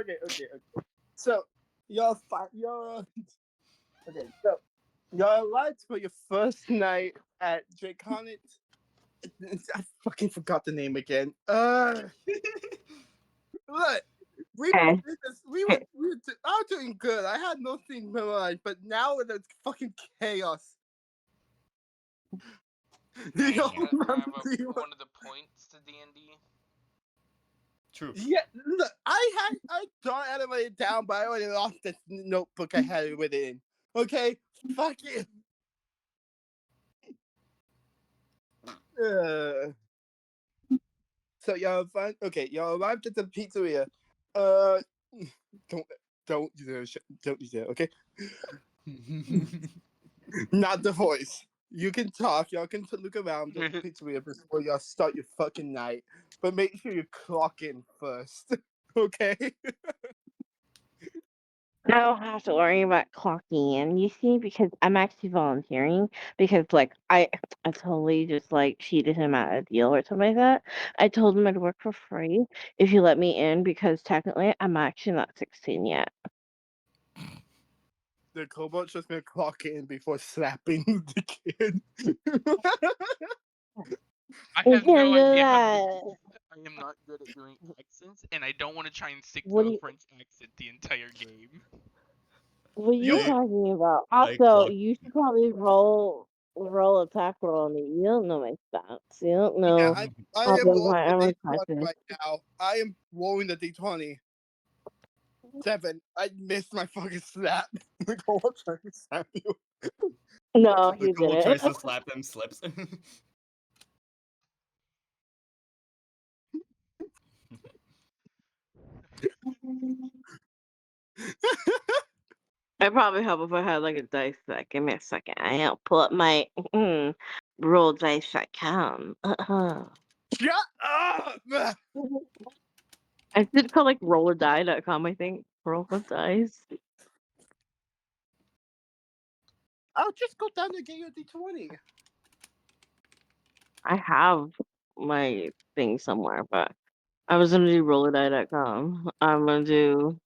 Okay. So you're fine. Okay. So you're arrived for your first night at Draconic. I fucking forgot the name again. Look, Okay. I was doing good. I had nothing memorized, but now it's fucking chaos. Do you remember? One of the points to D&D. True. Yeah, look, I thought I had it down, but I already lost the notebook I had it in. Okay, fuck it. So y'all find okay. Y'all arrived at the pizzeria. Uh, don't don't do that. Don't do that. Okay, not the voice. You can talk. Y'all can look around the pizzeria before y'all start your fucking night. But make sure you clock in first. Okay. I don't have to worry about clocking in, you see, because I'm actually volunteering. Because like I totally just like cheated him out of a deal or something like that. I told him I'd work for free if you let me in because technically I'm actually not 16 yet. The cobot's just gonna clock in before slapping the kid. I You have no can't do idea how to that. do this. I am not good at doing accents, and I don't want to try and stick What to do a you French accent the entire game. what are you I talking about? I Also, clocked. you should probably roll attack roll on me. You don't know my stats. You don't Yeah, know I how am big rolling my the armor class D20 is. right now. I am rolling the D20. 7. I missed my fucking slap. The cobot's trying to slap you. No, The you goal didn't. tries to slap him, slips. It'd probably help if I had like a dice set. Give me a second. I don't pull up my roll dice.com. Shut up! I did call like rollardie.com, I think. Roll with dice. I'll just go down and get you a D20. I have my thing somewhere, but I was gonna do rollardie.com. I'm gonna do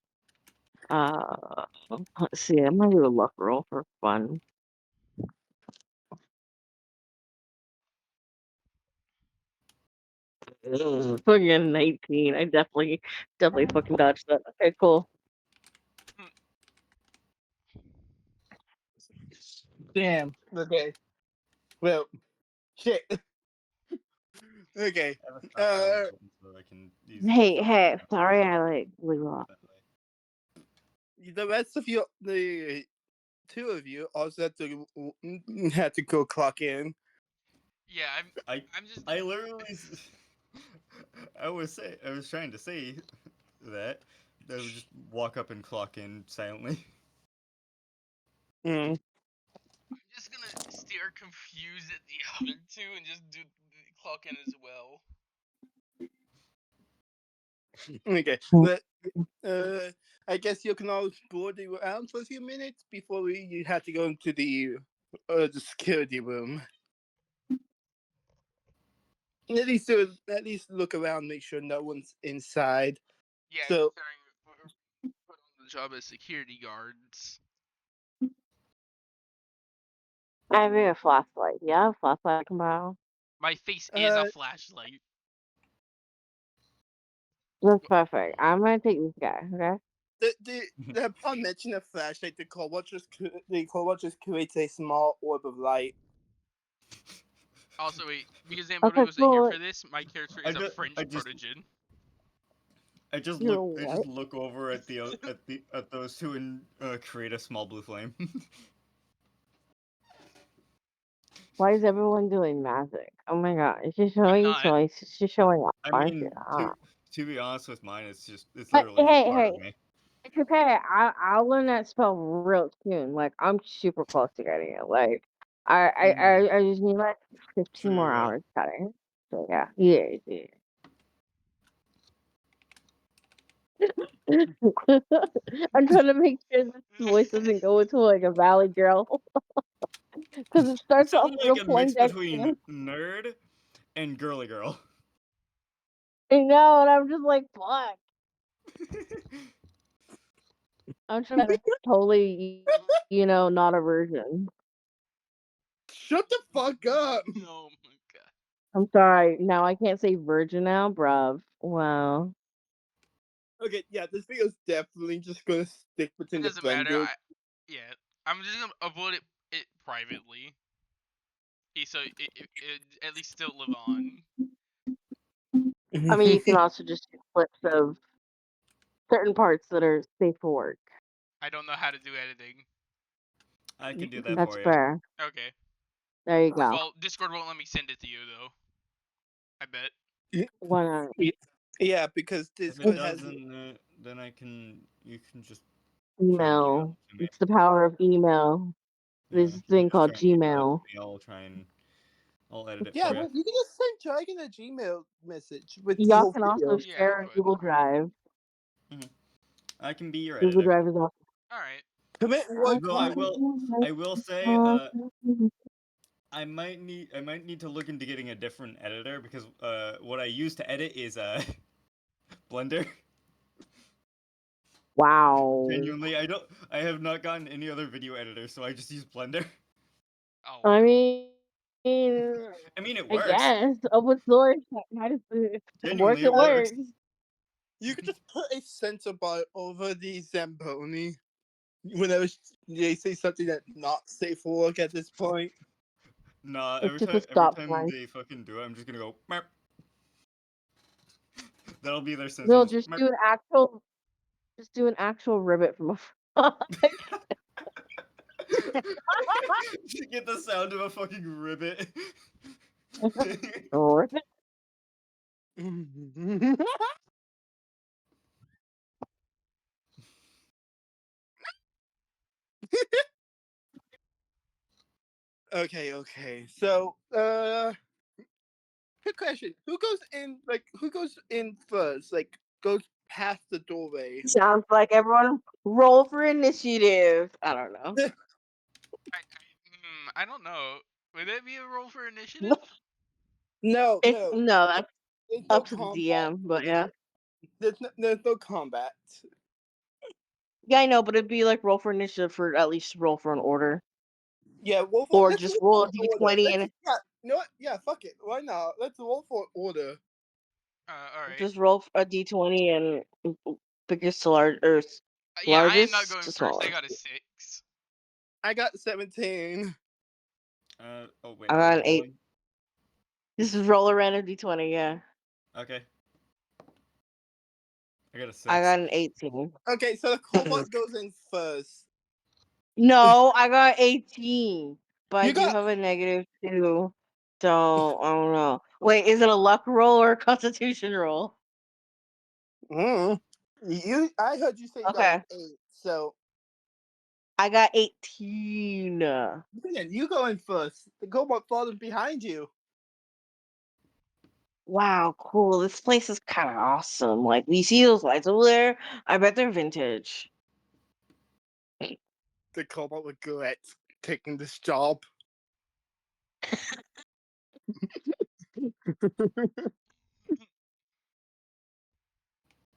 let's see, I'm gonna do a luck roll for fun. Fucking 19. I definitely fucking dodged that. Okay, cool. Damn. Okay. Well, shit. Okay. I have a stop sign so I can use the Hey, stop hey, sign sorry I like blew off. that way. The rest of you, the two of you, also had to go clock in. Yeah, I I'm just. I literally I was trying to say that they would just walk up and clock in silently. Mm. I'm just gonna stare confused at the other two and just do clock in as well. Okay. But I guess you can all board around for a few minutes before you have to go into the security room. At least look around, make sure no one's inside. Yeah, So considering we're put on the job as security guards. I have a flashlight. Yeah, flashlight I can borrow. My face is a flashlight. That's perfect. I'm gonna take this guy, okay? upon mention of flashlight, the cobalt just creates a small orb of light. Also, wait, because Okay, Zamboni wasn't here cool. for this, my character is a French protege. I just You're look over at at those two and create a small blue flame. Why is everyone doing magic? Oh my god, it's just I'm showing not. choice. It's just showing off, I aren't you? mean, to be honest with mine, it's But literally just hey, part of hey, me. it's okay. I'll learn that spell real soon. Like I'm super close to getting it. Like I just need like 15 more True. hours cutting. So yeah. I'm trying to make sure this voice doesn't go into like a valley girl because it It starts off sounded like real a mix Poindexter. between nerd and girly girl. I know, and I'm just like, fuck. I'm trying to totally, not a virgin. Shut the fuck up. Oh my god. I'm sorry. Now I can't say virgin now, bruv. Wow. Okay, yeah, this video's definitely just gonna stick It within the doesn't matter. blender. Yeah, I'm just gonna upload it privately, so it at least still live on. I mean, you can also just do clips of certain parts that are safe for work. I don't know how to do editing. I can do that That's for you. fair. Okay. There you go. Well, Discord won't let me send it to you though. I bet. Why not? Yeah, because If it Discord has. doesn't, then you can just try and email Email. it to me. It's the power of email. Yeah, This you can thing just called try and email it Gmail. to me. I'll edit it Yeah, for you. well, you can just send Dragon a Gmail message with the Y'all whole can also video. Yeah, share a go ahead. Google Drive. I can be your Google editor. Drive is awesome. All right. Commit one Though I will say, I might need to look into getting a different editor because what I use to edit is Blender. Wow. Genuinely, I have not gotten any other video editor, so I just use Blender. Oh. I mean, I mean, it I works. guess open source. Might as well. If it works, Genuinely, it it works. works. You could just put a censor bar over the Zamboni whenever they say something that's not safe for work at this point. Nah, It's just a every stop time sign. they fucking do it, I'm just gonna go. Meow. That'll be their sense. No, Just, just do an actual ribbit from a frog. get the sound of a fucking ribbit. Ribbit. Okay. So, quick question: who goes in first? Like, goes past the doorway? Sounds like everyone roll for initiative. I don't know. I don't know. Would that be a roll for initiative? No, No, that's there's no up to the combat. DM. But yeah, There's no combat. yeah, I know. But it'd be like roll for initiative for at least roll for an order, Yeah, or let's just roll roll for a an order. d20 and Yeah, you know what? Yeah, fuck it. Why not? Let's roll for order. All right. just roll a d20 and biggest to large or Yeah, I am not largest going to first. I smallest. got a 6. I got 17. Oh wait, I am got I an 8. rolling? This is roll a random d20. Yeah, Okay. I got a 6. I got an 18. Okay, so the cobalt goes in first. No, I got 18, but I You do got have a -2. So I don't know. Wait, is it a luck roll or a constitution roll? I heard you say you got Okay, an 8. So I got 18. yeah, you go in first. The cobalt falls behind you. Wow, cool. This place is kind of awesome. Like, you see those lights over there? I bet they're vintage. The cobalt regret taking this job.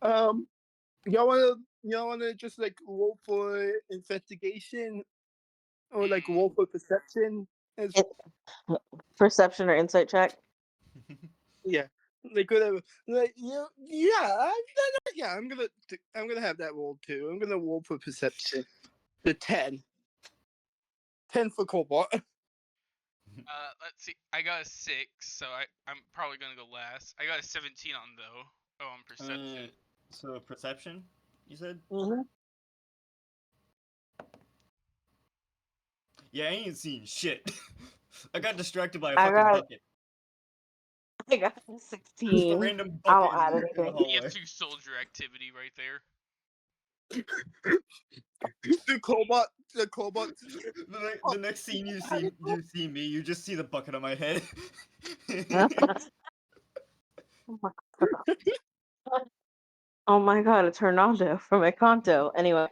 um, y'all wanna just like roll for investigation or like roll for perception? As It, perception or insight check? yeah, like whatever. Like yeah. I'm gonna have that roll too. I'm gonna roll for perception. The 10. 10 for cobalt. Let's see. I got a 6, so I'm probably gonna go last. I got a 17 on though. Oh, on perception. So perception, you said? Mm-hmm. Yeah, I ain't seen shit. I got distracted by a I fucking got bucket. I got Just a 16. random I bucket don't add in the anything. You have hallway. 2 soldier activity right there. the cobalt. The next scene you see me, you just see the bucket on my head. Oh my god, it's Hernando from Encanto. Anyway,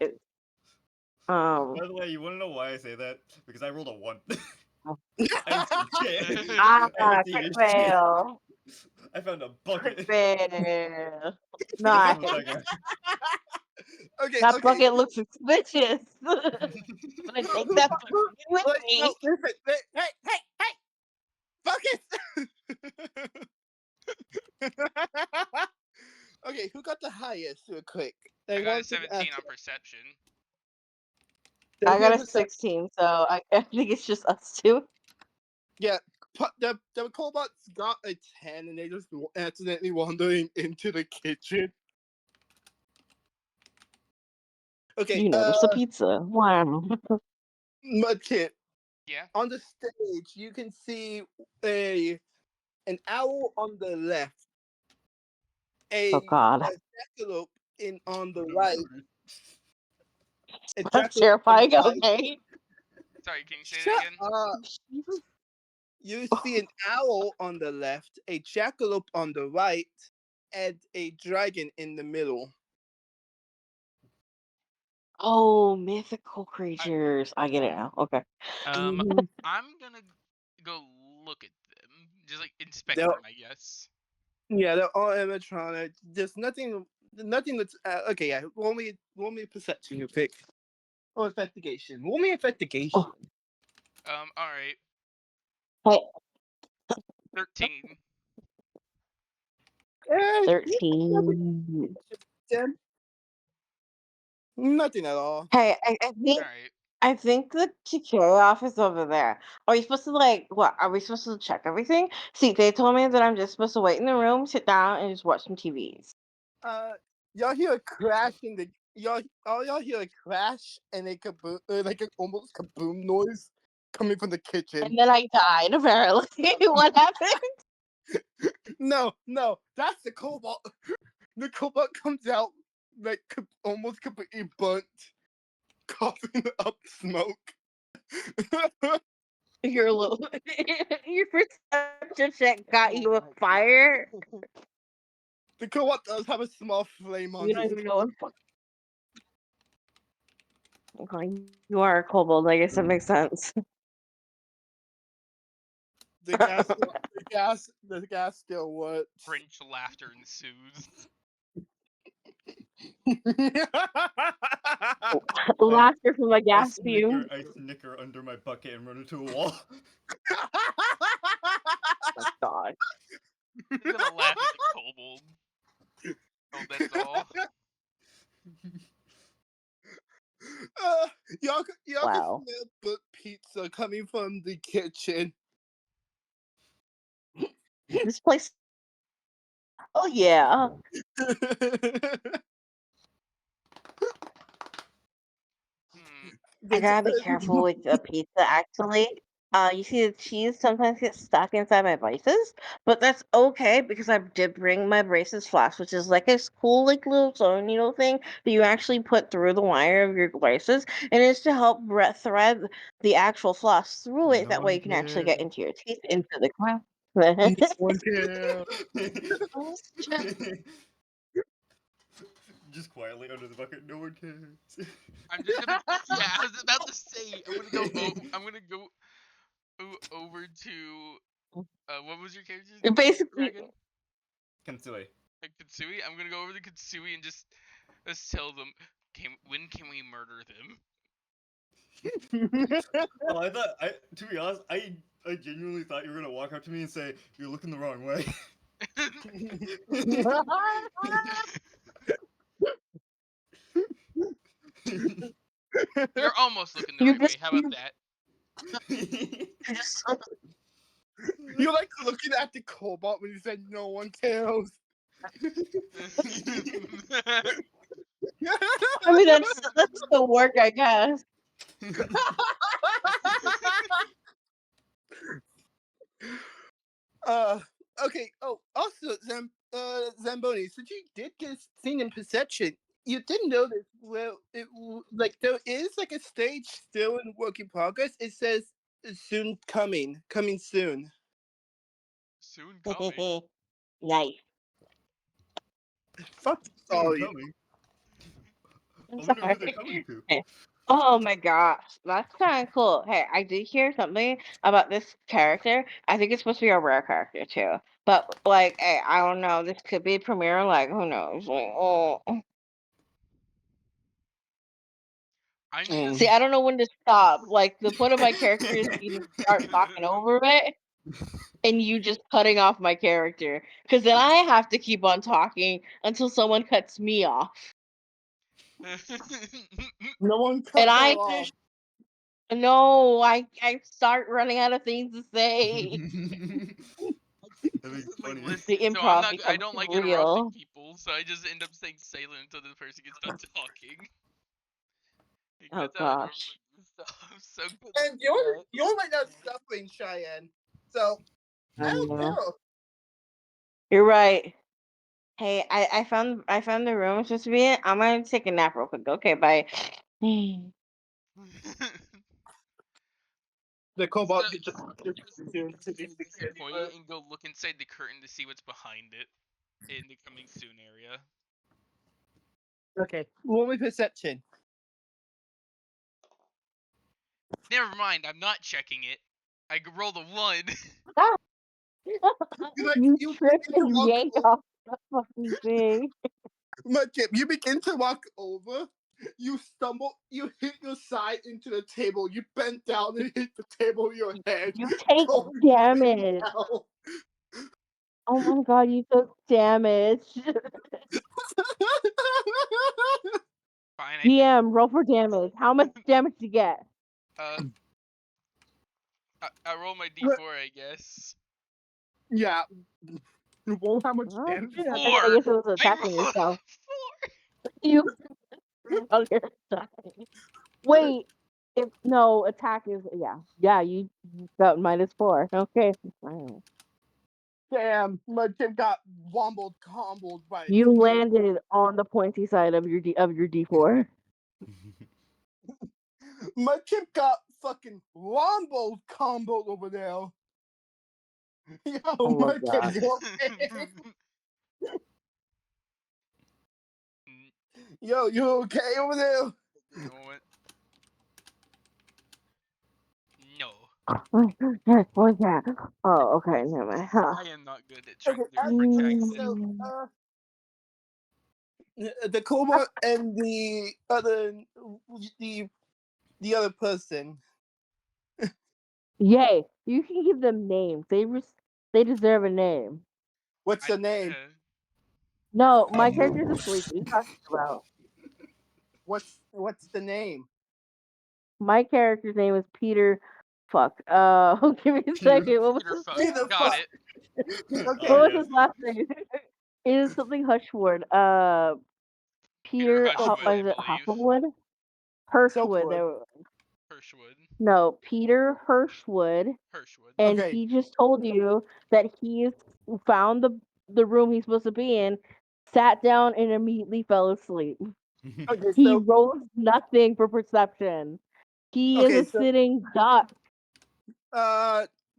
By the way, you wanna know why I say that? Because I rolled a 1. I didn't see shit. I didn't see crit a shit. fail. I found a Crit bucket. fail. What the fuck Nice. was that guy? Okay, That okay. bucket looks suspicious. I'm gonna take that bucket with Like, me. no, listen, hey, buckets! Okay, who got the highest real quick? I They got a want to 17 ask. on perception. I got a There's 16, so I think it's just us two. Yeah, the cobots got a 10 and they just accidentally wandering into the kitchen. Okay, You notice a pizza. Wow. Mudkip. Yeah. On the stage, you can see an owl on the left, Oh God. a jackalope on the right, a That's jackalope on terrifying. the right. Okay. Sorry, can you say Shut that again? up! You see an owl on the left, a jackalope on the right, and a dragon in the middle. Oh, mythical creatures. I get it now. Okay. Mhm. I'm gonna go look at them. Just like inspect They're- them, I guess. Yeah, they're all animatronic. There's nothing that's okay. Yeah, roll me perception, you pick. Or investigation. Roll me investigation. Oh. Alright. Hey, 13. 13. Nothing at all. Hey, Alright. I think the security office over there. Are we supposed to like what? Are we supposed to check everything? See, they told me that I'm just supposed to wait in the room, sit down, and just watch some TVs. Y'all hear a crash in the y'all hear a crash and a kaboom, like an almost kaboom noise coming from the kitchen. And then I died, apparently. What happened? No, that's the cobalt. The cobalt comes out like almost completely burnt, coughing up smoke. Your little your perception check got you a fire. The cobalt does have a small flame on You don't his. even know what. Okay, you are a kobold. I guess that makes sense. The gas still works. French laughter ensues. Laughter from a I gas fume. snicker under my bucket and run into a wall. Oh God. He's gonna laugh at the kobold. Oh, that's all. Y'all Wow. can smell burnt pizza coming from the kitchen. This place. Oh yeah. Hmm. I gotta be careful with the pizza actually. You see the cheese sometimes gets stuck inside my braces, but that's okay because I did bring my braces flask, which is like a cool like little sewing needle thing that you actually put through the wire of your braces, and it's to help thread the actual floss through it. No That way one you can actually get cares. into your teeth into the crack. No one cares. Just quietly under the bucket, no one cares. I'm just gonna. Yeah, I was about to say. I'm gonna go. I'm gonna go over to. What was your character's name? Basically, Dragon? Kansui. Katsui. I'm gonna go over to Katsui and just tell them. When can we murder them? Oh, to be honest, I genuinely thought you were gonna walk up to me and say, "You're looking the wrong way." You're almost looking the you right way. just How about that? you just You're like looking at the cobalt when you said no one cares. I mean that's the work, I guess. Okay. Oh, also, Zamboni, since you did get seen in perception, you did notice where like there is like a stage still in work in progress. It says soon coming soon. Soon coming. Nice. Fuck Soon all you. coming. I'm I wonder who they're sorry. coming to. Oh my gosh, that's kind of cool. Hey, I did hear something about this character. I think it's supposed to be a rare character too. But like, hey, I don't know. This could be premiere. Like, who knows? Like, oh, I need to See, I don't know when to stop. Like, the point of my character is you to start talking over it, and you just cutting off my character. Because then I have to keep on talking until someone cuts me off. No one cut And her I off. just, no, I start running out of things to say. That'd be This is my funny. list, The so I'm improv not. I becomes don't like real. interrupting people, so I just end up staying silent until the person gets done talking. It Oh cuts out and gosh. stuff. So good. And you're right now suffering, Cheyenne. So I don't know. You're right. Hey, I found the room it's supposed to be in. I'm gonna take a nap real quick. Okay, bye. The cobalt So- just Just end this point and go look inside the curtain to see what's behind it in the coming soon area. Okay, roll me perception. Never mind, I'm not checking it. I rolled a 1. You tripped and yanked off the fucking thing. Mudkip, you begin to walk over. You stumble. You hit your side into the table. You bent down and hit the table with your head. You take Holy damage. hell. Oh my god, you took damage. Fine, I DM, roll for damage. How much damage do you get? I roll my d4, I guess. Yeah. Roll how much Oh, damage? shit, 4. I guess it was I attacking rolled yourself. 4. You oh, you're attacking. Wait, if no attack is yeah you got -4. Okay, fine. Damn, Mudkip got wombled, comboed by a You team. landed on the pointy side of your D4. Mudkip got fucking wombled, comboed over there. Yo, Oh my Mudkip, god. you okay? Yo, you okay over there? Give me a moment. No. What was that? Oh, okay, never mind. Huh. I am not good at trying Okay, to protect it. so the cobalt and the other person. Yay! You can give them names. They deserve a name. What's the name? No, my character's asleep. What are you talking about? What's the name? My character's name is Peter. Fuck. Give me a second. What was Peter his fuck. name? Got it. Okay. What was yes. his last name? It is something Hushwood. Peter. Hushwood, I Is it believe. Hushwood? Hirschwood. Soapwood. Hirschwood. No, Peter Hirschwood. Hirschwood. And Okay. he just told you that he's found the room he's supposed to be in, sat down, and immediately fell asleep. Okay, He so rolls nothing for perception. He is Okay, a so- sitting duck.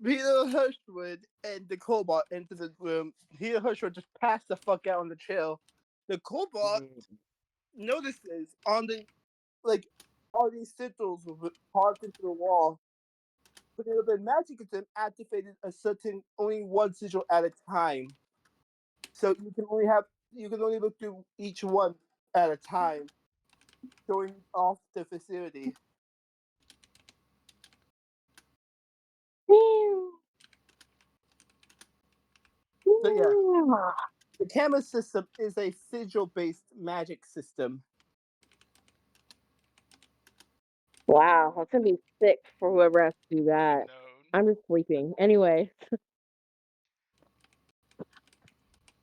Peter Hirschwood and the cobalt into the room. Peter Hirschwood just passed the fuck out on the chill. The cobalt notices on the all these sigils carved into the wall. But the magic system activated only one sigil at a time. So you can only look through each one at a time, showing off the facility. So yeah, the camera system is a sigil-based magic system. Wow, that's gonna be sick for whoever has to do that. No. I'm just sleeping. Anyway.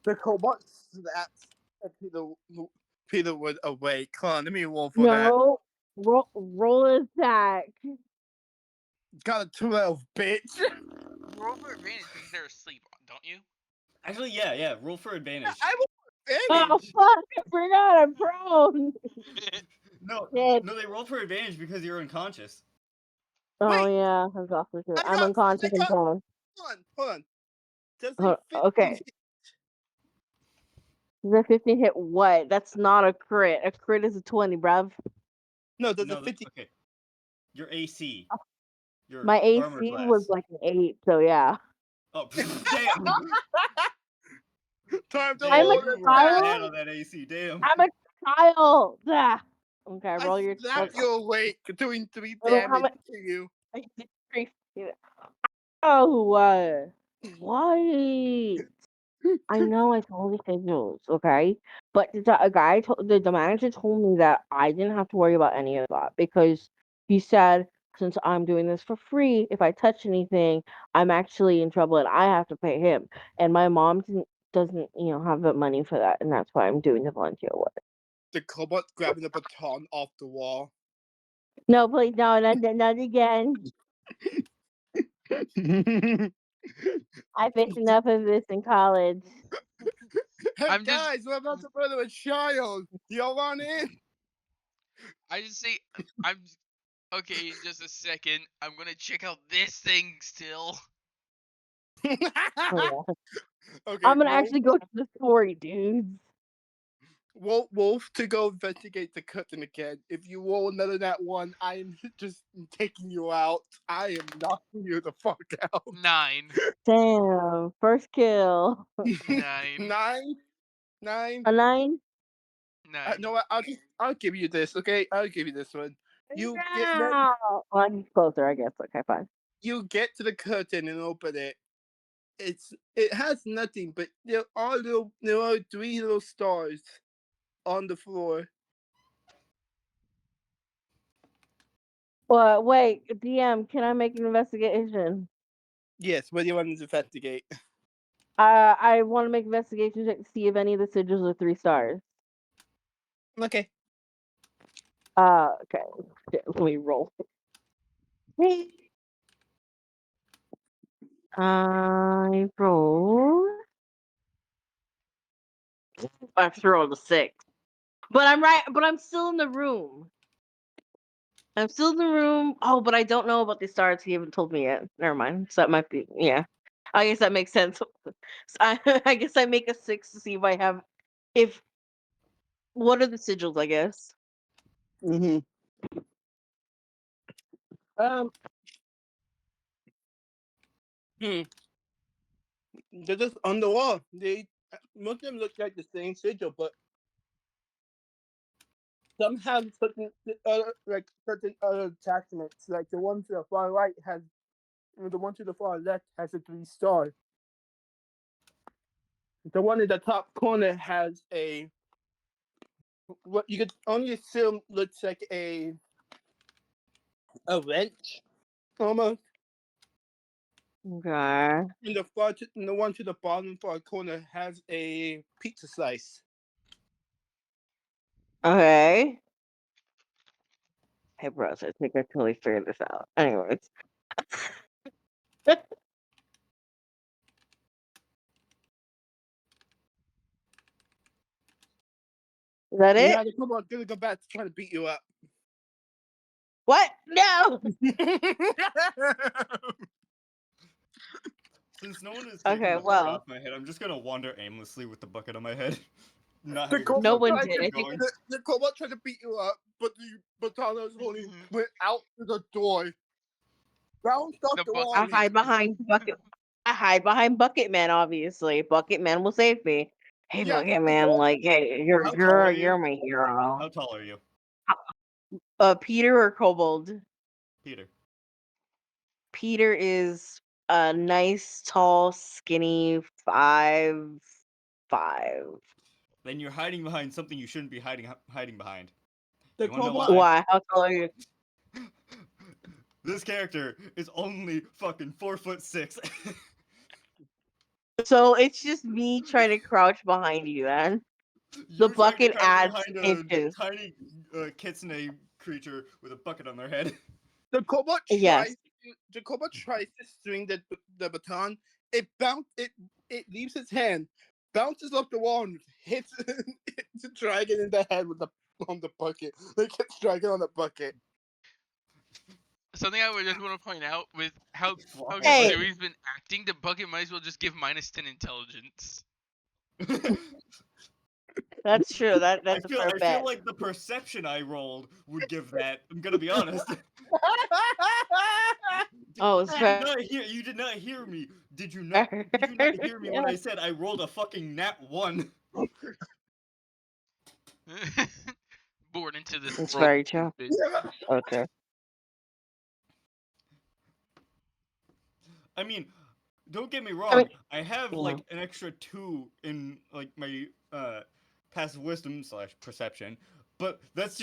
The cobalt snaps and Peter would awake. Come on, let me roll for that. No. Roll attack. Got a 12, bitch. Roll for advantage because they're asleep, don't you? Actually, yeah. Roll for advantage. I will Oh advantage. fuck, I forgot I'm prone. No, Shit. they roll for advantage because you're unconscious. Oh Wait. yeah, that's also true. I I'm got- unconscious I and got- prone. Hold on. Does a 15 Okay. hit? The 15 hit what? That's not a crit. A crit is a 20, bruv. No, does No, a 15? okay. Your AC. Your My armor AC class. was like an 8, so yeah. Oh, damn. Time to Damn, I'm a roll you the were child? attack. bad on that AC. Damn. I'm a child. Ah. Okay, I roll your. slap you awake, doing 3 How damage much? to you. Oh, what? I know I told the signals, okay? But the manager told me that I didn't have to worry about any of that because he said since I'm doing this for free, if I touch anything, I'm actually in trouble and I have to pay him. And my mom doesn't, have the money for that, and that's why I'm doing the volunteer work. The cobalt grabbing the baton off the wall. No, please, no, not again. I faced enough of this in college. Hey I'm just guys, we're about to murder a child. Y'all want in? I just say I'm okay, just a second. I'm gonna check out this thing still. Oh, yeah. Okay, I'm gonna Wolf, actually go to the story, dudes. Wolf to go investigate the curtain again. If you roll another that one, I am just taking you out. I am knocking you the fuck out. 9. Damn, first kill. 9. 9. A 9? 9. No, I'll give you this. Okay, I'll give you this one. You get No. Well, I'm closer, I guess. Okay, fine. you get to the curtain and open it. It has nothing, but there are 3 little stars on the floor. Well, wait, DM, can I make an investigation? Yes, what do you want to investigate? I want to make an investigation check to see if any of the sigils are 3 stars. Okay. Okay. Let me roll. I rolled. I rolled a 6. But I'm right. But I'm still in the room. I'm still in the room. Oh, but I don't know about the stars. He haven't told me yet. Never mind. So that might be. Yeah. I guess that makes sense. So I guess I make a 6 to see if I have. If what are the sigils? I guess. Mm-hmm. Hmm. They're just on the wall. Most of them look like the same sigil, but some have certain other attachments. Like the one to the far right has, the one to the far left has a 3 star. The one in the top corner has what you could only assume looks like a wrench almost. Okay. And the one to the bottom far corner has a pizza slice. Okay. Hey, bros, I think I totally figured this out. Anyways. Is that it? Yeah, the cobalt gonna go back to try to beat you up. What? No. Since no one is taking Okay, the hood well, off my head, I'm just gonna wander aimlessly with the bucket on my head. Not The having to no cobalt one tried did. to I beat think going. the cobalt tried to beat you up, but the Batano's holding went out to the door. Bounced off The the bucket wall. I hide behind Bucket. I hide behind Bucket Man. Obviously, Bucket Man will save me. Hey, Yeah, Bucket the Man, door. like, hey, you're How tall you're are you? you're my hero. How tall are you, Peter or Kobold? Peter? Peter is a nice, tall, skinny 5'5". Then you're hiding behind something you shouldn't be hiding behind. The You wanna know cobalt. why? Why? How tall are you? This character is only fucking 4'6". So it's just me trying to crouch behind you, then. The You trying to bucket crouch adds behind a inches. tiny kitsune creature with a bucket on their head. The cobalt Yes. tries to swing the baton. It it leaves his hand, bounces off the wall, and hits the dragon in the head on the bucket. Like hits dragon on the bucket. Something I would just want to point out with how Hey. Zoe's been acting, the bucket might as well just give -10 intelligence. That's true. That's a fair I bet. feel like the perception I rolled would give that. I'm gonna be honest. Oh, it's fair. You did not hear me. Did you not hear me when I said I rolled a fucking nat 1? born into this It's world. very true. Stupid. Okay. I mean, don't get me I wrong. mean, I have yeah. like an extra 2 in like my passive wisdom / perception, but that's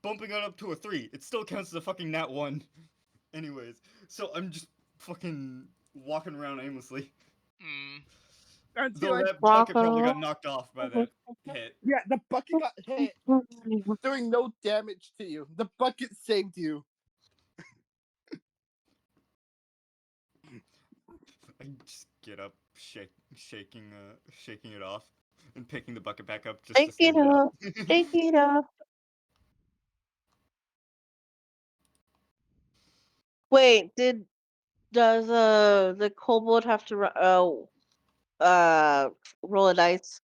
bumping it up to a 3. It still counts as a fucking nat 1. Anyways, so I'm just fucking walking around aimlessly. Mm. Until Though I, that Rock bucket and probably roll. got knocked off by that hit. yeah, the bucket got hit, doing no damage to you. The bucket saved you. I just get up, shaking it off, and picking the bucket back up just to Shake it stand it up. up. Shake it up. Wait, does the kobold have to roll a dice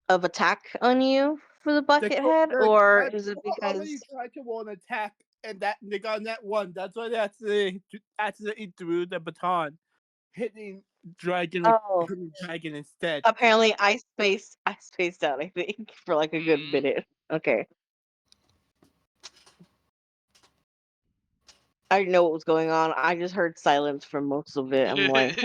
of attack on you for the bucket head, or is it already because tried to roll an attack, and that they got that one. That's why they accidentally threw the baton, hitting dragon with oh dragon instead. apparently I spaced out I think for like a good Mm. minute. Okay. I didn't know what was going on. I just heard silence for most of it. I'm like,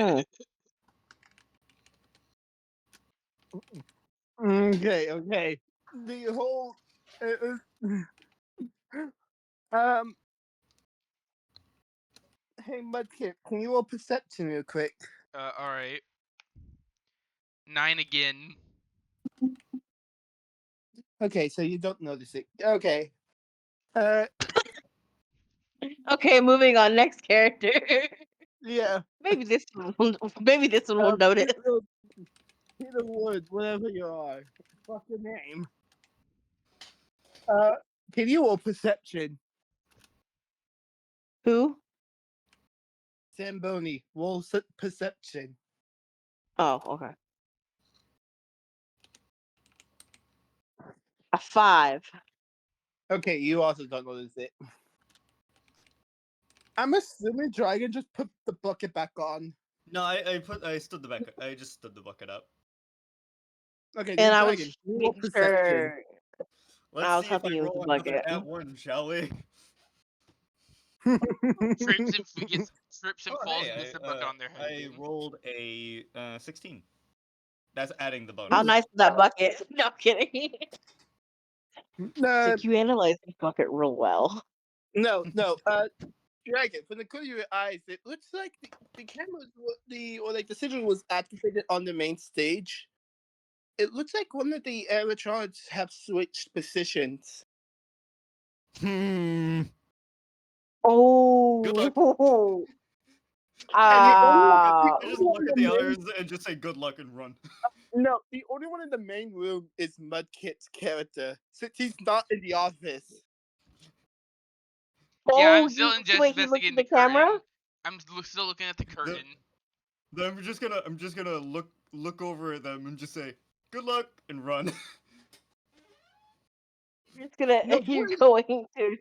Okay. The whole um. Hey, Mudkip, can you roll perception real quick? All right. 9 again. Okay, so you don't notice it. Okay. Uh, okay, moving on. Next character. yeah. maybe this one will notice. Peter Wood, whatever you are. What's your name? Can you roll perception? Who? Zamboni, roll perception. Oh, okay. A 5. Okay, you also don't notice it. I'm assuming Dragon just put the bucket back on. No, I stood the bucket. I just stood the bucket up. Okay, And then I Dragon, was roll making perception. sure Let's I was see if I helping you with the roll another bucket. nat 1, shall we? Trips and Oh, falls hey, and gets the bucket on their head I again. rolled a 16. That's adding the How bonus. nice is that bucket? No I'm kidding. No, Like you analyze the bucket real well. no. Dragon, from the corner of your eyes, it looks like the camera, the signal was activated on the main stage. It looks like one of the animatronics have switched positions. Oh. Good luck. And the only one, Ah. I just look at the others and just say good luck and run. no, the only one in the main room is Mudkip's character, since he's not in the office. Yeah, I'm Oh, still so wait, he looked investigating at the the camera? curtain. I'm still looking at the curtain. Then I'm just gonna look over at them and just say good luck and run. You're just gonna No, you're going to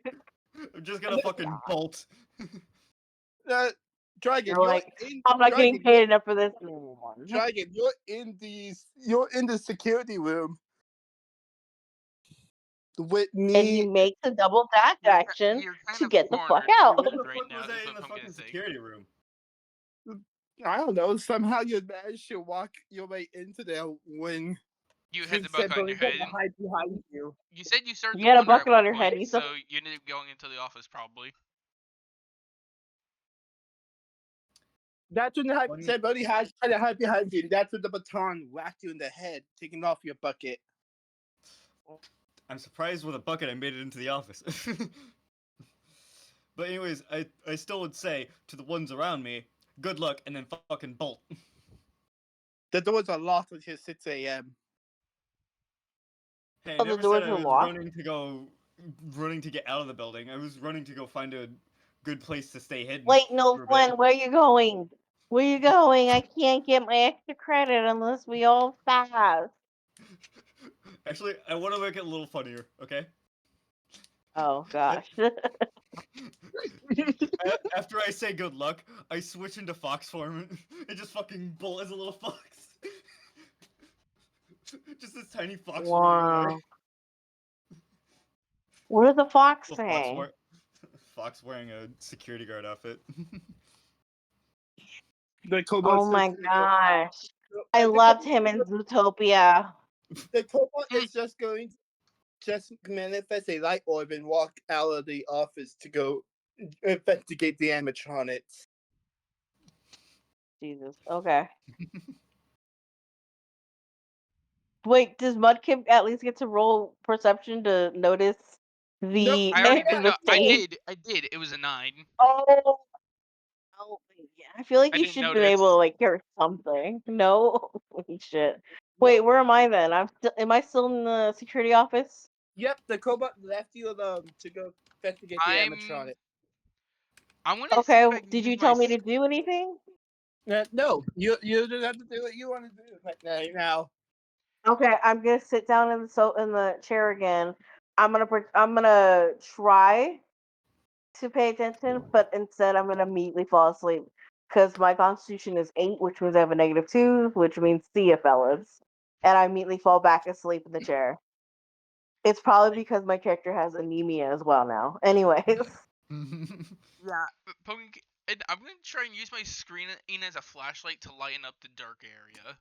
I'm just gonna fucking bolt. Dragon, you're like, I'm not getting paid enough for this. Dragon, you're in the security room with And he me. makes a double dash action You're kind to of get the fuck cornered out. Where the right fuck now. was That's I in what the I'm gonna fucking say. security room? I don't know. Somehow you managed to walk your way into there when You had the Vince bucket said, on your head. behind you. You said you started You to had a wonder at bucket on one your head. point, He's so you ended up going into the office probably. That's when the One- said Buddy had tried to hide behind you. That's when the baton whacked you in the head, taking off your bucket. I'm surprised with a bucket I made it into the office. But anyways, I still would say to the ones around me, good luck and then fucking bolt. The doors are locked until 6 a.m. Hey, I Oh, the never said doors I are was locked? running to get out of the building. I was running to go find a good place to stay hidden Wait, no, for a bit. Glenn, where you going? Where you going? I can't get my extra credit unless we all fast. Actually, I want to make it a little funnier, okay? Oh gosh. After I say good luck, I switch into fox form and just fucking bolt as a little fox. Just this tiny fox running away. Wow. What did the fox Well, say? Fox wearing a security guard outfit. The Oh Cobalt my says, gosh. I and loved him in Zootopia. the Cobalt Hmm. is just going to just manifest a light orb and walk out of the office to go investigate the animatronics. Jesus. Okay. Wait, does Mudkip at least get to roll perception to notice Nope. the I already did. the No, I stain? did. I did. It was a 9. Oh, oh, yeah. I feel like I you didn't should have been able to notice. like hear something. No, holy shit. Nope. Wait, where am I then? Am I still in the security office? Yep, the Cobalt left you alone to go investigate the animatronic. I'm gonna see Okay. if I can Did use you my. tell me to do anything? No, you just have to do what you want to do right now. Okay, I'm gonna sit down in the chair again. I'm gonna try to pay attention, but instead I'm gonna immediately fall asleep because my constitution is 8, which means I have a -2, which means see ya, fellas, and I immediately fall back asleep in the chair. It's probably because my character has anemia as well now. Anyways, Yeah. And I'm gonna try and use my screen as a flashlight to lighten up the dark area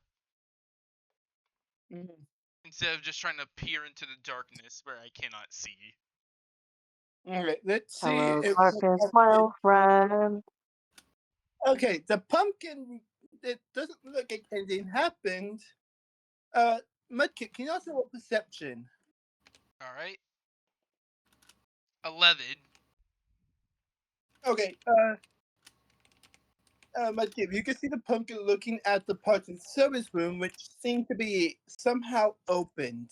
instead of just trying to peer into the darkness where I cannot see. Alright, let's see hello, if darkness, my old friend. okay, the pumpkin, it doesn't look like anything happened. Mudkip, can you also roll perception? All right. 11. Okay, Mudkip, you can see the pumpkin looking at the parts and service room, which seem to be somehow opened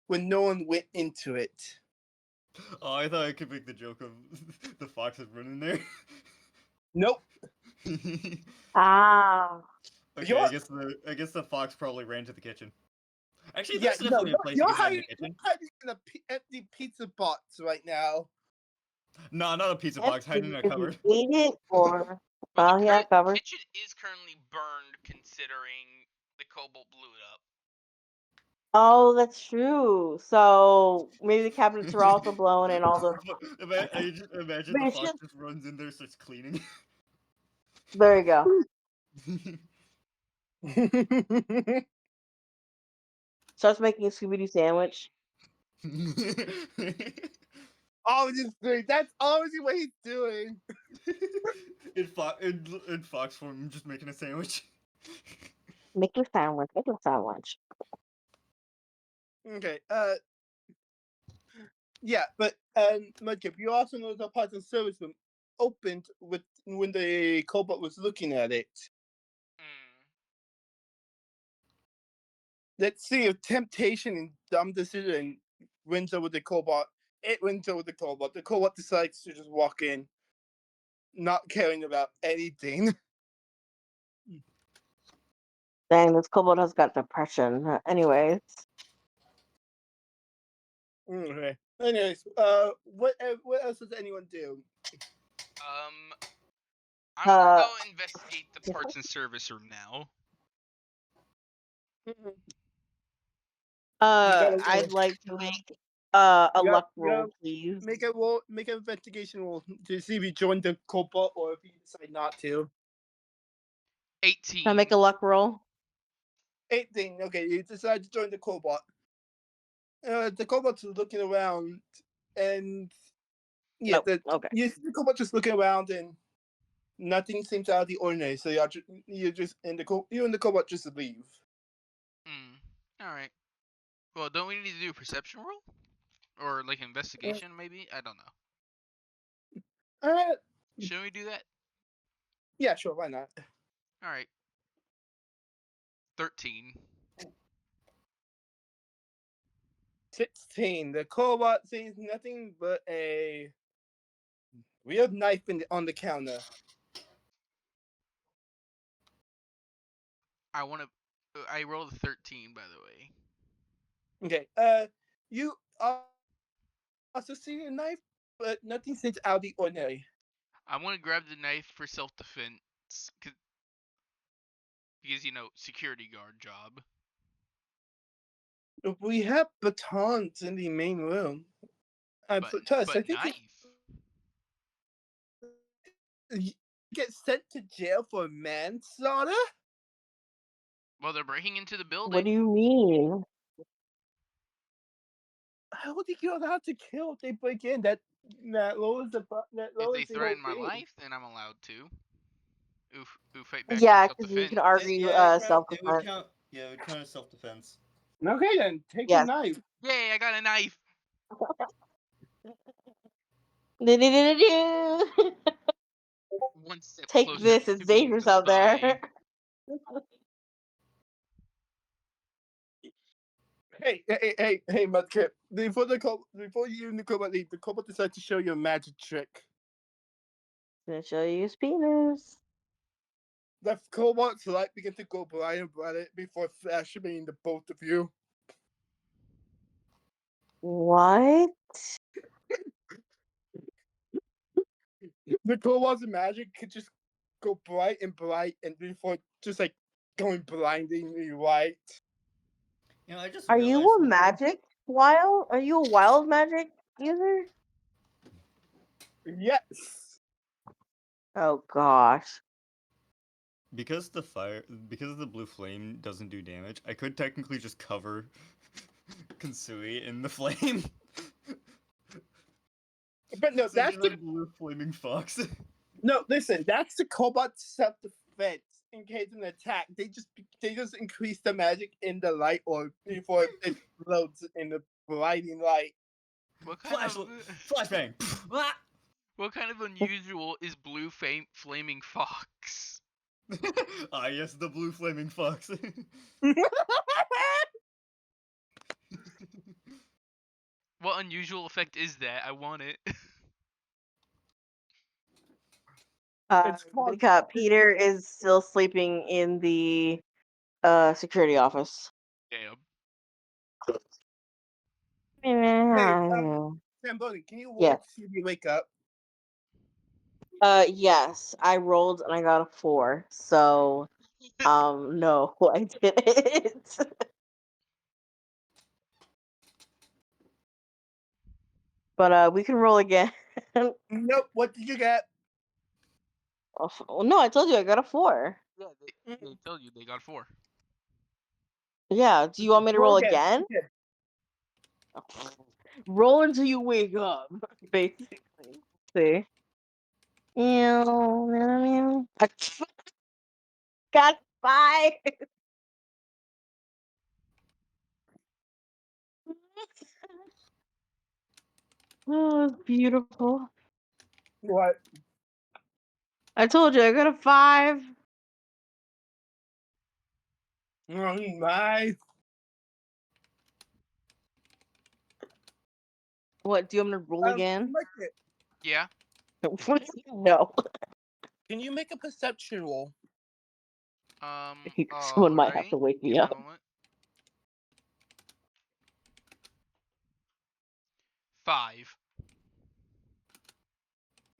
when no one went into it. Oh, I thought I could make the joke of the fox is running there. Nope. Ah, Okay, You're, I guess the fox probably ran to the kitchen. Actually, yeah, there's no, definitely a place you can hide in the kitchen. hiding in an empty pizza box right now. No, not a pizza box, hiding in a did you cupboard. eat it or? Well, Oh the yeah, current covered. kitchen is currently burned, considering the cobalt blew it up. Oh, that's true. So maybe the cabinets are also blown and all the I just imagine the fox dishes. just runs in there, starts cleaning. There you go. Starts making a Scooby Doo sandwich. Obviously, that's obviously what he's doing. In fox form, just making a sandwich. Make a sandwich. Make a sandwich. Okay, yeah, but Mudkip, you also know the parts and service room opened with when the cobalt was looking at it. Hmm. Let's see if temptation and dumb decision wins over the cobalt. It wins over the cobalt. The cobalt decides to just walk in, not caring about anything. Dang, this kobold has got depression. Anyways, Okay. Anyways, what else does anyone do? I'm gonna uh, go investigate the parts and service room now. You gotta I'd like to make a you luck gotta roll, please. make an investigation roll to see if you join the cobalt or if you decide not to. 18. Can I make a luck roll? 18. Okay, you decide to join the cobalt. The cobalt's looking around, and yeah, Nope. Okay. you see the cobalt just looking around, and nothing seems out of the ordinary. So you're just in you and the cobalt just leave. All right. Well, don't we need to do a perception roll or like investigation? Maybe I don't know. Uh, Shouldn't we do that? yeah, sure, why not? All right. 13. 16. The cobalt sees nothing but a weird knife on the counter. I rolled a 13, by the way. Okay. You also see a knife, but nothing seems out of the ordinary. I'm gonna grab the knife for self-defense, because security guard job. We have batons in the main room. Tuss, I But think knife. you get sent to jail for manslaughter. Well, they're breaking into the building. What do you mean? How would you get allowed to kill if they break in? That lowers the that If lowers they the whole threaten my thing. life, then I'm allowed to. Oof, fight back Yeah, for because you self-defense. could argue it would self-defense. count. Yeah, it would count as self-defense. Okay, then take Yes. the knife. Yay, I got a knife. Do-do-do-do-do. One step Take closer this, to it's being dangerous a out spy. there. Hey, Mudkip. Before you and the Cobalt leave, the Cobalt decides to show you a magic trick. Gonna show you his penis. The Cobalt's light begins to go bright and brighter before flashing the both of you. What? The Cobalt's magic could just go bright and before just like going blindingly white. You know, I just Are you realized a magic wild? Are you a wild magic user? Yes. Oh gosh. because the blue flame doesn't do damage, I could technically just cover Kinsui in the flame. But no, So that's just a the blue flaming fox. no. Listen, that's the Cobalt's self-defense in case of an attack. They just increase the magic in the light or before it explodes in the blinding light. What kind Flashbang. what kind of unusual is blue flaming fox? Ah, yes, the blue flaming fox. What unusual effect is that? I want it. It's called. Peter is still sleeping in the security office. Damn. Zamboni, can you roll Yes. to see if you wake up? Yes, I rolled and I got a 4. So, no, I didn't. But we can roll again. Nope. What did you get? Oh, no, I told you I got a 4. Yeah, they tell you they got 4. Yeah, do you want me to roll again? Yeah. Roll until you wake up, basically. See? Ew, I got 5. Oh, it's beautiful. What? I told you I got a 5. Oh my. What, do you want me to roll again? Mudkip, Yeah. No. can you make a perception roll? Someone might have to wake me Give me a up. moment. 5.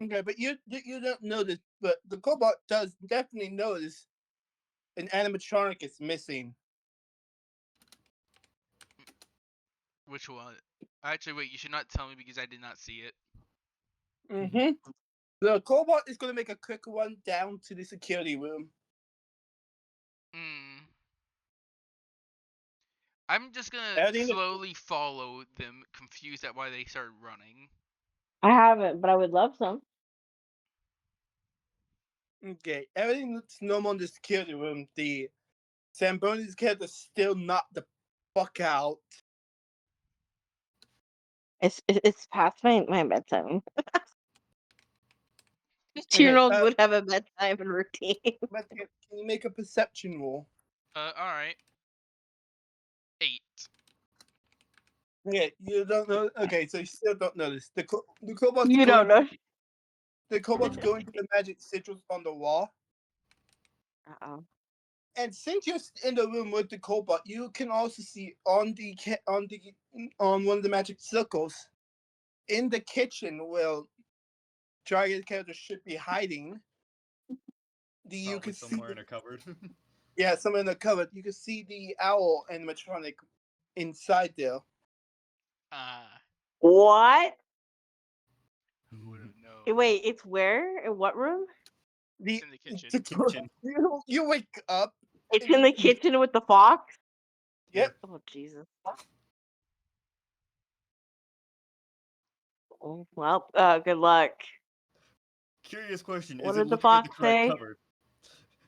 Okay, but you don't notice, but the Cobalt does definitely notice an animatronic is missing. Which one? Actually, wait. You should not tell me because I did not see it. Mm-hmm. The Cobalt is going to make a quick run down to the security room. Hmm. I'm just gonna Everything that- slowly follow them, confused at why they started running. I haven't, but I would love some. Okay, everything looks normal in the security room. The Zamboni's character still knocked the fuck out. It's past my bedtime. Okay, 2-year-olds would have a bedtime routine. but can you make a perception roll? All right. 8. Okay, you don't know. Okay, so you still don't notice. The Cobalt's You going. don't know. The Cobalt's going to the magic sigils on the wall. Uh-oh. And since you're in the room with the Cobalt, you can also see on one of the magic circles in the kitchen where Dragon's character should be hiding. You can see somewhere in a cupboard. yeah, somewhere in the cupboard. You can see the owl animatronic inside there. Ah. What? Wait, it's where? In what room? It's in the kitchen. Kitchen. You wake up. It's in the kitchen with the fox? Yep. Oh, Jesus. Oh, well, good luck. Curious question: What is it did the looking at the fox correct say? cupboard?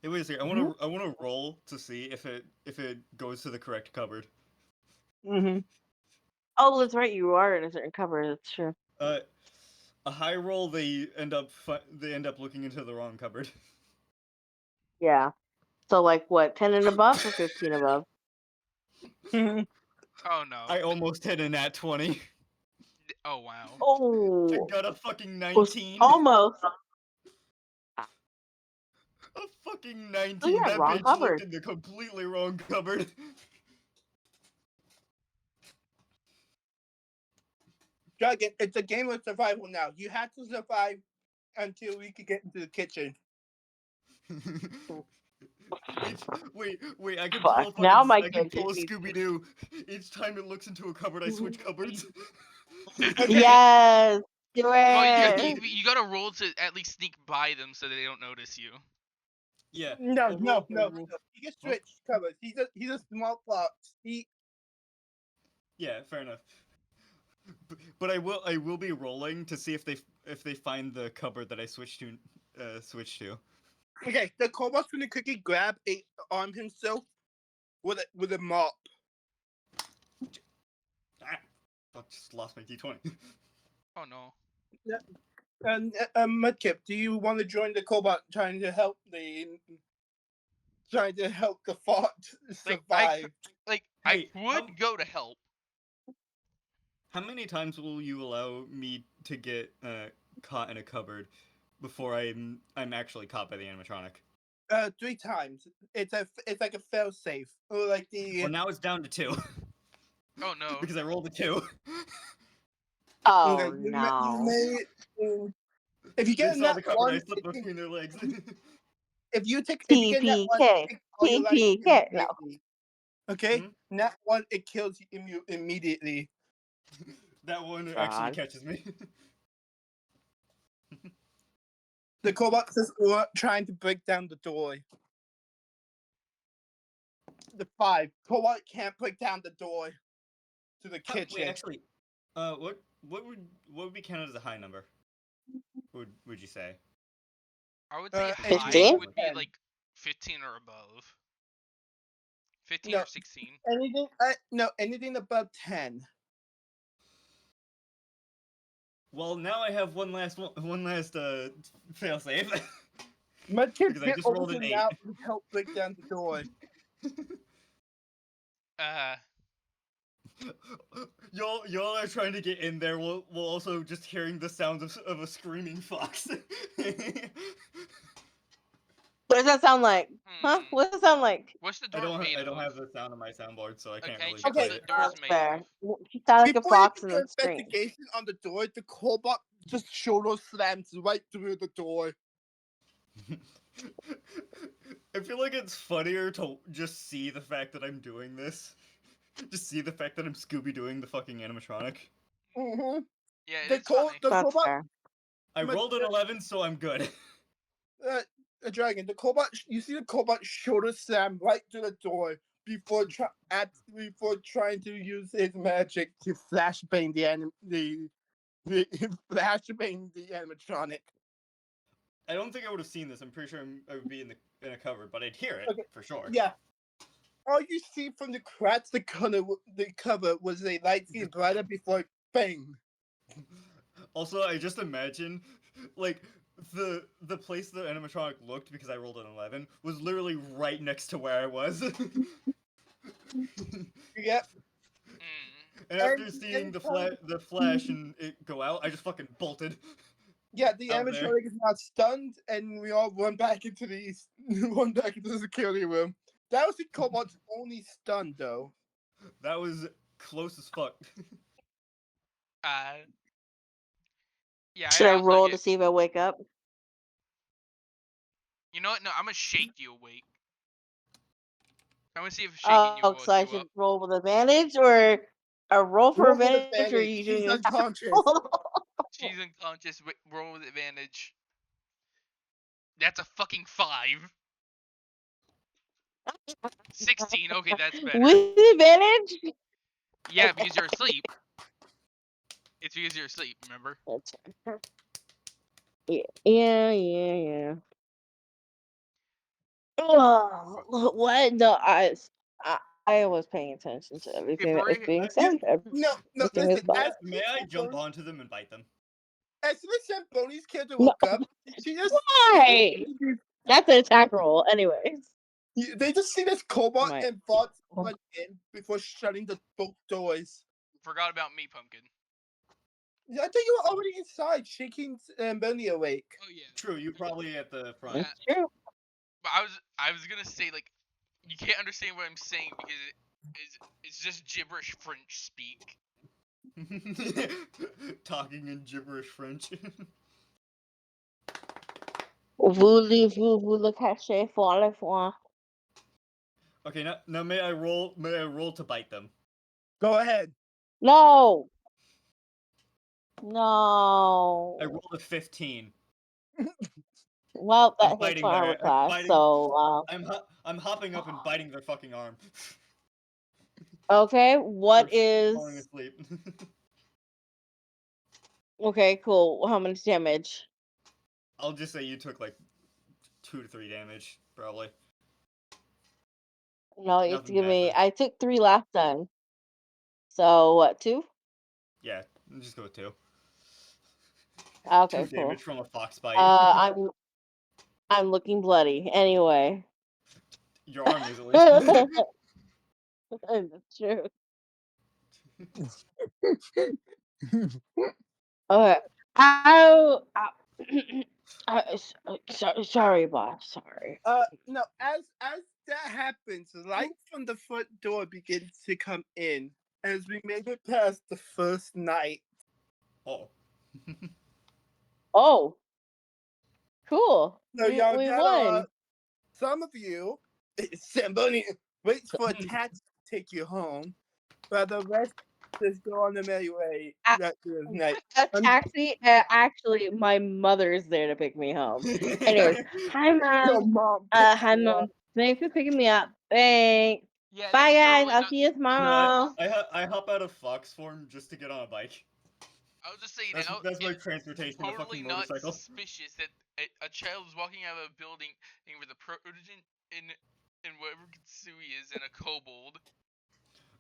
Hey, wait a second. I want to roll to see if it goes to the correct cupboard. Mm-hmm. Oh, that's right. You are in a certain cupboard. That's true. A high roll, they end up looking into the wrong cupboard. Yeah. So, like, what? 10 and above or 15 above? Mm-hmm. Oh no. I almost hit a nat 20. Oh wow. I Oh, got a fucking was 19. almost. A fucking Oh 19. yeah, That wrong bitch cupboard. looked in the completely wrong cupboard. Dragon, it's a game of survival now. You have to survive until we could get into the kitchen. Wait, I can Fuck. pull a Now my I can character pull a sheet. Scooby Doo. Each time it looks into a cupboard, I switch cupboards. Okay. Yes. Do Well, it. you gotta roll to at least sneak by them so that they don't notice you. Yeah. No. I roll- He can switch covers. He's a small fox. Yeah, fair enough. But I will be rolling to see if they find the cupboard that I switched to. Okay, the kobold's gonna quickly grab arm himself with a mop. Ah, I just lost my d20. Oh no. And Mudkip, do you want to join the kobold trying to help the fox Like survive? I Hey, would go to help. How many times will you allow me to get caught in a cupboard before I'm actually caught by the animatronic? 3 times. It's like a fail safe, or like the. Well, now it's down to 2 Oh no. because I rolled a 2. Oh Okay, you no. made. If you They get in saw that the cupboard. I one, slipped between their legs. if you get that one, TPK. it all your life TPK. No. immediately. Okay, that one it kills you immediately. That one actually God. catches me. The kobolds is trying to break down the door. The 5 kobold can't break down the door to the kitchen. Wait, actually, what would be counted as a high number? Would you say? I would say high 15? would be like 15 or above. 15 No. or 16. Anything above 10. Well, now I have one last fail save. Mudkip, Because I get just over rolled to an 8. now and help break down the door. Y'all are trying to get in there while also just hearing the sounds of a screaming fox. What does that sound like? Huh? Hmm. What does that sound like? What's the door made I don't of? have the sound on my soundboard, so I can't Okay, really check play what it. the door's That's made fair. of. You sound like a Before you fox do in your the screen. investigation on the door, the kobold just shoulder slams right through the door. I feel like it's funnier to just see the fact that I'm doing this. Just see the fact that I'm Scooby doing the fucking animatronic. Mm-hmm. Yeah, The it's funny. the That's kobold, fair. I rolled an 11, so I'm good. a dragon. The kobold, you see the kobold shoulder slam right through the door before trying to use his magic to flashbang the flashbang the animatronic. I don't think I would have seen this. I'm pretty sure I would be in a cupboard, but I'd hear it Okay. for sure. Yeah. All you see from the cracks the cover was a light getting brighter before bang. Also, I just imagine, like, the place the animatronic looked, because I rolled an 11, was literally right next to where I was. Yep. And after seeing the flash and it go out, I just fucking bolted. Yeah, the out there. animatronic is now stunned, and we all run back into the security room. That was the kobold's only stun, though. That was close as fuck. Yeah, Should I also roll get. to see if I wake up? You know what? No, I'm gonna shake you awake. I'm gonna see if shaking you woke So I you should up. roll with advantage or a roll for Roll with advantage, or are advantage. you He's doing a unconscious. She's unconscious. Roll with advantage. That's a fucking 5. 16. Okay, that's better. With advantage? Yeah, because you're asleep. It's because you're asleep, remember? Yeah. Oh, what? No, I was paying attention to everything that was we're- being said. No, Everything is listen. fine. May I jump onto them and bite them? As soon as Zamboni's character No. woke up, she just Why? That's an attack roll, anyways. they just see this cobalt Right. and bought went in before shutting the both doors. Forgot about me, Pumpkin. I think you were already inside, shaking Zamboni awake. Oh yeah. True, you probably at the front. Yeah. That's true. But I was gonna say, like, you can't understand what I'm saying because it's just gibberish French speak. Talking in gibberish French. Voulez-vous le cacher pour la fois? Okay, now may I roll to bite them? Go ahead. No. I No. rolled a 15. Well, I'm that hits biting my their- armor I'm class, biting- so I'm hopping up and biting their fucking arm. okay. What They're falling is asleep. okay? Cool. How much damage? I'll just say you took like 2 to 3 damage, probably. No, you have to Nothing give me. massive. I took 3 last time. So what? 2? Yeah, just go with 2. Okay, 2 cool. damage from a fox bite. I'm looking bloody. Anyway. Your arm is at least. That's true. Okay. Sorry, boss. Sorry. No, as that happens, light from the front door begins to come in as we make it past the first night. Oh. Oh. Cool. So y'all We got won. some of you, Zamboni waits for a taxi to take you home, but the rest just go on the merry way Ah. that night. A taxi. Actually, my mother's there to pick me home. Anyways, hi Your mom. mom. Hi mom. Thanks for picking me up. Thanks. Yeah, Bye that's guys. totally I'll not. see you tomorrow. I hop out of fox form just to get on a bike. I was just saying That's my it's transportation, a totally fucking not motorcycle. suspicious that a child is walking out of a building with a protogen in whatever Kitsui is and a kobold.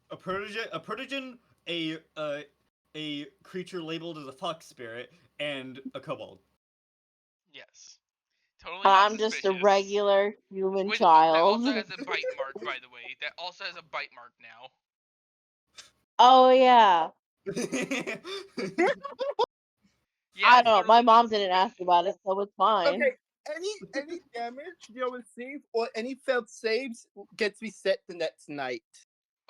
A protogen, a creature labeled as a fox spirit, and a kobold. Yes. Totally not I'm suspicious. just a regular human That child. also has a bite mark, by the way. That also has a bite mark now. Oh yeah. Yeah, I it's don't know. totally My not mom didn't suspicious. ask about it, so it's fine. Okay, any damage you'll receive or any failed saves gets reset the next night.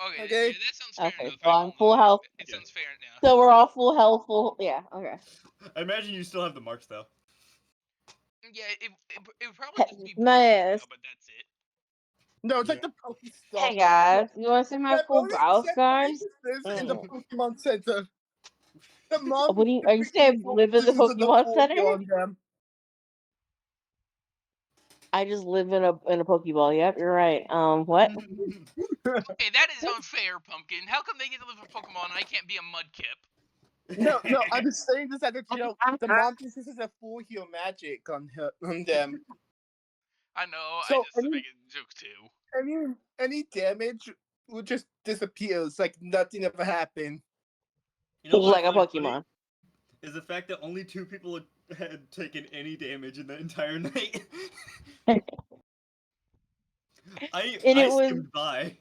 Okay, Okay. yeah, that sounds fair Okay, enough. so I I'm won't full lie. health. It Yeah. sounds fair enough. So we're all full health. Yeah. Okay. I imagine you still have the marks though. Yeah, it would probably just be Nice. now, but that's it. No, it's like Yeah. the Pokestop. Hey guys, you want to see my full brow scars? Lives in the Mm. Pokemon Center. The mom. What are you saying? Live in the Pokemon Center? On them. I just live in a Pokeball. Yep, you're right. What? Okay, that is unfair, Pumpkin. How come they get to live with Pokemon and I can't be a Mudkip? No, I'm just saying this as a joke. The mom thinks this is a full heal magic on them. I know, So, I just make a joke too. Any damage will just disappears like nothing ever happened. You know It's what like I a find funny Pokemon. is the fact that only 2 people had taken any damage in the entire night. I it was- skimmed by.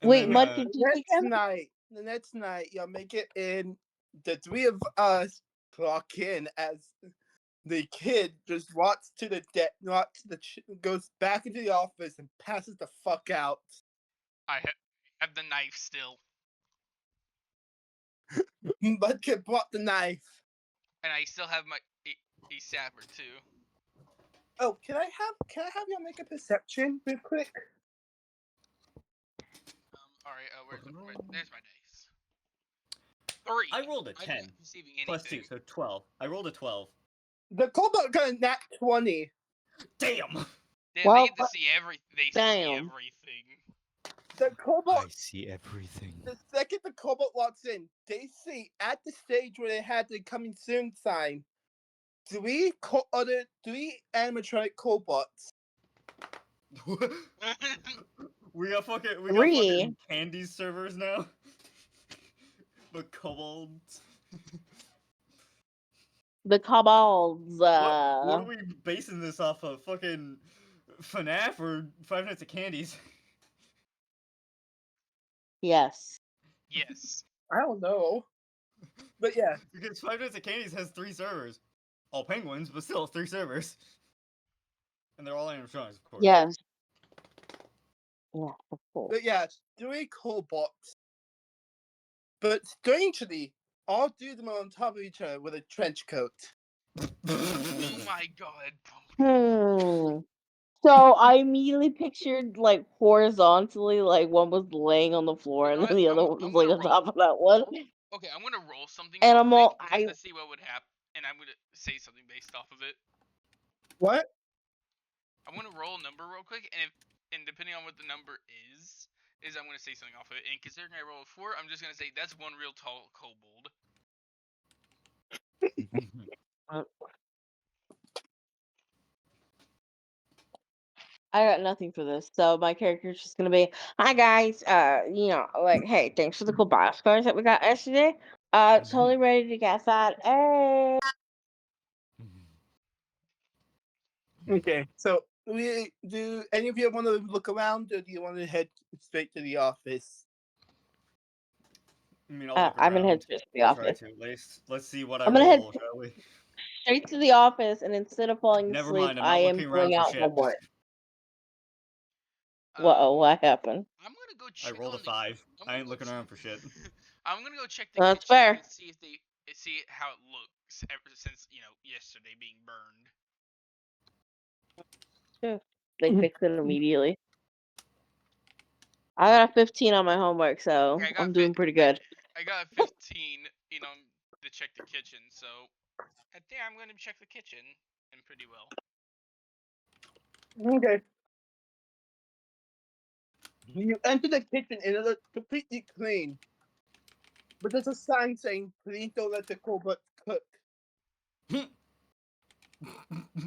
And Wait, then, Mud, did you take him? The next night, y'all make it in. The 3 of us clock in as the kid just walks to the goes back into the office and passes the fuck out. I have the knife still, Mudkip brought the knife. and I still have my a sapper too. Oh, can I have y'all make a perception real quick? All right. There's my dice. 3. I rolled a I'm 10 not receiving anything. plus 2, so 12. I rolled a 12. The Cobalt got a nat 20. Damn! They Well, get to see everything. They see damn. everything. The Cobalt, see everything. the second the Cobalt walks in, they see at the stage where they had the coming soon sign, three animatronic Cobalts. we got fucking 3. candy servers now. The kobolds. The kobolds. What are we basing this off of? Fucking FNAF or Five Nights at Candy's? Yes. Yes. I don't know. But yeah. Because Five Nights at Candy's has 3 servers. All penguins, but still 3 servers. And they're all animatronics, of course. Yes. Yeah, of course. But yeah, 3 Cobalts. But strangely, all 3 of them are on top of each other with a trench coat. Oh my god. So I immediately pictured like horizontally, like one was laying on the floor You know and then what? the other I'm one was gonna like on roll. top of that one. Okay, I'm gonna roll something And real I'm quick all just to see what would happen, and I'm gonna say something based off of it. What? I'm gonna roll a number real quick, and depending on what the number is I'm gonna say something off of it. And considering I rolled a 4, I'm just gonna say that's one real tall kobold. I got nothing for this, so my character's just gonna be, "Hi guys, like, hey, thanks for the cool boss scars that we got yesterday. Totally ready to get that. Hey." Okay, so do any of you want to look around, or do you want to head straight to the office? I mean, I'll look I'm gonna head around. straight to the I'll try office. to. Let's see what I I'm gonna head roll, shall we? straight to the office, and instead of falling Never asleep, mind, I'm I not am looking filling around for out shit. homework. What happened? I'm gonna go I check rolled a on the. 5. I'm I gonna ain't go looking check. around for shit. I'm gonna go check the That's kitchen fair. and see how it looks ever since yesterday being burned. Sure. They fix it immediately. I got a 15 on my homework, so Yeah, I'm doing pretty good. I got a 15, to check the kitchen. So I think I'm gonna check the kitchen and pretty well. Okay. You enter the kitchen and it looks completely clean. But there's a sign saying, "Please don't let the Cobalt cook."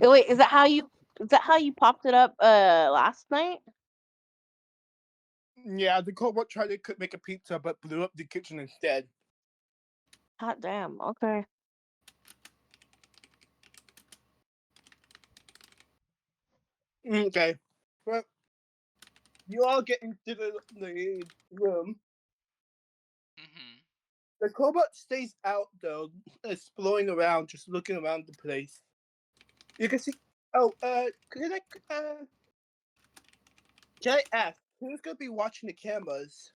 Oh, wait, is that how you popped it up last night? Yeah, the Cobalt tried to make a pizza, but blew up the kitchen instead. Hot damn. Okay. Okay. Well, you all get into the room. Mm-hmm. The Cobalt stays out, though, exploring around, just looking around the place. You can see... Oh, can I ask, who's going to be watching the cameras?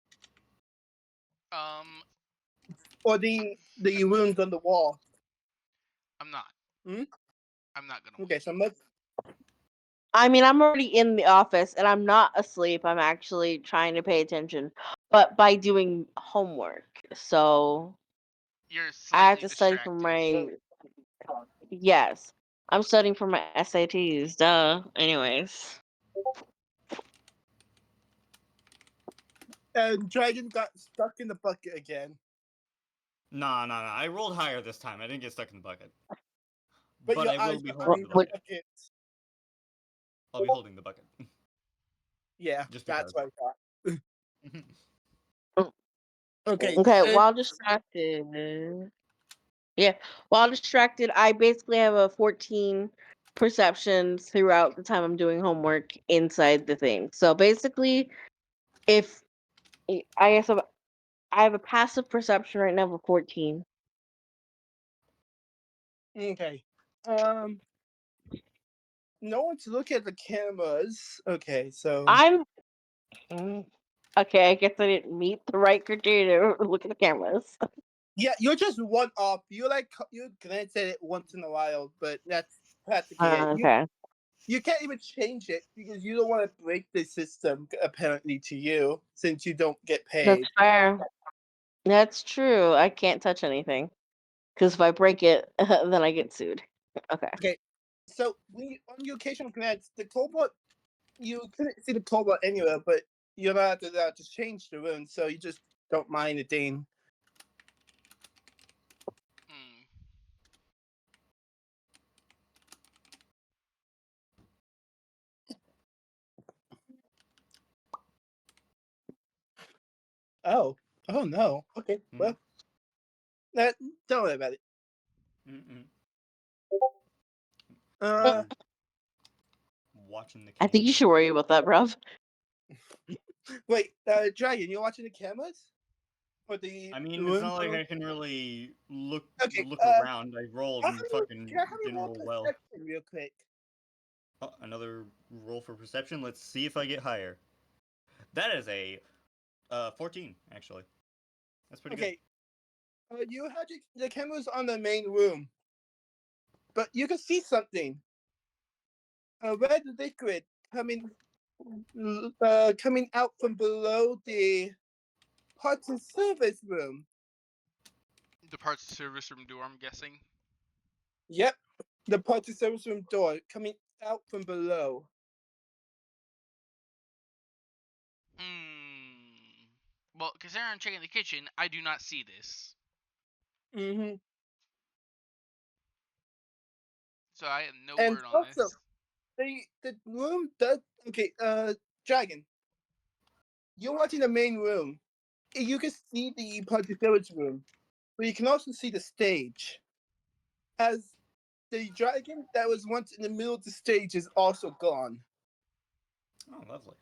Or the wounds on the wall? I'm not. Hmm? I'm not gonna. Okay, so let's... I mean, I'm already in the office, and I'm not asleep. I'm actually trying to pay attention, but by doing homework. So You're I have slightly to study for my... Yes. I'm studying for my SATs, duh. Anyways. And Dragon got stuck in the bucket again. Nah. I rolled higher this time. I didn't get stuck in the bucket. But But your I will eyes be are holding the on bucket. bucket. I'll be holding the bucket. Yeah, Just that's because. what I thought. Okay. Okay, while distracted... Yeah, while distracted, I basically have a 14 perceptions throughout the time I'm doing homework inside the thing. So basically, if I guess I have a passive perception right now of a 14. Okay. No one's looking at the cameras. Okay, so I'm okay. I guess I didn't meet the right criteria to look at the cameras. yeah, you're just one off. You glance at it once in a while, but that's practically it. Okay. You can't even change it because you don't want to break the system. Apparently, to you, since you don't get That's paid. fair. That's true. I can't touch anything because if I break it, then I get sued. Okay. Okay. So on your occasional glance, the cobalt, you couldn't see the cobalt anywhere, but you're not allowed to change the room, so you just don't mind a thing. Hmm. Oh no. Okay, well, don't worry about it. Mm-mm. Uh, Watching the I think you camera. should worry about that, bruv. wait, Dragon, you're watching the cameras or the I mean, it's room? not like I can really look Okay. around. I rolled How and come fucking can I have you didn't roll roll well. perception real quick? Oh, another roll for perception. Let's see if I get higher. That is a 14 actually. That's pretty Okay. You had the cameras on the main room, but you can see something. A red liquid coming coming out from below the parts and service room. The parts of service room door, I'm guessing. Yep, the parts and service room door coming out from below. Well, considering I'm checking the kitchen, I do not see this. Mm-hmm. So I have no And word on also, this. the room does okay. Dragon, you're watching the main room. You can see the parts and service room, but you can also see the stage. As the dragon that was once in the middle of the stage is also gone. Oh, lovely.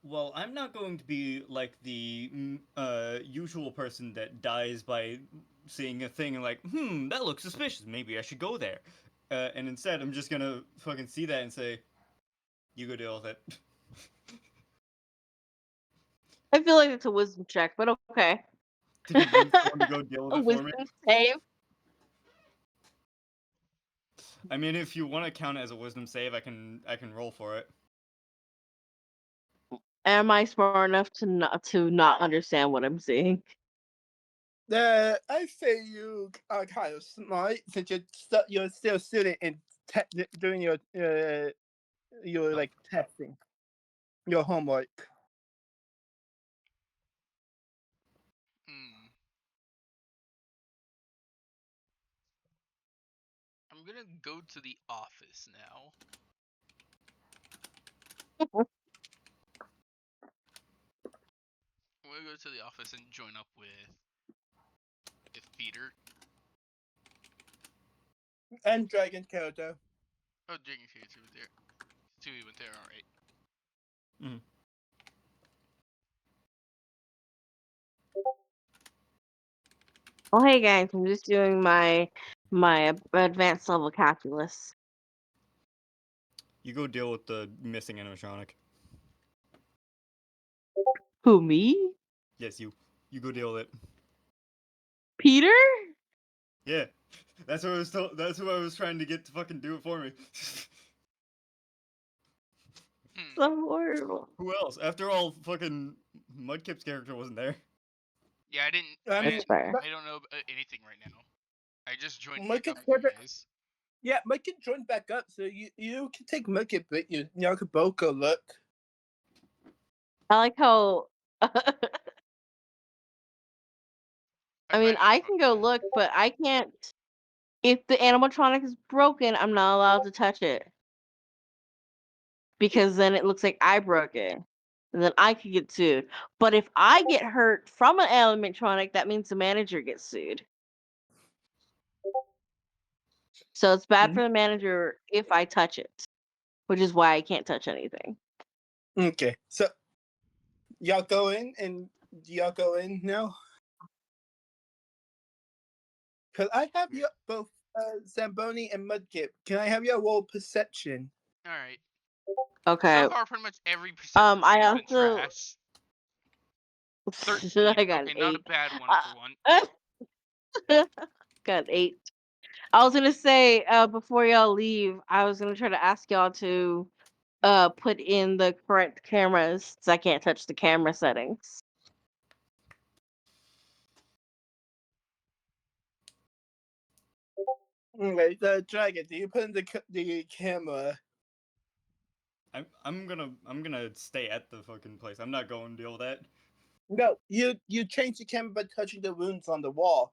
Well, I'm not going to be like the usual person that dies by seeing a thing and like, that looks suspicious. Maybe I should go there. And instead, I'm just gonna fucking see that and say, "You go deal with it." I feel like it's a wisdom check, but okay. To convince someone to go deal with A it for me. wisdom save. I mean, if you want to count it as a wisdom save, I can roll for it. Am I smart enough to not understand what I'm seeing? I say you are kind of smart since you're still a student and doing your like testing, your homework. I'm gonna go to the office now. I'm gonna go to the office and join up with Peter. And Dragon character. Oh, Dragon Character was there. Stewie went there, alright. Oh, hey guys, I'm just doing my advanced level calculus. You go deal with the missing animatronic. Who, me? Yes, you. You go deal with it. Peter? Yeah, that's what I was. That's who I was trying to get to fucking do it for me. So horrible. Who else? After all, fucking Mudkip's character wasn't there. Yeah, I didn't. That's fair. I don't know anything right now. I just joined Mike back is up with you perfect. guys. Yeah, Mike can join back up, so you can take Mike with you. Y'all could both go look. I like how. I mean, I can go look, but I can't. If the animatronic is broken, I'm not allowed to touch it. Because then it looks like I broke it. And then I could get sued. But if I get hurt from an animatronic, that means the manager gets sued. So it's bad for the manager if I touch it. Which is why I can't touch anything. Okay, so y'all go in now. Cause I have you both Zamboni and Mudkip. Can I have you roll perception? Alright. Okay. So far, pretty much every perception I has been also trash. 13. I got an Okay, not a 8. bad one for one. Got 8. I was gonna say, before y'all leave, I was gonna try to ask y'all to put in the correct cameras, so I can't touch the camera settings. Okay, the dragon. Do you put in the camera? I'm gonna stay at the fucking place. I'm not going to deal with that. No, you change the camera by touching the runes on the wall.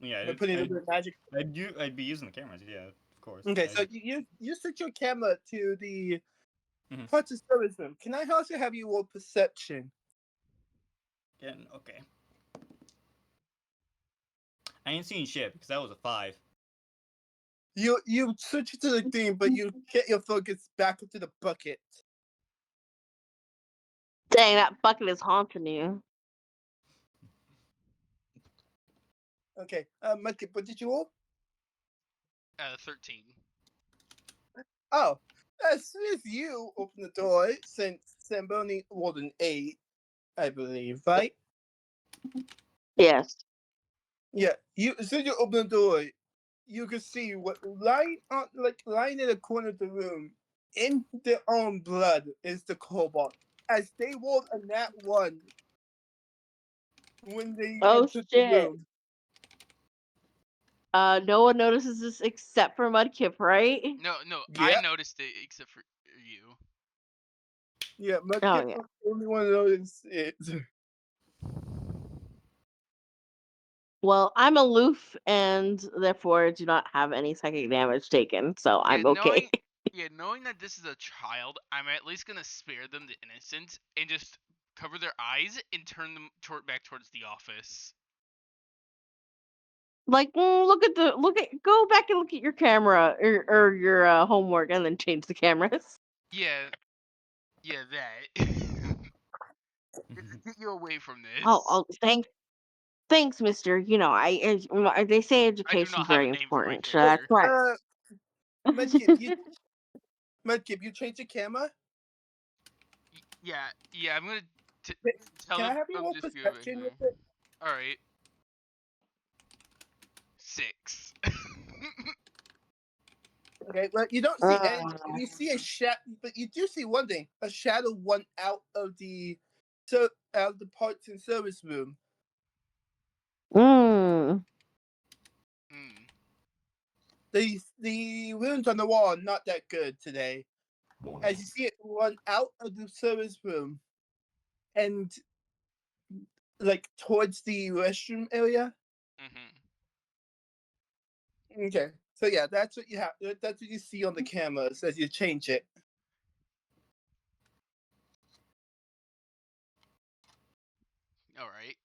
Yeah, By putting the magic. I'd be using the cameras. Yeah, of course. Okay, so you set your camera to the Mhm. parts of service room. Can I also have you roll perception? Again, okay. I ain't seen shit because that was a 5. You switch it to the thing, but you get your focus back up to the bucket. Dang, that bucket is haunting you. Okay, Mudkip, what did you roll? 13. Oh, as soon as you open the door, since Zamboni rolled an 8, I believe, right? Yes. Yeah, as soon as you open the door, you can see what lying in the corner of the room, in their own blood, is the cobalt. As they rolled a nat 1 when they Oh entered the shit. room. No one notices this except for Mudkip, right? No, Yeah. I noticed it except for you. Yeah, Oh Mudkip yeah. was the only one to notice it. Well, I'm aloof and therefore do not have any psychic damage taken, so Yeah, I'm okay. knowing that this is a child, I'm at least gonna spare them the innocence and just cover their eyes and turn them back towards the office. Like, go back and look at your camera or your homework, and then change the cameras. Yeah, that. Get you away from this. Oh, thanks, Mister. You know, they say I do education's not have very a name for my important, so that's character. right. Mudkip, you changed the camera? Yeah, I'm gonna tell Can I them have you I'm roll just perception with it? All right. 6. Okay, well, you don't see any. Uh, You see a shadow, but you do see one thing: a shadow went out of the parts and service room. mm. Mm. The runes on the wall are not that good today. As you see it run out of the service room, and like towards the restroom area. Mhm. Okay, so yeah, that's what you have. That's what you see on the cameras as you change it. All right.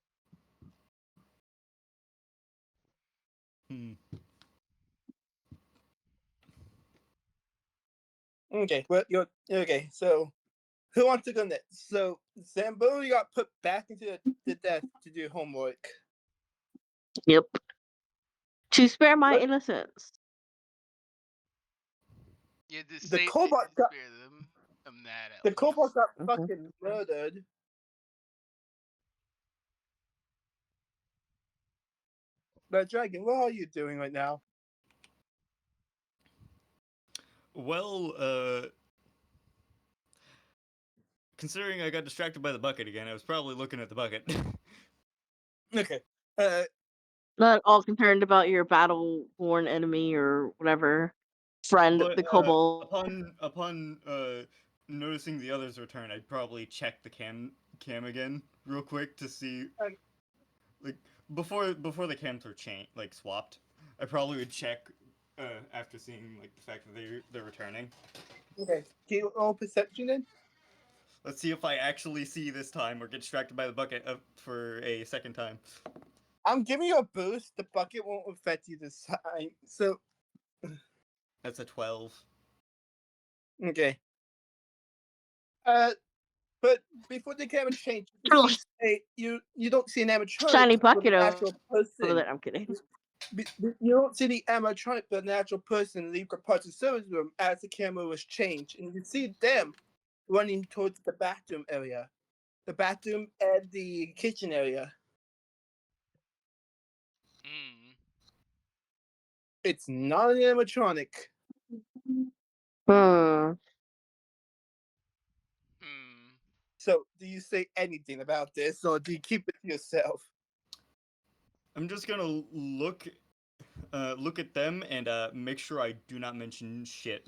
Hmm. Okay, well, you're okay. So, who wants to go next? So, Zamboni got put back into the desk to do homework. Yep. To spare my What? innocence. Yeah, to The save cobalt got spare them. I'm that at the least. cobalt got Mhm. fucking murdered. But Dragon, what are you doing right now? Well, considering I got distracted by the bucket again, I was probably looking at the bucket. Okay. Not all concerned about your battle-worn enemy or whatever friend, But the kobold. upon noticing the others return, I'd probably check the cam again real quick to see Okay. like before the cams were swapped. I probably would check after seeing like the fact that they're returning. Okay. Can you roll perception then? Let's see if I actually see this time or get distracted by the bucket for a second time. I'm giving you a boost. The bucket won't affect you this time. So, That's a 12. okay. But before the camera change, you don't see an animatronic, Shiny but bucket an over actual person. there. I'm kidding. You don't see the animatronic, but an actual person leave the parts of the service room as the camera was changed, and you see them running towards the bathroom area, the bathroom and the kitchen area. Mm. It's not an animatronic. Hmm. So, do you say anything about this, or do you keep it to yourself? I'm just gonna look at them and make sure I do not mention shit.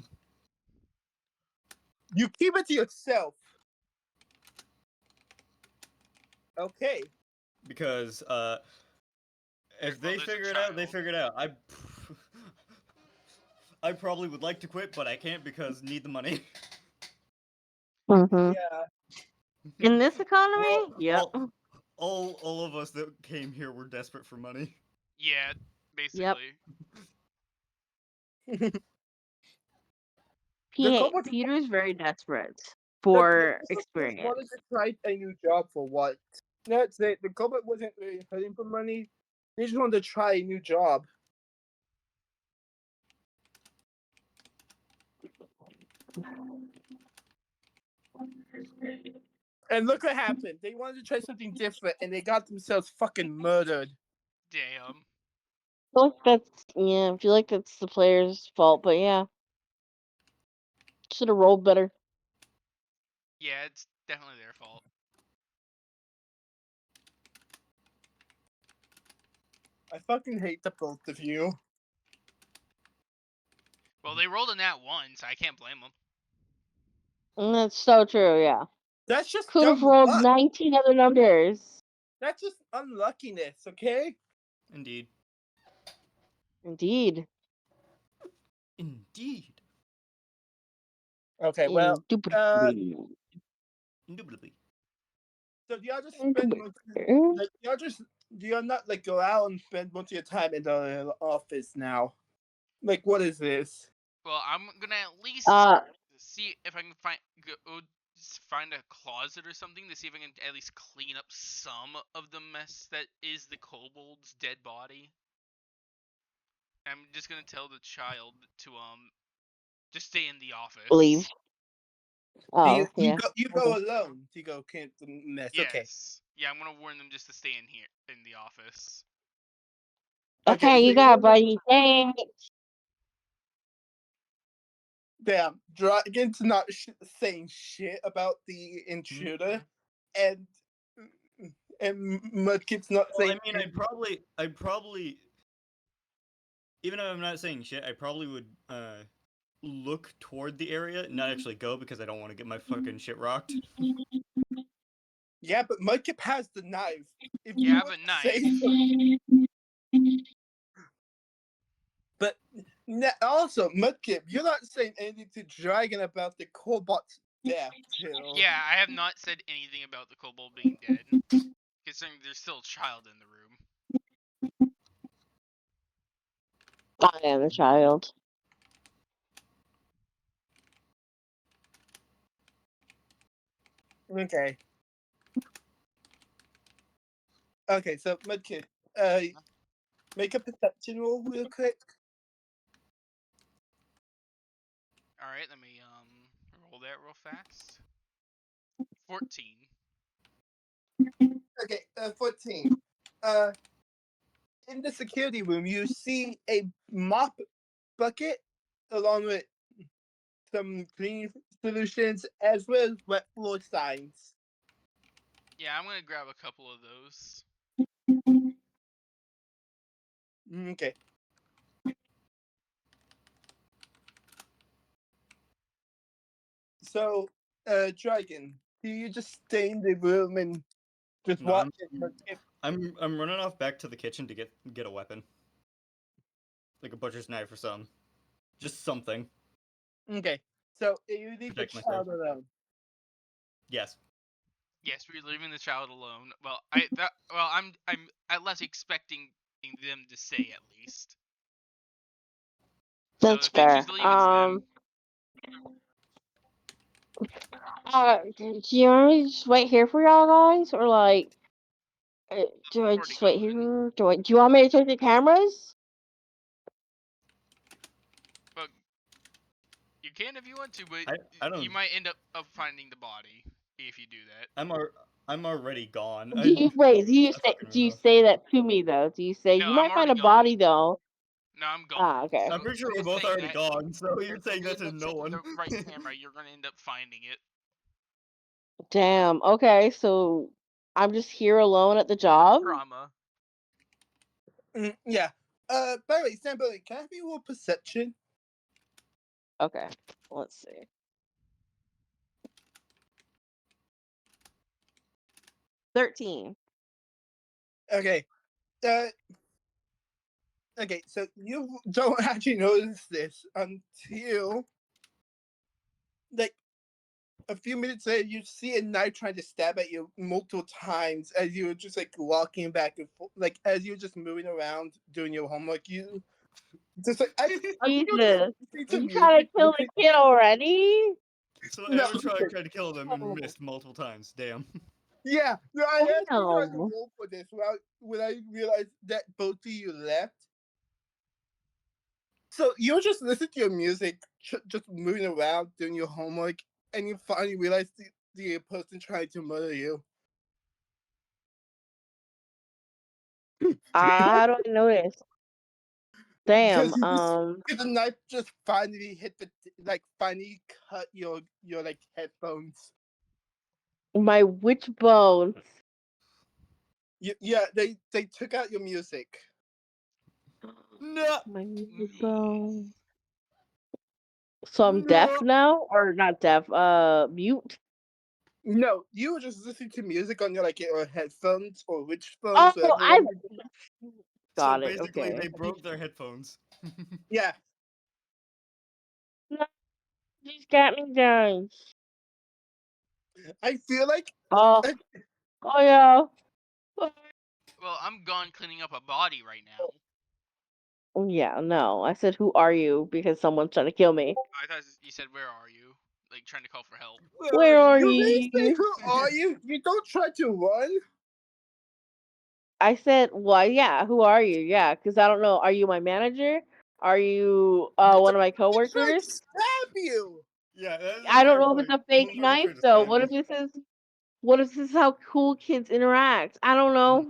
You keep it to yourself. Okay. Because if Well, they there's a figure it out, they child. figure it out. I probably would like to quit, but I can't because need the money. Mm-hmm. Yeah. In this economy, Well, yep. all of us that came here were desperate for money. Yeah, basically. kobolds- Peter's very desperate The for kobolds experience. wanted to try a new job for what? That's it. The kobold wasn't really hurting for money. They just wanted to try a new job. And look what happened. They wanted to try something different, and they got themselves fucking murdered. Damn. I feel like that's the player's fault, but yeah. Should have rolled better. Yeah, it's definitely their fault. I fucking hate the both of you. Well, they rolled a nat 1, so I can't blame them. And that's so true, yeah. That's just Could have dumb rolled luck. 19 other numbers. That's just unluckiness, okay? Indeed. Indeed. Indeed. Okay, well, Indubitably. Indubitably. so do y'all just spend most do y'all not like go out and spend most of your time in the office now? Like, what is this? Well, I'm gonna at least see if I can find a closet or something to see if I can at least clean up some of the mess that is the kobold's dead body. I'm just gonna tell the child to just stay in the office. Leave. Oh, yeah. You go alone. You go can't mess. Yes. Okay. Yeah, I'm gonna warn them just to stay in here in the office. Okay, so you got it, buddy. Thanks. Damn, Dragon's not saying shit about the intruder, and Mudkip's not Well, saying. I mean, I'd probably, even though I'm not saying shit, I probably would look toward the area, not actually go because I don't want to get my fucking shit rocked. Yeah, but Mudkip has the knife. If Yeah, I have a knife. But also, Mudkip, you're not saying anything to Dragon about the Cobot's death. Too. Yeah, I have not said anything about the kobold being dead, considering there's still a child in the room. I am a child. Okay. Okay, so Mudkip, make a perception roll real quick. All right, let me roll that real fast. 14. Okay, 14. In the security room, you see a mop bucket along with some cleaning solutions as well as wet floor signs. Yeah, I'm gonna grab a couple of those. Okay. So, Dragon, do you just stay in the room and just No, watch it? I'm running off back to the kitchen to get a weapon, like a butcher's knife or something, just something. Okay. So you leave the Protect myself. child alone. Yes. Yes, we're leaving the child alone. Well, I'm at least expecting them to stay at least. That's so if fair. she's leaving them, Do you want me to just wait here for y'all guys, or like, do I already just wait gone. here? Do you want me to take the cameras? But you can if you want to, but I don't. you might end up finding the body if you do that. I'm already gone. Do you fucking know. say that to me though? Do you say No, you I'm might find already a body gone. though? No, I'm gone. Ah, okay. I'm pretty sure we're just both saying already that gone, so you're if saying you that end to up no checking one. the right camera, you're gonna end up finding it. Damn. Okay, so I'm just here alone at the job. Drama. Yeah. By the way, Sam, can I have you roll perception? Okay, let's see. $13. Okay. Uh, okay, so you don't actually notice this until, like, a few minutes later, you see a knife trying to stab at you multiple times as you were just, like, walking back and forth. Like, as you were just moving around doing your homework, you just, like, I think you're just Jesus. listening to You trying to music. kill the kid already? So No, Aaron tried to kill them and Oh. missed multiple times. Damn. yeah, no, I asked you guys to Damn. roll for this when I realized that both of you left. So you were just listening to your music, just moving around, doing your homework, and you finally realize the person trying to murder you. How do I notice? Damn. Because the knife just finally hit finally cut your like headphones. My which bones? Yeah, they took out your music. No. My which bones. So I'm deaf No. now, or not deaf? Mute. No, you were just listening to music on your headphones or which Oh, phones, whatever I one. So got it. basically, Okay. they broke their headphones. Yeah, No, she's got me down. I feel like Oh, oh yeah. Well, I'm gone cleaning up a body right now. Oh, yeah, no. I said, "Who are you?" Because someone's trying to kill me. I thought you said, "Where are you?" Like trying to call for help. Where are you really say, you? who are you? You don't try to run. I said, "Well, yeah. Who are you?" Yeah, because I don't know. Are you my manager? Are you one of my I tried coworkers? to stab you. Yeah, that is a I don't fair know if it's point. a fake Someone might have knife tried to though. stab you. What if this is how cool kids interact? I don't know.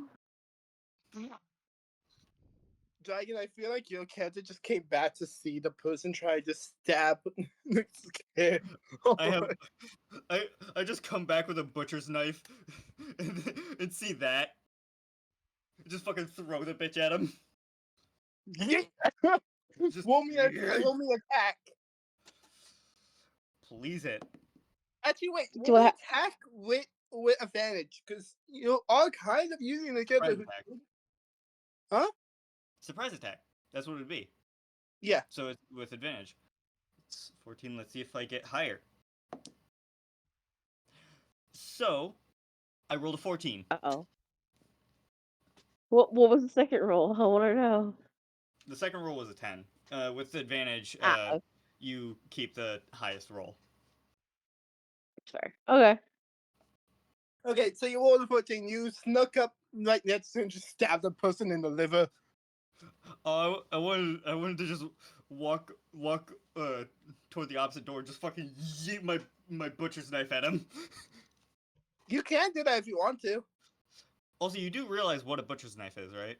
Dragon, I feel like your character just came back to see the person trying to stab this kid. I have, I just come back with a butcher's knife, and see that. Just fucking throw the bitch at him. Yeah. Just roll me attack. please it. Actually, wait. Do Roll I? me attack with advantage because you are kind of using the character. Surprise attack. Huh? Surprise attack. That's what it'd be. Yeah. So it's with advantage. It's 14. Let's see if I get higher. So I rolled a 14. Uh-oh. What was the second roll? I want to know. The second roll was a 10. With advantage, Okay. you keep the highest roll. Fair. Okay. Okay, so you rolled a 14. You snuck up right next to him, just stabbed the person in the liver. I wanted to just walk toward the opposite door, just fucking yeet my butcher's knife at him. You can do that if you want to. Also, you do realize what a butcher's knife is, right?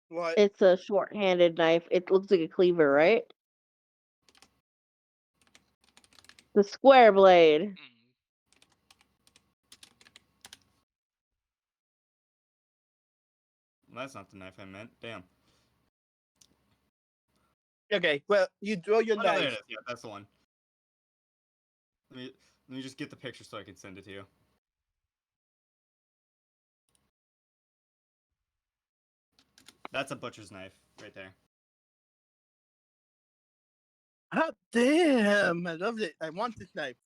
What? It's a short-handed knife. It looks like a cleaver, right? The square blade. Mm. That's not the knife I meant. Damn. Okay, well, you draw your Oh, no, there it knife. is. Yeah, that's the one. Let me just get the picture so I can send it to you. That's a butcher's knife right there. Ah, damn! I loved it. I want this knife.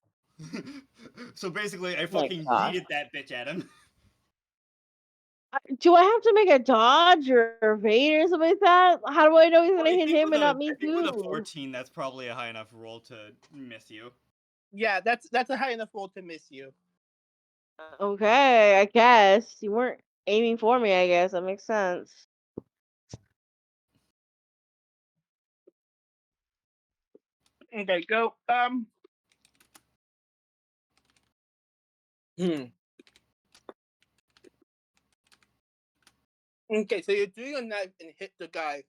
So basically, I My fucking gosh. yeeted that bitch at him. Do I have to make a dodge or evade or something like that? How do I know he's Well, gonna hit him and not I me think with a too? 14, that's probably a high enough roll to miss you. Yeah, that's a high enough roll to miss you. Okay, I guess you weren't aiming for me. I guess that makes sense. Okay, go. Okay, so you're doing a knife and hit the guy.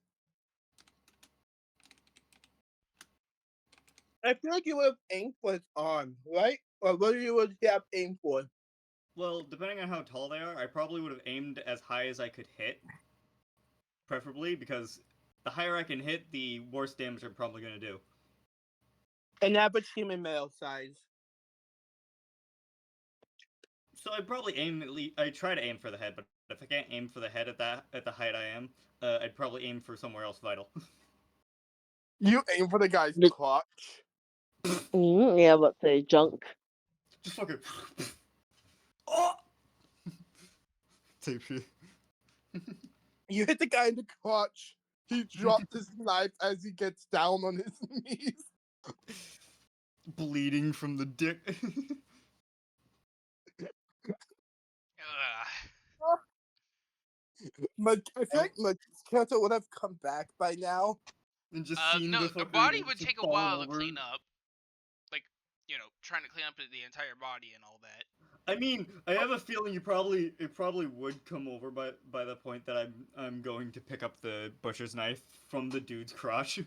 I feel like you would have aimed for his arm, right? Or what you would have aimed for? Well, depending on how tall they are, I probably would have aimed as high as I could hit. Preferably, because the higher I can hit, the worse damage I'm probably going to do. An average human male size. So I'd probably aim at least. I try to aim for the head, but if I can't aim for the head at the height I am, I'd probably aim for somewhere else vital. You aim for the guy's The- crotch. Yeah, but the junk. Just fucking. Oh! Take shit. You hit the guy in the crotch. He dropped his knife as he gets down on his knees. Bleeding from the dick. Ugh. I feel like my character would have come back by now. And just seen No, the the fucker body like, would just take a falling while to over. clean up. Like, trying to clean up the entire body and all that. I mean, I have a feeling it probably would come over by the point that I'm going to pick up the butcher's knife from the dude's crotch.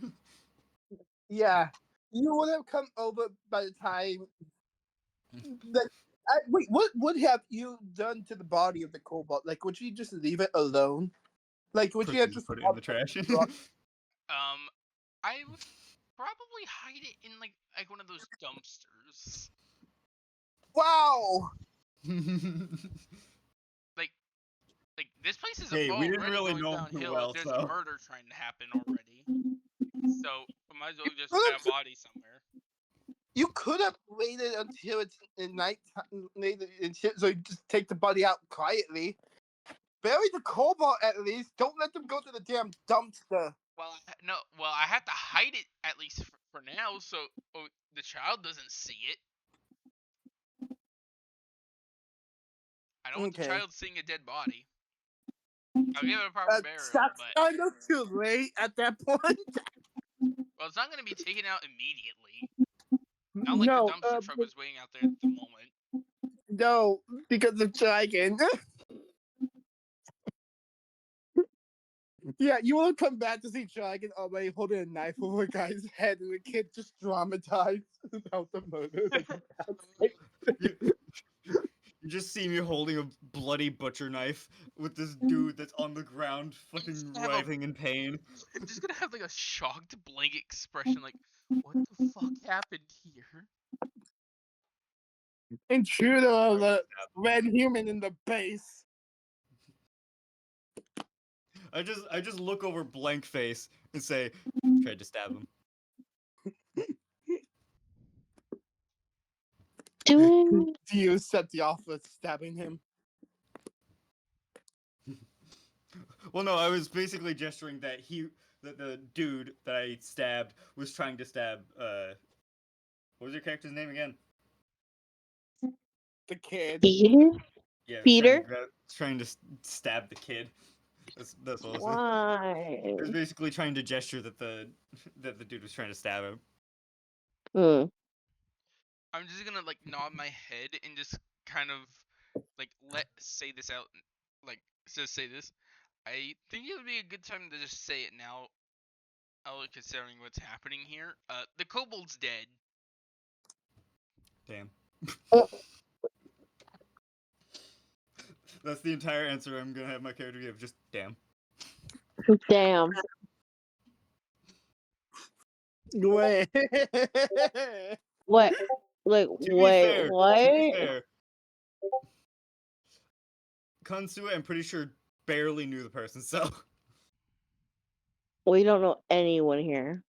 Yeah. You would have come over by the time. Wait, what would have you done to the body of the cobalt? Like, would you just leave it alone? Like, would you have just put it in the trash? I would probably hide it in like one of those dumpsters. Wow! Like this place is Hey, we already didn't really going know him too downhill. well, There's so. a murder trying to happen already, so we might as well just Well, put a body somewhere. You could have waited until it's in night and shit, so you just take the body out quietly. Bury the cobalt at least. Don't let them go to the damn dumpster. Well, I have to hide it at least for now, so the child doesn't see it. I don't want the Okay. child seeing a dead body. I'll give it a proper burial, That's but kind of too late at that point. well, it's not going to be taken out immediately. Not like the No, dumpster truck was waiting out there at the moment. no, because of dragon. Yeah, you will come back to see Dragon already holding a knife over a guy's head, and the kid just traumatized about the murder. You just see me holding a bloody butcher knife with this dude that's on the ground, fucking have a- writhing in pain. I'm just gonna have like a shocked, blank expression, like, what the fuck happened here? Intruder alert! Red human in the base. I just look over blank face and say, tried to stab him. Doing Do you set the offer of stabbing him? Well, no, I was basically gesturing that the dude that I stabbed was trying to stab. What was your character's name again? The kid. Peter? Yeah, Peter? trying to stab the kid. That's what I was saying. Why? I was basically trying to gesture that the dude was trying to stab him. Hmm. I'm just gonna like nod my head and just kind of like say this out, like just say this. I think it would be a good time to just say it now, considering what's happening here. The kobold's dead. Damn. That's the entire answer I'm gonna have my character give. Just damn. Damn. Wait. What? Like, To be wait, fair, to be what? fair, Kansue, I'm pretty sure, barely knew the person, so. We don't know anyone here.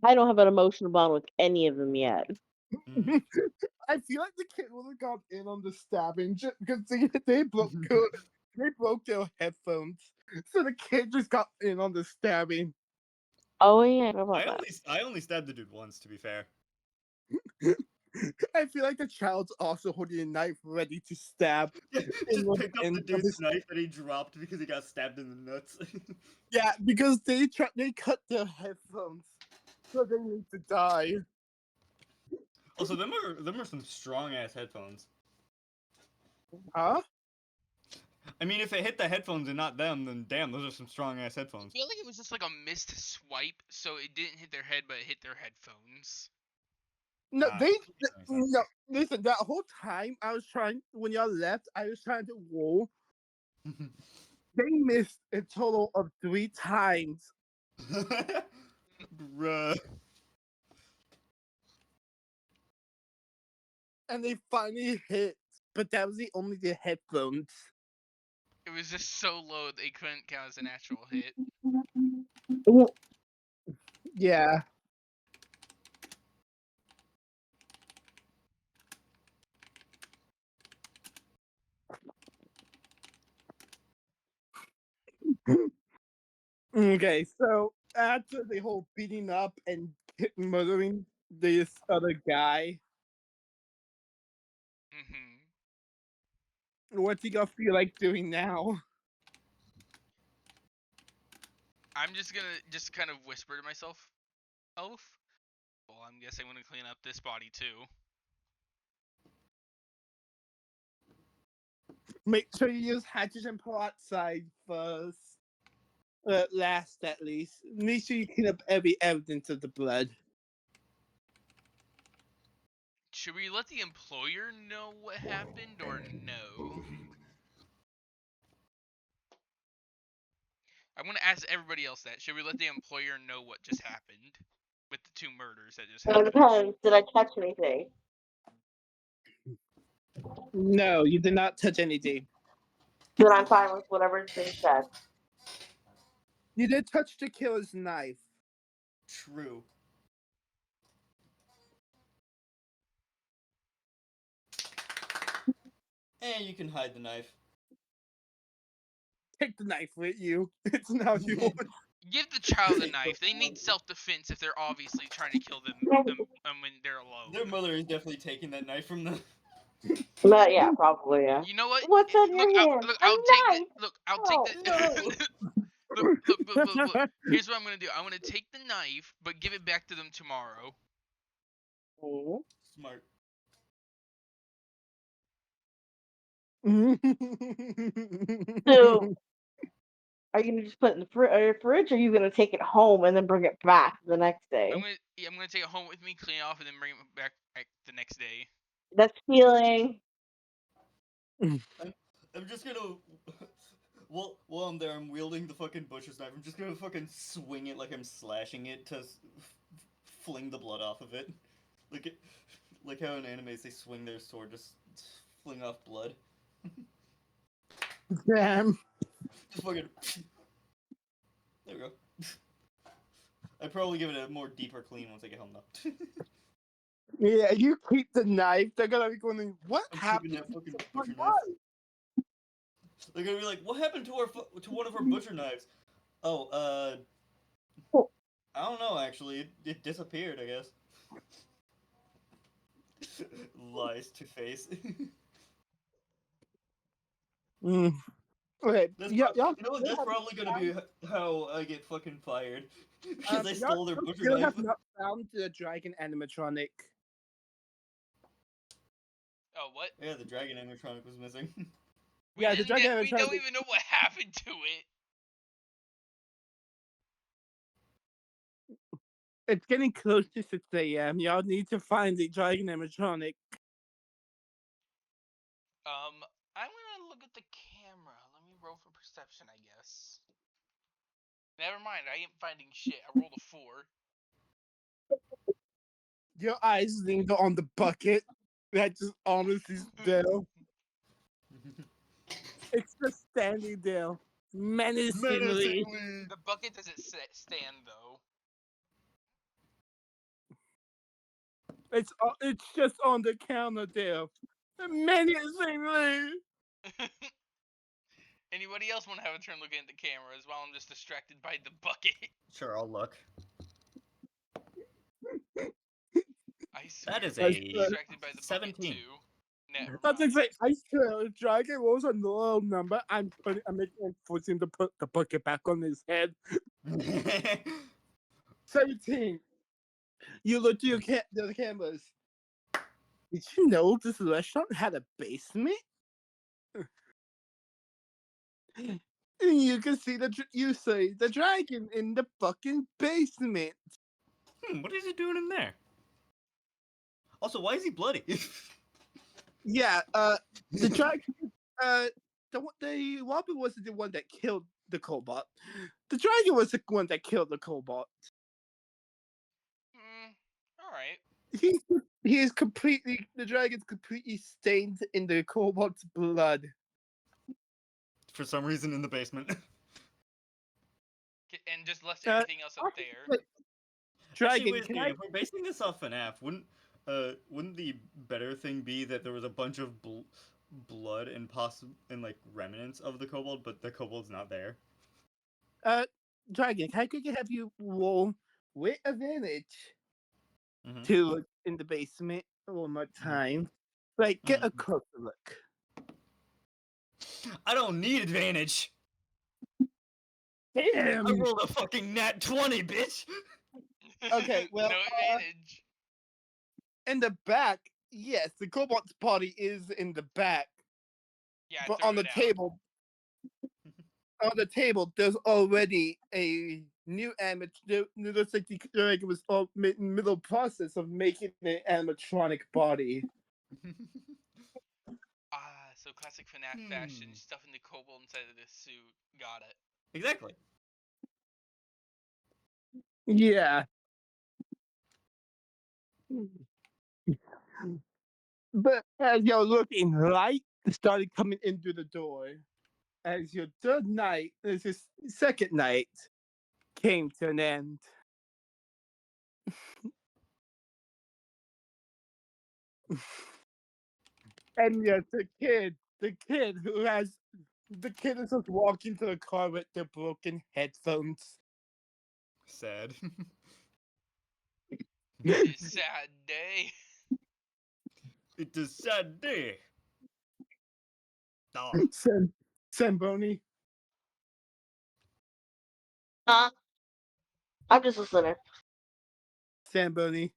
I don't have an emotional bond with any of them yet. I feel like the kid would have gone in on the stabbing just because they broke their headphones, so the kid just got in on the stabbing. Oh yeah, I know about that. I only stabbed the dude once, to be fair. I feel like the child's also holding a knife ready to stab. Just one picked up end the of dude's his- knife that he dropped because he got stabbed in the nuts. Yeah, because they cut their headphones, so they need to die. Also, them are some strong ass headphones. Huh? I mean, if it hit the headphones and not them, then damn, those are some strong ass I headphones. feel like it was just like a missed swipe, so it didn't hit their head, but it hit their headphones. No, Ah, they that makes sense. no. Listen, that whole time I was trying. When y'all left, I was trying to roll. They missed a total of 3 times, Bruh. and they finally hit. But that was the only the headphones. It was just so low they couldn't count as a natural hit. Yeah. Okay, so after the whole beating up and murdering this other guy, what do you guys feel like doing now? I'm just gonna just kind of whisper to myself, Elf. Well, I'm guessing I'm gonna clean up this body too. Make sure you use hydrogen peroxide first. Last, at least. Make sure you clean up every evidence of the blood. Should we let the employer know what happened or no? I'm gonna ask everybody else that. Should we let the employer know what just happened with the 2 murders that just It happened? depends. Did I touch anything? No, you did not touch anything. Then I'm fine with whatever's being said. You did touch the killer's knife. True. And you can hide the knife. Take the knife with you. It's now yours. Give the child a knife. They need self-defense if they're obviously trying to kill them when they're alone. Their mother is definitely taking that knife from them. But yeah, probably, yeah. You know what? What's on your hand? I'll take the. Look, I'll take Oh, the. no. Look. Here's what I'm gonna do. I'm gonna take the knife, but give it back to them tomorrow. Smart. So, are you gonna just put it in the fridge, or are you gonna take it home and then bring it back the next day? I'm gonna take it home with me, clean it off, and then bring it back the next day. That's stealing. I'm just gonna. While I'm there, I'm wielding the fucking butcher's knife. I'm just gonna fucking swing it like I'm slashing it to fling the blood off of it. Like how in animes they swing their sword, just fling off blood. Damn. Just fucking. There we go. I'd probably give it a more deeper clean once I get home though. Yeah, you keep the knife. They're gonna be going, what I'm happened? keeping that fucking to my butcher knife. knife? They're gonna be like, "What happened to to one of our butcher knives?" Oh, I don't know. Actually, it disappeared. I guess. Lies to face. Okay, That's yeah, y'all. you know what? That's probably gonna be how I get fucking fired because I Y'all stole their butcher still knife. have not found the dragon animatronic. Oh, what? Yeah, the dragon animatronic was missing. Yeah, the dragon We don't animatronic. even know what happened to it. It's getting close to 6 a.m. Y'all need to find the dragon animatronic. I'm gonna look at the camera. Let me roll for perception, I guess. Never mind, I ain't finding shit. I rolled a 4. Your eyes linger on the bucket that just honestly there. It's just standing there, menacingly. The bucket doesn't stand though. It's just on the counter there, menacingly. Anybody else want to have a turn looking at the cameras while I'm just distracted by the bucket? Sure, I'll look. I swear, That is I'm a distracted by the 17. bucket too. Never That's mind. like I swear, if dragon rolls a low number, I'm forcing him to put the bucket back on his head. 17. You look to the cameras. Did you know this restaurant had a basement? And you can see the dragon in the fucking basement. What is he doing in there? Also, why is he bloody? Yeah, the dragon, the Robin wasn't the one that killed the cobalt. The dragon was the one that killed the cobalt. All right. He is completely, the dragon's completely stained in the cobalt's blood. For some reason in the basement. And just left Uh, everything else up there. But, Actually, dragon, wait a can second. I? If we're basing this off FNAF, wouldn't the better thing be that there was a bunch of blood and like remnants of the kobold, but the kobold's not there? Dragon, can I quickly have you roll with advantage Mhm. to look in the basement one more time? Like, get a closer look. I don't need advantage. Damn. I rolled a fucking nat 20, bitch. Okay, well, no advantage. In the back, yes, the cobalt's body is in the back, Yeah, but throw on the it out. table, there's already a new animatronic. It looks like the dragon was all middle process of making an animatronic body. So classic FNAF fashion, stuffing the kobold inside of this suit. Got it. Exactly. Yeah. But as you're looking, light started coming in through the door. As your third night, as your second night came to an end. And yet the kid is just walking to the car with their broken headphones. Sad. It's a sad day. It's a sad day. Oh. Samboni. I'm just listening. Samboni,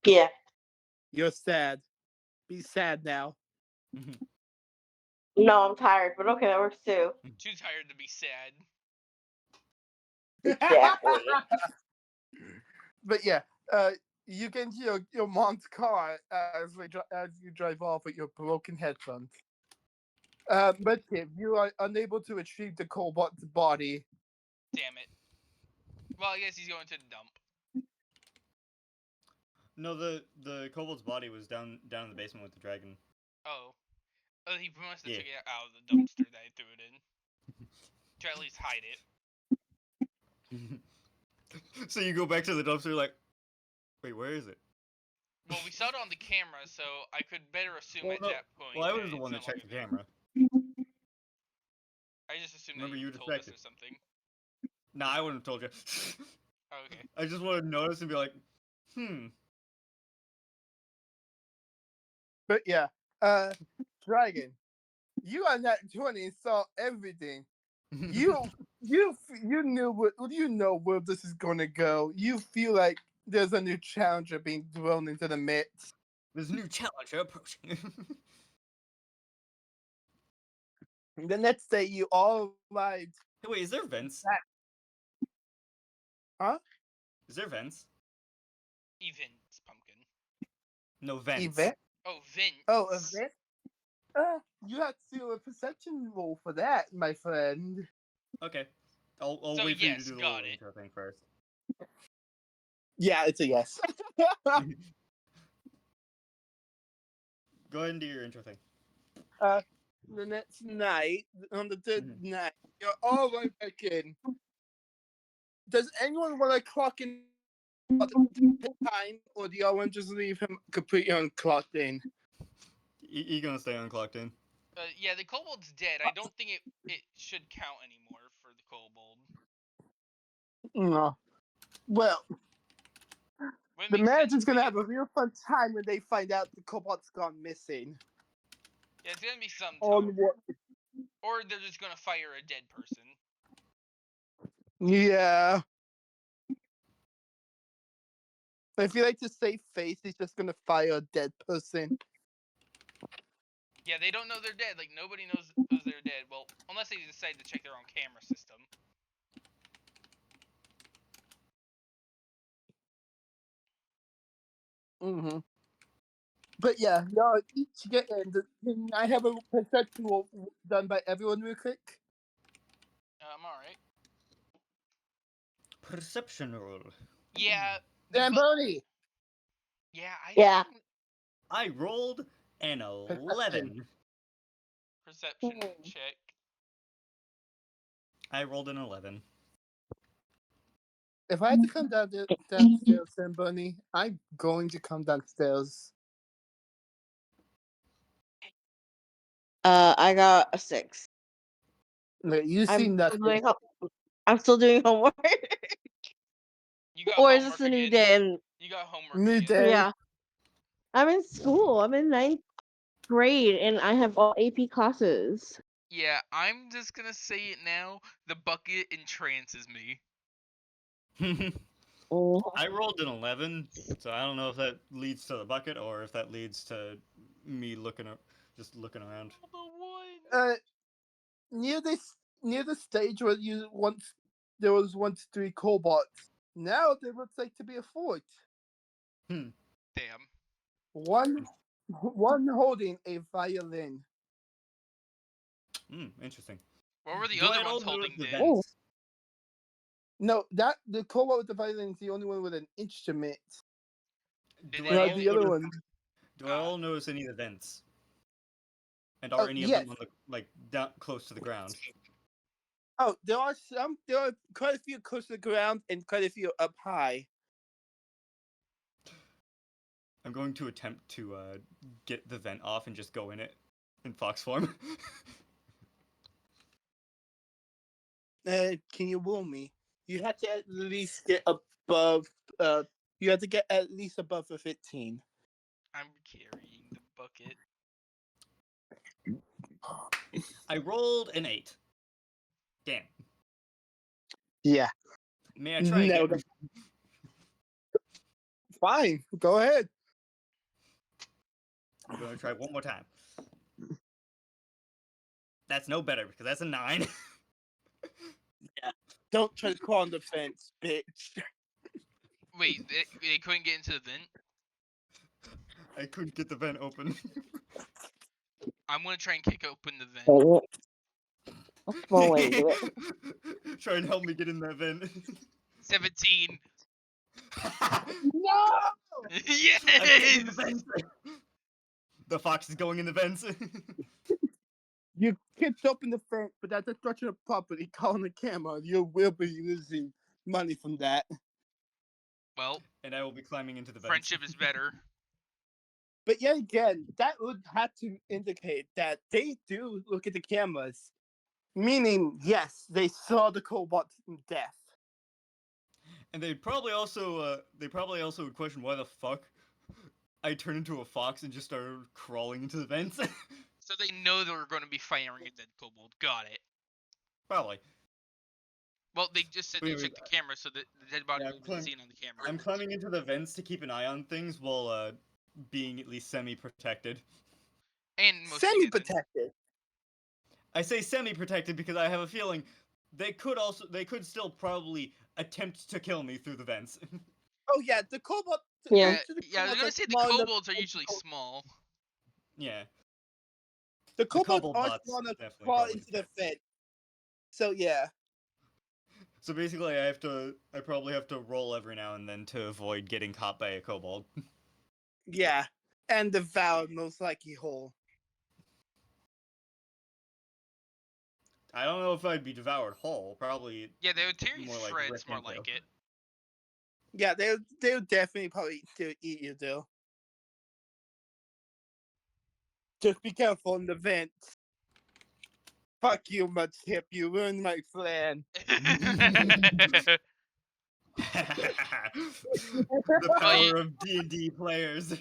Yeah. you're sad. Be sad now. No, I'm tired, but okay, that works too. Too tired to be sad. Exactly. But yeah, you get into your mom's car as you drive off with your broken headphones. But Tim, you are unable to retrieve the Cobot's body. Damn it. Well, I guess he's going to the dump. No, the kobold's body was down in the basement with the dragon. Oh. He must have Yeah. took it out of the dumpster that I threw it in. To at least hide it. So you go back to the dumpster like, wait, where is it? Well, we saw it on the camera, so I could better assume at that point. Well, I was that the one that it's no checked the longer camera. there. I just assumed Remember, that you you told us distracted. or something. Nah, I wouldn't have told you. Oh, okay. I just want to notice and be like, But yeah, Dragon, you are not 20 and saw everything. You know where this is gonna go. You feel like there's a new challenger being thrown into the midst. There's a new challenger approaching. The next day, you all arrived. Hey, wait, is there vents? Huh? Is there vents? Events, pumpkin. No vents. Event? Oh, vents. Oh, event? You have to do a perception roll for that, my friend. Okay. I'll So, wait for you to yes, do the got little it. intro thing first. Yeah, it's a yes. Go ahead and do your intro thing. The next night, on the third night, you're all right back in. Does anyone want to clock in at the time, or do y'all want to just leave him completely unclocked in? You gonna stay unclocked in? Yeah, the kobold's dead. I don't think it should count anymore for the kobold. No. Well, the manager's gonna have a real fun time when they find out the kobold's gone missing. Yeah, it's gonna be some On time. what? Or they're just gonna fire a dead person. Yeah. If you like to save face, he's just gonna fire a dead person. Yeah, they don't know they're dead. Like, nobody knows they're dead. Well, unless they decide to check their own camera system. Mm-hmm. But yeah, y'all each get in. Can I have a perception roll done by everyone real quick? I'm alright. Perception roll. Yeah. Zamboni! Yeah, Yeah. I rolled an 11. Perception Hmm. check. I rolled an 11. If I had to come downstairs, Zamboni, I'm going to come downstairs. I got a 6. Like, you see nothing. I'm still doing homework. You got Or is homework this a new again. day? And You got homework New again. day. yeah, I'm in school. I'm in 9th grade, and I have all AP classes. Yeah, I'm just gonna say it now. The bucket entrances me. Oh. I rolled an 11, so I don't know if that leads to the bucket or if that leads to me just looking around. The one. Near the stage where there was once 3 cobots. Now there looks like to be a 4th. Damn. One holding a violin. Interesting. What were the Do I other at all ones notice holding the then? Oh. vents? No, the cobot with the violin is the only one with an instrument. Did Do they I all Well, all the other notice, one. do I all notice any of the vents? And are any of yes. them on the down close to the ground? Oh, there are quite a few close to the ground and quite a few up high. I'm going to attempt to get the vent off and just go in it in fox form. Can you roll me? You have to at least get above. You have to get at least above a 15. I'm carrying the bucket. I rolled an 8. Damn. Yeah. May I try No, again? Fine. Go ahead. I'm going to try one more time. That's no better because that's a 9. Don't try to crawl on the fence, bitch. Wait, they couldn't get into the vent? I couldn't get the vent open. I'm gonna try and kick open the vent. Oh. I'll fall into it. Try and help me get in that vent. 17. No! I'm getting in the Yes! vents. The fox is going in the vents. You kicked open the fence, but that's destruction of property. Calling the camera. You will be losing money from that. Well, And I will be climbing into the vents. friendship is better. But yet again, that would have to indicate that they do look at the cameras. Meaning, yes, they saw the cobot's death. And they'd probably also would question why the fuck I turned into a fox and just started crawling into the vents. So they know they were going to be firing a dead kobold. Got it. Probably. Well, they just said they Anyways, checked the camera, so the dead body yeah, would have been seen on the camera. I'm climbing into the vents to keep an eye on things while being at least semi-protected. And most Semi-protected. I say semi-protected because I have a feeling they could still probably attempt to kill me through the vents. Oh yeah, the cobalt. Yeah. Yeah, they're gonna say the kobolds are usually small. Yeah. The kobolds kobold are bots small enough to definitely crawl probably into the detect. vent. So yeah. So basically, I probably have to roll every now and then to avoid getting caught by a kobold. Yeah. And devoured most likely whole. I don't know if I'd be devoured whole. Probably. Yeah, they would tear you More like shreds, ripped more into. like it. Yeah, they'll definitely probably still eat you though. Just be careful in the vents. Fuck you, Mudtip. You ruined my plan. The power of D&D players.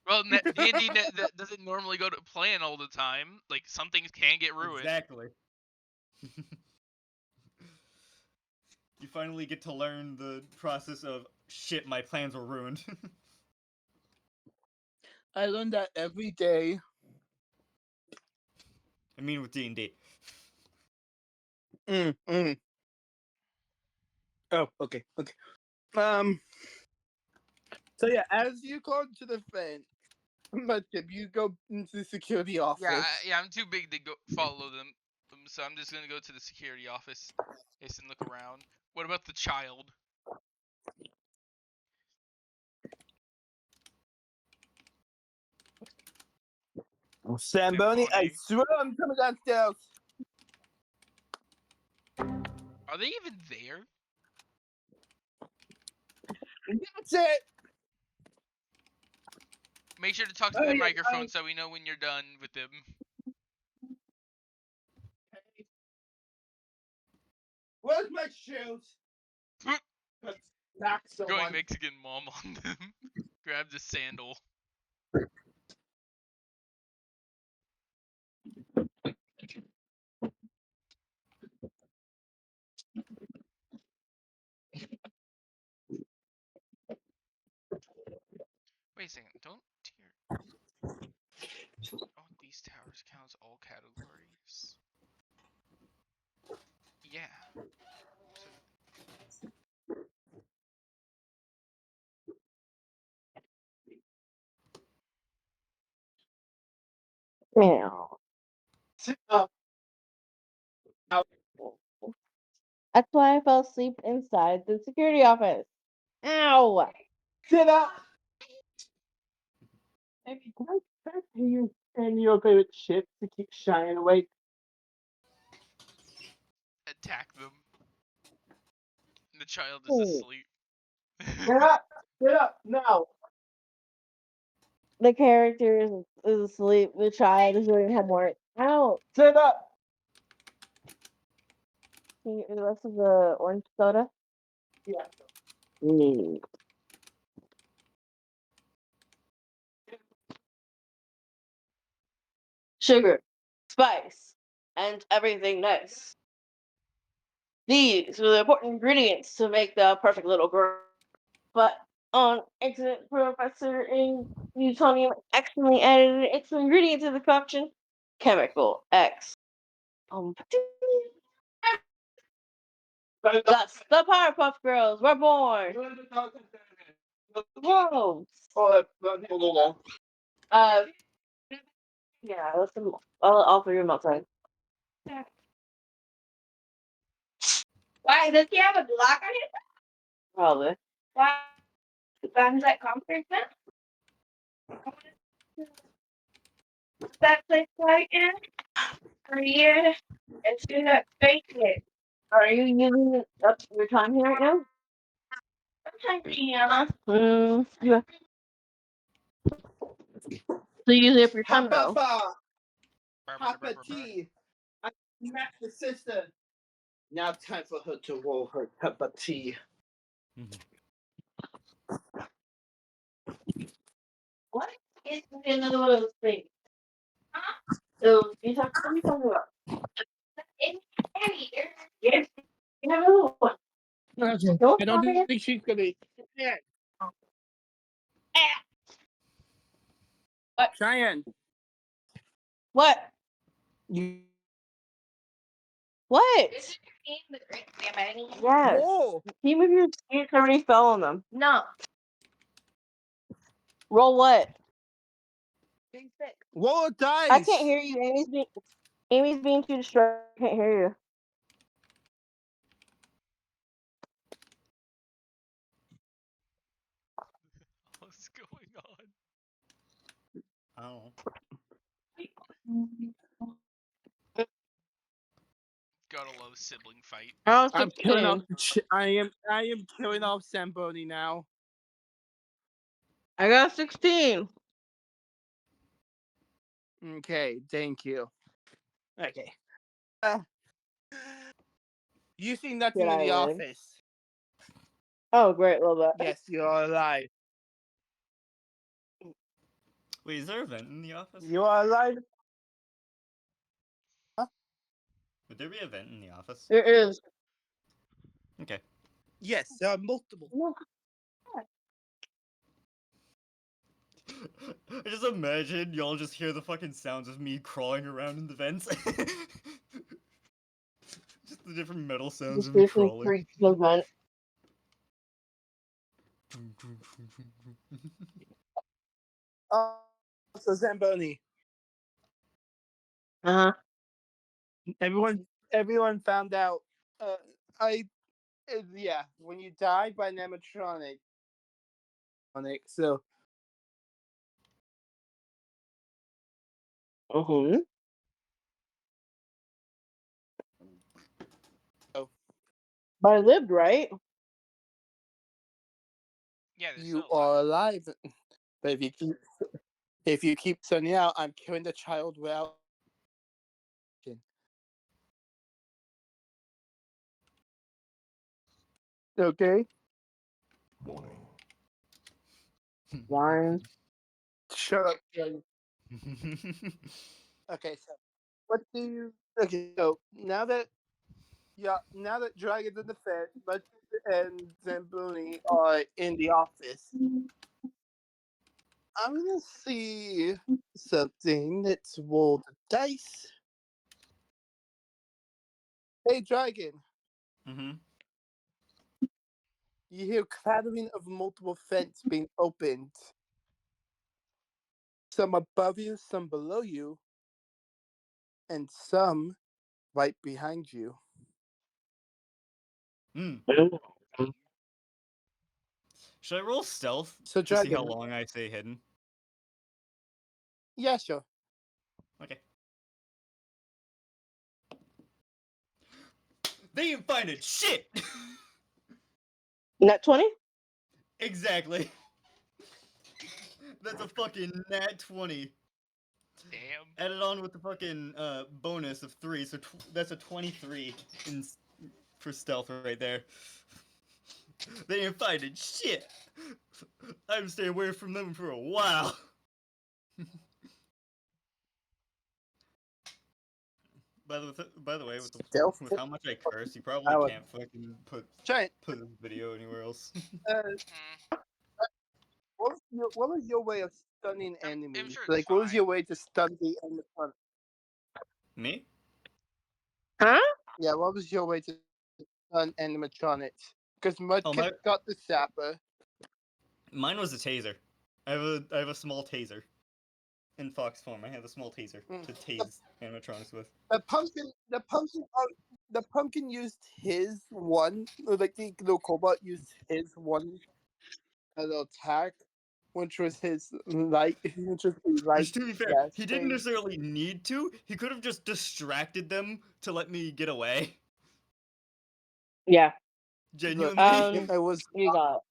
Well, D&D doesn't normally go to plan all the time. Like, some things can get ruined. Exactly. You finally get to learn the process of shit. My plans were ruined. I learned that every day. I mean, with D&D. Oh, okay. So yeah, as you go to the vent, Mudkip, you go into the security office. Yeah, I'm too big to go follow them, so I'm just gonna go to the security office, and look around. What about the child? Samboni, I Samboni. swear I'm coming downstairs. Are they even there? That's it. Make sure to talk to Oh, the yeah, microphone so we know when you're done with them. Where's my shoes? Knock someone. Going Mexican mom on them. Grab the sandal. Wait a second, don't tier. Oh, these towers counts all categories. Yeah. So Meow. Out. That's why I fell asleep inside the security office. Ow! Sit up. Maybe can I hear you and your favorite shit to keep Cheyenne awake? attack them. The child is Ooh. asleep. Get up. Get up now. The character is asleep. The child is doing homework. Ow! Sit up. Can you get the rest of the orange soda? Yeah. Mm. Sugar, spice, and everything nice. These are the important ingredients to make the perfect little girl. But on accident, Professor Newtonium accidentally added an extra ingredient to the concoction. Chemical X. Thus, the Powerpuff Girls were born. Whoa. Yeah, listen. I'll figure them outside. Why does he have a block on his? Probably. Why? Guns at conference? What's that place like in? For years, it's been a space. Are you using up your time here right now? Sometimes, yeah. Yeah. So you use up your time now. Papa T. I smacked the sister. Now time for her to roll her cup of tea. What is Another one of those things. Huh? So you talk to me talking about. It's heavy. Yes. You have another one. Okay. Don't I don't stop it. think she's gonna eat. Yeah. What? Cheyenne. What? You. What? Is it in the Great Family? Yes. Whoa. Can you move your feet? Already fell on them. No. Roll what? Big six. Roll a dice. I can't hear you. Amy's being too distracted. I can't hear you. What's going on? I don't know. Gotta love sibling fight. Oh, I'm killing off. 16. I am killing off Samboni now. I got 16. Okay, thank you. Okay. You see nothing Did in I the win? office. Oh, great. Love that. Yes, you're alive. Wait, is there a vent in the office? You are alive. Would there be a vent in the office? There is. Okay. Yes, there are multiple. No. I just imagine y'all just hear the fucking sounds of me crawling around in the vents. Just the different metal sounds Just of me do some crawling. freaks event. Uh, So Zamboni, Uh huh. everyone found out. I yeah, when you die by an animatronic, so Mm-hmm. Oh. But I lived, right? Yeah, they're you still alive. are alive. But if you keep sending out, I'm killing the child without. Okay. Wine. Shut up. Joey. Okay, so what do you? Okay, so now that Dragon and the Fed, Mud and Zamboni are in the office, I'm gonna see something. Let's roll the dice. Hey, Dragon, Mm-hmm. you hear clattering of multiple vents being opened. Some above you, some below you, and some right behind you. Mm. Mm. Should I roll stealth So, to see how Dragon, long I stay hidden? yeah, sure. Okay. They ain't finding shit! Nat 20? Exactly. That's a fucking nat 20. Damn. Added on with the fucking bonus of 3, so that's a 23 for stealth right there. They ain't finding shit! I'm staying away from them for a while. By the way, Stealth with how much I curse, you probably power. can't fucking put Giant. this video anywhere else. Uh, Mm, what was your way of stunning I'm enemies? sure it's Like, what was your fine. way to stun the animatronic? Me? Huh? Yeah, what was your way to stun animatronics? Because Oh, Mudkip got the sapper. mine was a taser. I have a small taser. In fox form, I have a small taser Mm. to tase animatronics with. The pumpkin used his one, like the little cobalt used his one attack, which was his light, which was the light Which, to be fair, gas he didn't thing. necessarily need to. He could have just distracted them to let me get away. Yeah. Look, Genuinely. You got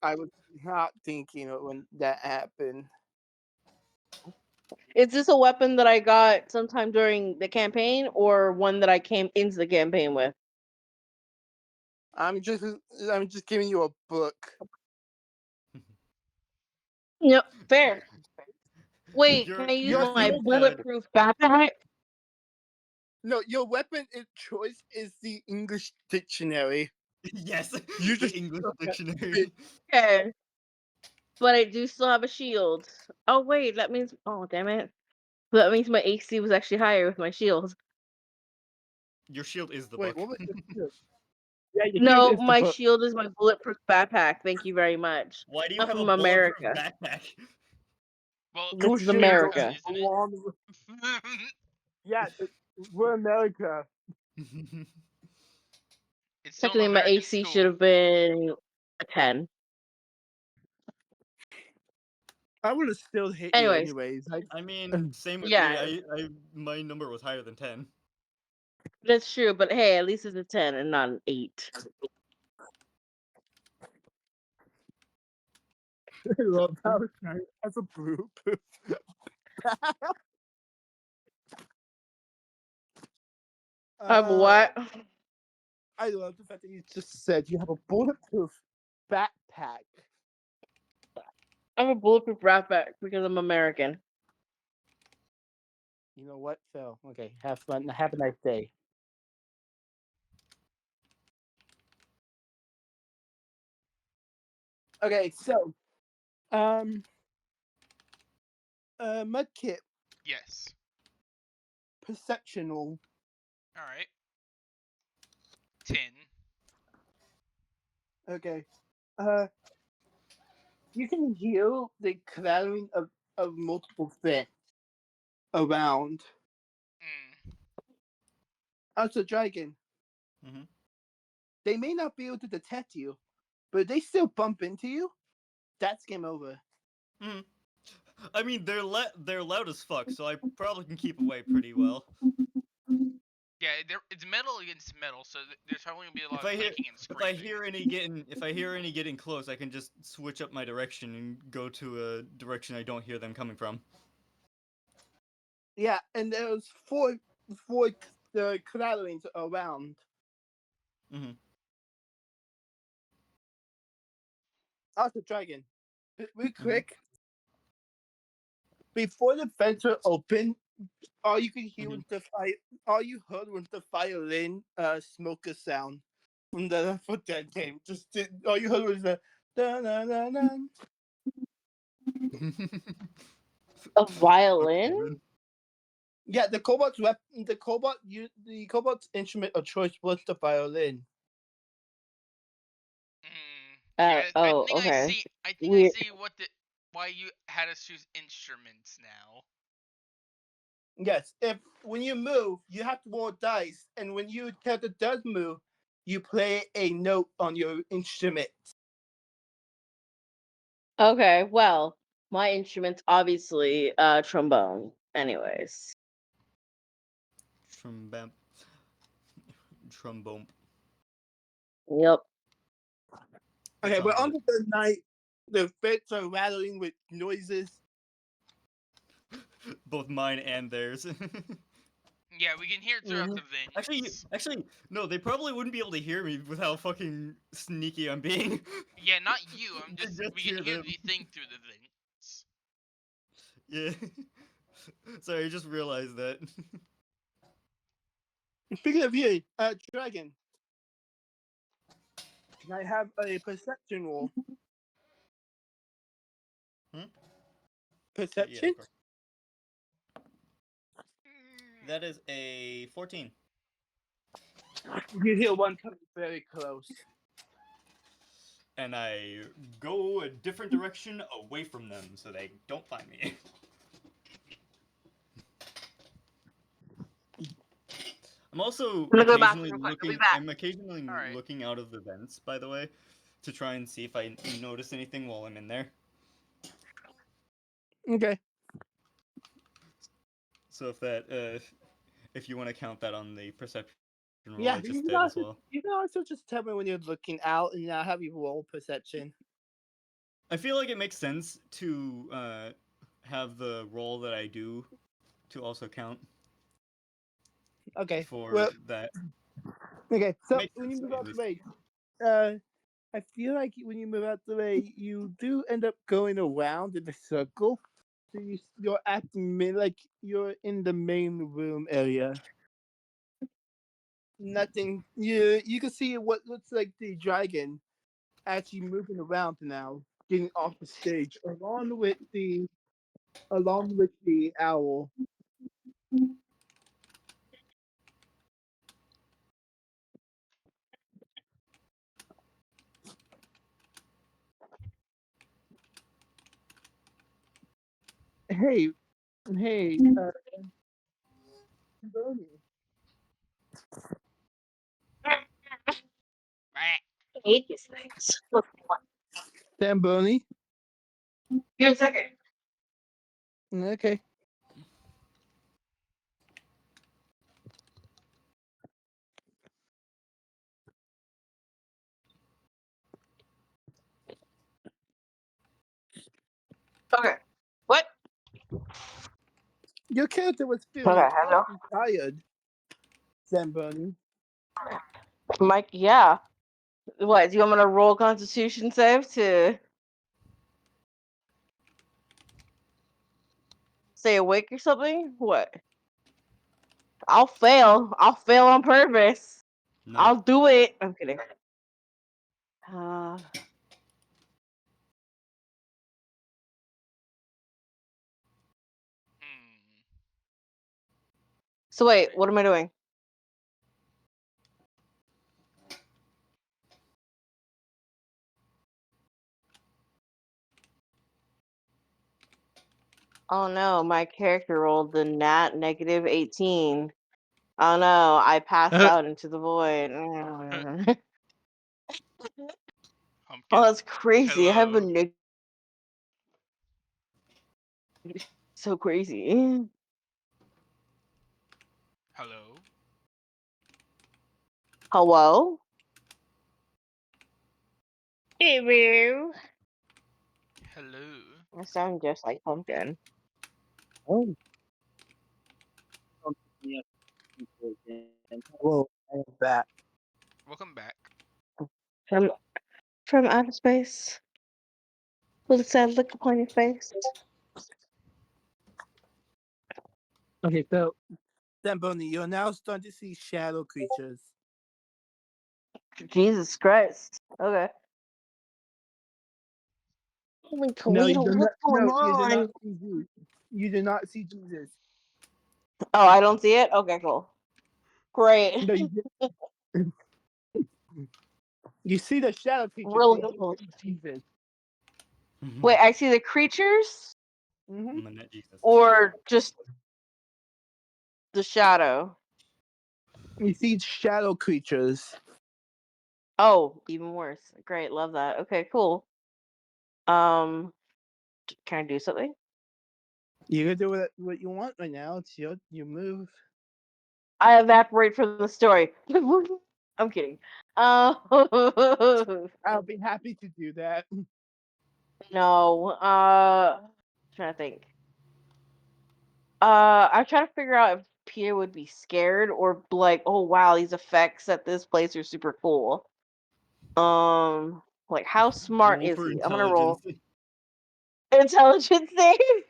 I was not thinking it when that happened. it. Is this a weapon that I got sometime during the campaign or one that I came into the campaign with? I'm just giving you a book. Yep, fair. Wait, Your can I use Your my field bulletproof backpack? No, your weapon of choice is the English dictionary. yes, You the just English suck at dictionary. it. Okay. But I do still have a shield. Oh wait, that means damn it. That means my AC was actually higher with my shield. Your shield is the Wait, book. what was your shield? Yeah, your shield No, is the my book. shield is my bulletproof backpack. Thank you very much. Why do you I'm have a from bulletproof America. backpack? Well, This Your is it's shield America, America. goes isn't along with- Yeah, we're America. it? It's still Technically, my American AC should school. have been a 10. I would have still hit you Anyways, anyways. I mean, same with me. yeah, My number was higher than 10. that's true. But hey, at least it's a 10 and not an 8. I love how China has a blue poof. I have a what? I love the fact that you just said you have a bulletproof backpack. I have a bulletproof backpack because I'm American. You know what, Phil? Okay, have fun. Have a nice day. Okay, so Mudkip, Yes. perceptional. All right. 10. Okay, you can hear the clattering of multiple vents around. Mm. As a dragon, Mhm. they may not be able to detect you, but if they still bump into you, that's game over. Mhm. I mean, they're loud as fuck, so I probably can keep away pretty well. Yeah, it's metal against metal, so there's probably gonna be a lot If of I hear clicking and if screaming. I hear any getting close, I can just switch up my direction and go to a direction I don't hear them coming from. Yeah, and there's four clattering around. Mhm. As a dragon, real Mhm. quick, before the vents are open, all you could hear Mhm. was all you heard was the violin smoker sound from the Left 4 Dead game. All you heard was the dun dun dun dun. A Okay, violin? then. Yeah, the cobot's instrument of choice was the violin. Yeah, I think I Okay. see. I think I Weird. see why you had us choose instruments now. Yes, if when you move, you have to roll dice, and when your character does move, you play a note on your instrument. Okay, well, my instrument's obviously trombone. Anyways. Trombone. Trombone. Yep. Okay, Sounds but on lit. the third night, the vents are rattling with noises. Both mine and theirs. Yeah, we can hear it throughout the vents. Actually, no. They probably wouldn't be able to hear me with how fucking sneaky I'm being. Yeah, not you. I'm They just. just We can hear hear them. the thing through the vents. Yeah. Sorry, I just realized that. Speaking of you, dragon, can I have a perception roll? Hmm? Yeah, Perception? of course. That is a 14. You hear one coming very close. And I go a different direction away from them so they don't find me. I'm also I'm gonna go to the bathroom occasionally real quick. I'll be looking. back. I'm occasionally All right. looking out of the vents, by the way, to try and see if I notice anything while I'm in there. Okay. So if you want to count that on the perception roll Yeah, I just did as well. you can also just tell me when you're looking out, and I'll have you roll perception. I feel like it makes sense to have the roll that I do to also count Okay. for Well, that. okay. So Makes when you sense to move me at out the least. way, I feel like when you move out the way, you do end up going around in a circle. So you're at the like you're in the main room area. Nothing. You can see what looks like the dragon actually moving around now, getting off the stage, along with the owl. Hey, hey, Bernie. I hate these things. Look, Zamboni. here in a second. Okay. Okay. What? Your character was feeling Okay, hello. tired, Zamboni. Mike, yeah. What, do you want me to roll constitution save to stay awake or something? What? I'll fail. I'll fail on purpose. No. I'll do it. I'm kidding. Uh, Hmm. so wait, what am I doing? Oh no, my character rolled the nat negative 18. Oh no, I passed out into the void. Oh, Pumpkin. that's crazy. I have a Hello. so crazy. Hello. Hello? Hello. Hello. I sound just like Pumpkin. Oh. Yeah. Hello, I am back. Welcome back. From from outer space. With a sad look upon your face. Okay, so Zamboni, you're now starting to see shadow creatures. Jesus Christ. Okay. Holy No, you Toledo, do not. what's going No, you do not on? see Jesus. You do not see Jesus. Oh, I don't see it? Okay, cool. Great. No, you see the shadow creatures, Really but you cool. don't see Jesus. Wait, I see the creatures Hmm. Manette Jesus. or just the shadow? You see shadow creatures. Oh, even worse. Great, love that. Okay, cool. Um, can I do something? You can do what you want right now. It's your move. I evaporate from the story. I'm kidding. I'll be happy to do that. No. Trying to think. I'm trying to figure out if Peter would be scared or like, oh wow, these effects at this place are super cool. Like how smart Roll is for he? I'm gonna roll intelligence. intelligence save. Yeah,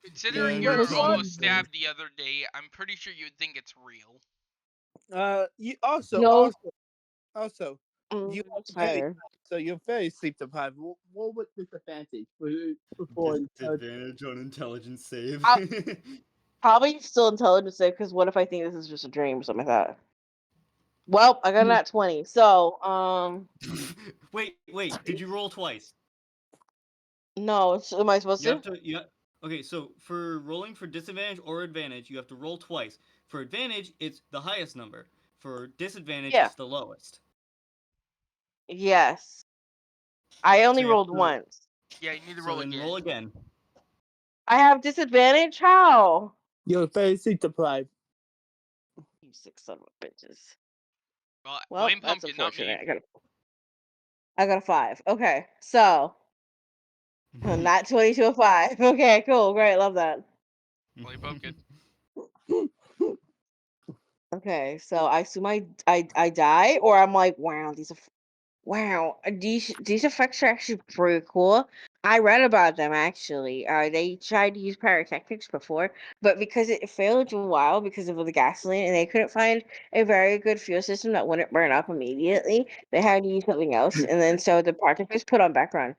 Considering you're you're Wait, what? almost intelligent. stabbed the other day, I'm pretty sure you'd think it's real. You also No. you are That's very fair. so you're very sleep deprived. What was disadvantage for Disadvantage on intelligence save. I probably still intelligence save because what if I think this is just a dream or something like that? Well, I got Hmm. that 20. So, Wait. Did you roll twice? no, am I supposed You have to? to. Okay, so for rolling for disadvantage or advantage, you have to roll twice. For advantage, it's the highest number. For disadvantage, Yeah. it's the lowest. Yes. I So only you have rolled to. once. Yeah, you need to So roll then again. roll again. I have disadvantage? How? You're very sleep deprived. You sick son of a bitches. Well, Well, blame that's Pumpkin, not me. unfortunate. I got a 5. Okay, so not 20 to a 5. Okay, cool, great, love that. Blame Pumpkin. Okay, so I assume I die, or I'm like, wow, these effects are actually pretty cool. I read about them actually. They tried to use pyrotechnics before, but because it failed a while because of the gasoline, and they couldn't find a very good fuel system that wouldn't burn up immediately, they had to use something else, and then so the pyrotechnics put on background.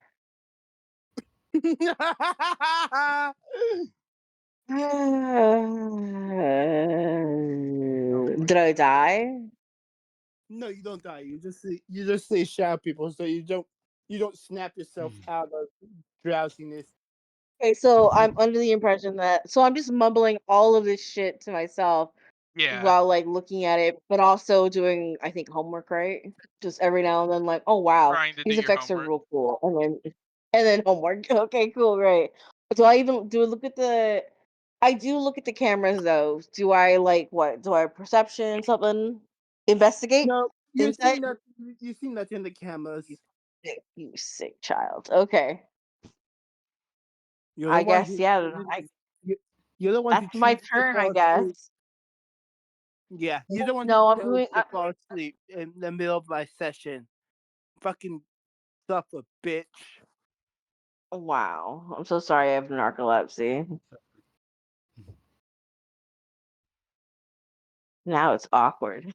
Did I die? No, you don't die. You just see shadow people, so you don't snap yourself out of drowsiness. Okay, so I'm under the impression that I'm just mumbling all of this shit to myself Yeah. while like looking at it, but also doing I think homework, right? Just every now and then, like, oh wow, Trying to do these your effects are homework. real cool, and then homework. Okay, cool, great. Do I even do I look at the? I do look at the cameras though. Do I like what? Do I perception something? Investigate? No, you see Insight? nothing. You see nothing in the cameras. You sick child. Okay, You're the I one guess who. yeah. You- You're the one who That's my chooses to turn, I fall asleep. guess. Yeah, you're the one who No, I'm chose doing. to fall asleep in the middle of my session. Fucking suffer, bitch. Wow, I'm so sorry. I have narcolepsy. Now it's awkward.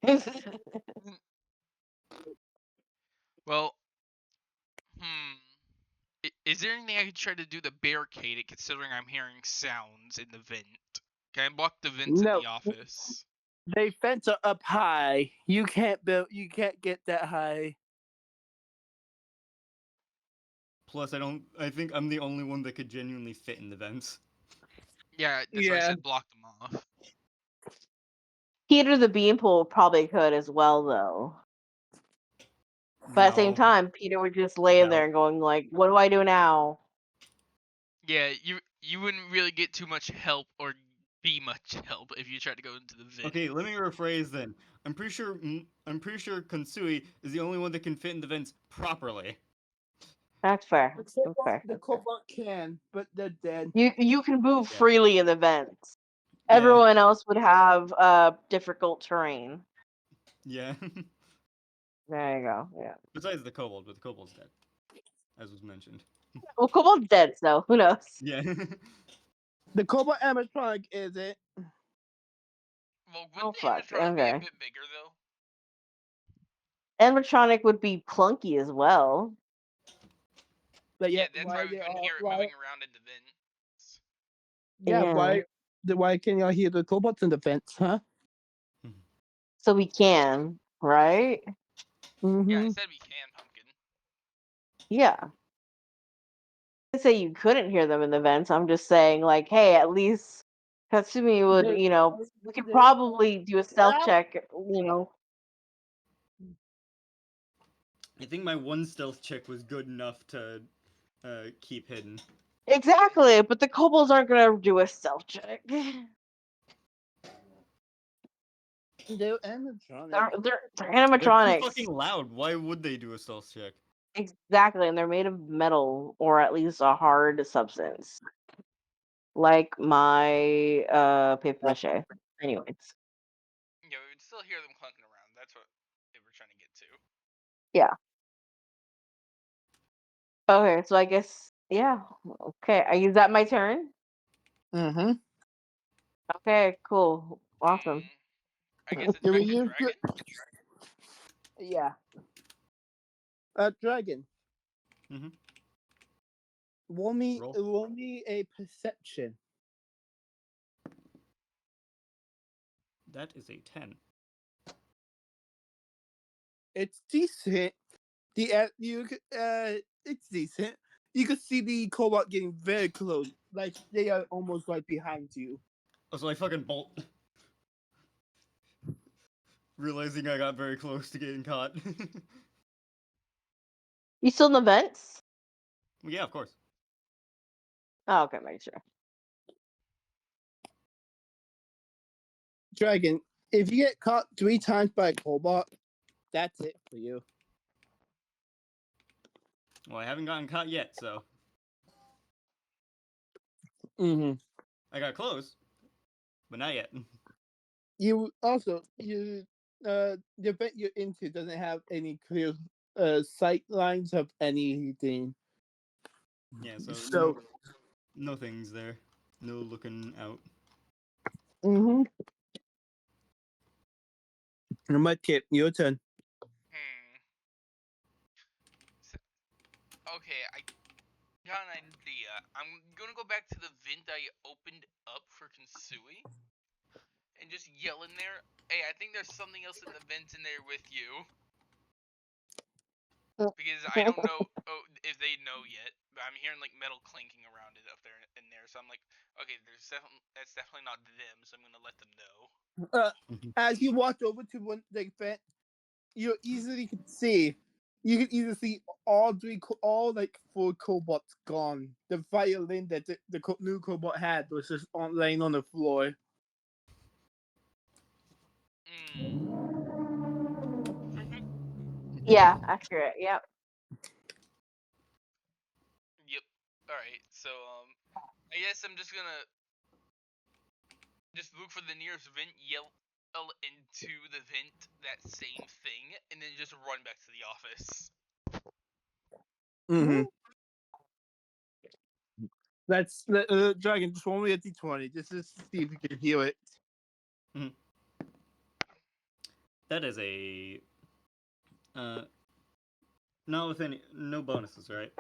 Well, is there anything I could try to do to barricade it, considering I'm hearing sounds in the vent? Can I block the vents in No, the office? they fence are up high. You can't build. You can't get that high. Plus, I think I'm the only one that could genuinely fit in the vents. Yeah, that's why I Yeah. said block them off. Peter the Beanpole probably could as well, though. But at the same No. time, Peter would just lay in No. there and going like, "What do I do now?" Yeah, you wouldn't really get too much help or be much help if you tried to go into the vent. Okay, let me rephrase then. I'm pretty sure Konsui is the only one that can fit in the vents properly. That's fair. The That's cobalt, fair. the cobalt can, but they're dead. You can move Yeah. freely in the vents. Yeah. Everyone else would have difficult terrain. Yeah. There you go. Yeah. Besides the kobold, but the kobold's dead, as was mentioned. Well, Cobalt's dead, so who knows? Yeah. The cobalt animatronic is it? Well, Oh, wouldn't the fuck, animatronic be a okay. bit bigger though? Animatronic would be clunky as well. But Yeah, yet, that's why why we they couldn't all hear it why? moving around in the vents. Yeah, Yeah. why can y'all hear the cobalts in the vents, huh? So we can, right? Yeah, I Mm-hmm. said we can, Pumpkin. Yeah. I didn't say you couldn't hear them in the vents. I'm just saying, like, hey, at least Katsumi would, They- we could they- probably do a stealth Ah! check, I think my one stealth check was good enough to keep hidden. Exactly, but the kobolds aren't gonna do a stealth check. They're animatronic. They're They're too animatronics. fucking loud. Why would they do a stealth check? Exactly, and they're made of metal or at least a hard substance. Like my paper mache. Anyways. Yeah, we would still hear them clunking around. That's what they were trying to get to. Yeah. Okay, so I guess yeah. Okay. Is that my turn? Mm-hmm. Okay, cool. Awesome. I guess it's Do back we to use Dragon. Yeah. Dragon. Mhm. Roll Roll. me a perception. That is a 10. It's decent. It's decent. You can see the cobalt getting very close, like they are almost right behind you. Oh, so I fucking bolt. Realizing I got very close to getting caught. You still in the vents? Yeah, of course. Oh, okay, make sure. Dragon, if you get caught 3 times by a cobalt, that's it for you. Well, I haven't gotten caught yet, so Mm-hmm. I got close, but not yet. You the vent you're into doesn't have any clear sight lines of anything. Yeah, so So no things there. No looking out. mm-hmm. Mudkip, your turn. So, okay, I got an idea. I'm gonna go back to the vent I opened up for Konsui and just yell in there, "Hey, I think there's something else in the vent in there with you." Because I don't know if they know yet, but I'm hearing like metal clinking around it up there in there. So I'm like, okay, that's definitely not them. So I'm gonna let them know. As you walk over to one the vent, you easily can see. You can easily see all like 4 cobalts gone. The violin that the new cobalt had was just laying on the floor. Yeah, accurate. Yep. Yep. All right. So I guess I'm just gonna just look for the nearest vent, yell into the vent that same thing, and then just run back to the office. Mm-hmm. That's Dragon. Just roll me a d20 just to see if you can hear it. That is a not with no bonuses, right?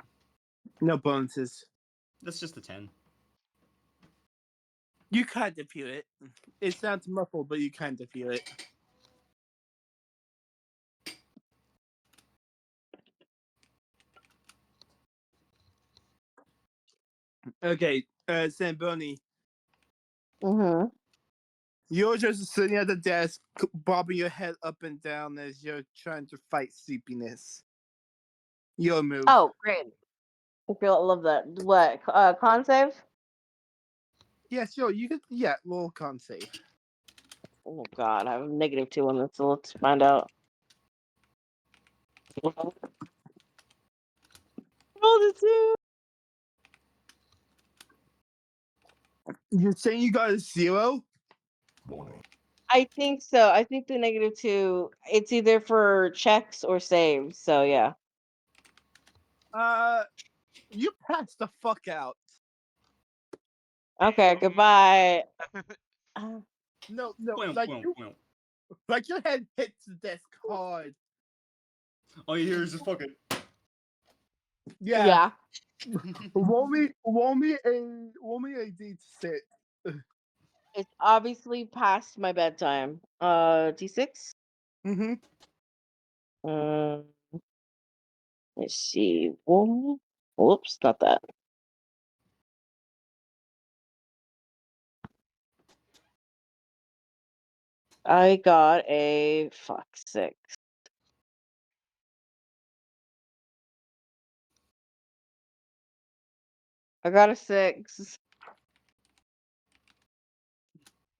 No bonuses. That's just a 10. You kind of feel it. It sounds muffled, but you kind of feel it. Okay, Zamboni, Mm-hmm. You're just sitting at the desk, bobbing your head up and down as you're trying to fight sleepiness. Your move. Oh, great. I love that. What? Con save? Yeah, sure. You could. Yeah, roll con save. Oh God, I have a -2 on this, so let's find out. Roll the 2. You're saying you got a 0? I think so. I think the -2. It's either for checks or saves. So yeah. You passed the fuck out. Okay. Goodbye. No, Wham, like wham, you, wham. like your head hits the desk hard. All you hear is just fucking. Yeah. Yeah. Roll me a D6. It's obviously past my bedtime. D6. Mm-hmm. Um, let's see. Whoops, not that. I got a 6. I got a 6.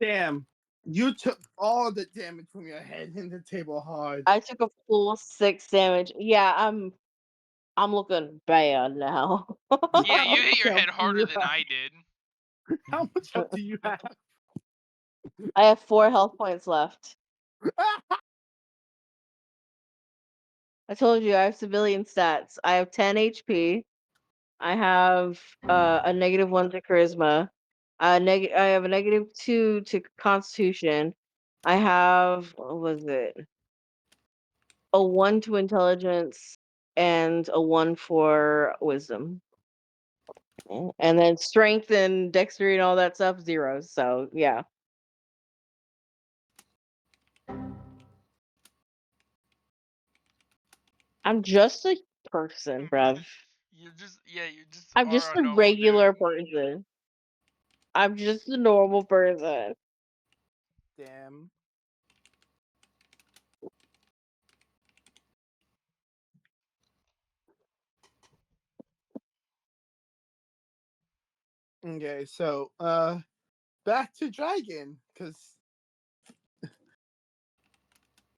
Damn. You took all the damage from your head in the table hard. I took a full 6 damage. Yeah, I'm looking bad now. Yeah, you hit your How head much harder you than have? I did. How much health do you have? I have 4 health points left. I told you I have civilian stats. I have 10 HP. I have a -1 to charisma. I have a -2 to constitution. I have, what was it? A 1 to intelligence and a 1 for wisdom. And then strength and dexterity and all that stuff, 0. So yeah. I'm just a person, bruv. You just I'm are just a a normal regular dude. person. I'm just a normal person. Damn. Okay, so back to Dragon, because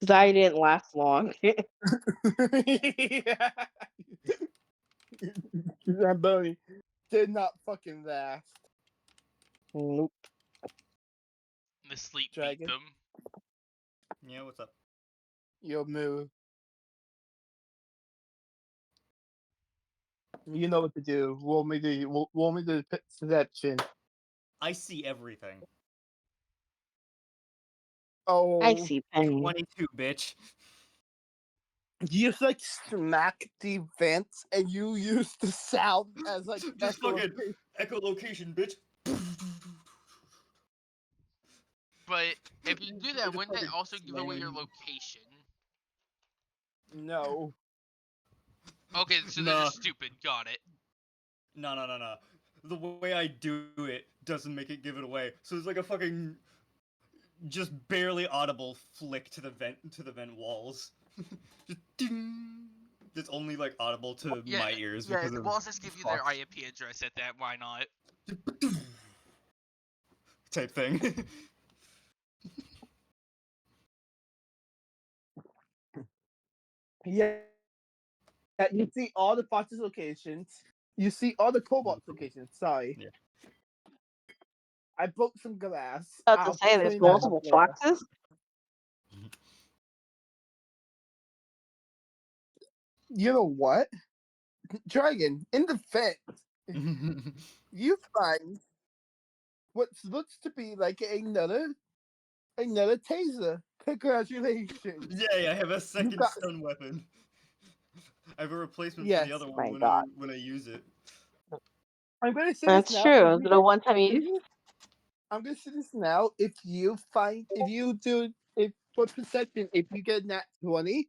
I didn't last long. yeah. That Boney did not fucking last. Nope. The sleep beat Dragon, them. Yeah, what's up? your move. You know what to do. Roll me the perception. I see everything. Oh, I see Penny. 22, bitch. you like smack the vent and you use the sound as like Just echo. fucking echolocation, bitch. But if you do You that, just wouldn't that fucking also give away your slam. location? No. Okay, so they're Nah. just stupid. Got it. No. The way I do it doesn't make it give it away. So it's like a fucking just barely audible flick to the vent walls. Just ding. It's only like audible to Yeah, my ears yeah. because The of walls just give you their Fox. IP address at that. Why not? Type thing. Yeah. You see all the Fox's locations. You see all the Cobalt's locations. Sorry. Yeah. I broke some glass. I was I'll to say there's clean that up multiple later. foxes. You know what? Dragon, in the vent, you find what looks to be like another taser. Congratulations. Yay, I have a second got- stun weapon. I have a replacement for Yes. the other one My God. when I use it. I'm gonna say That's this now. true. Is it a one-time use? I'm gonna say this now. If for perception, if you get nat 20,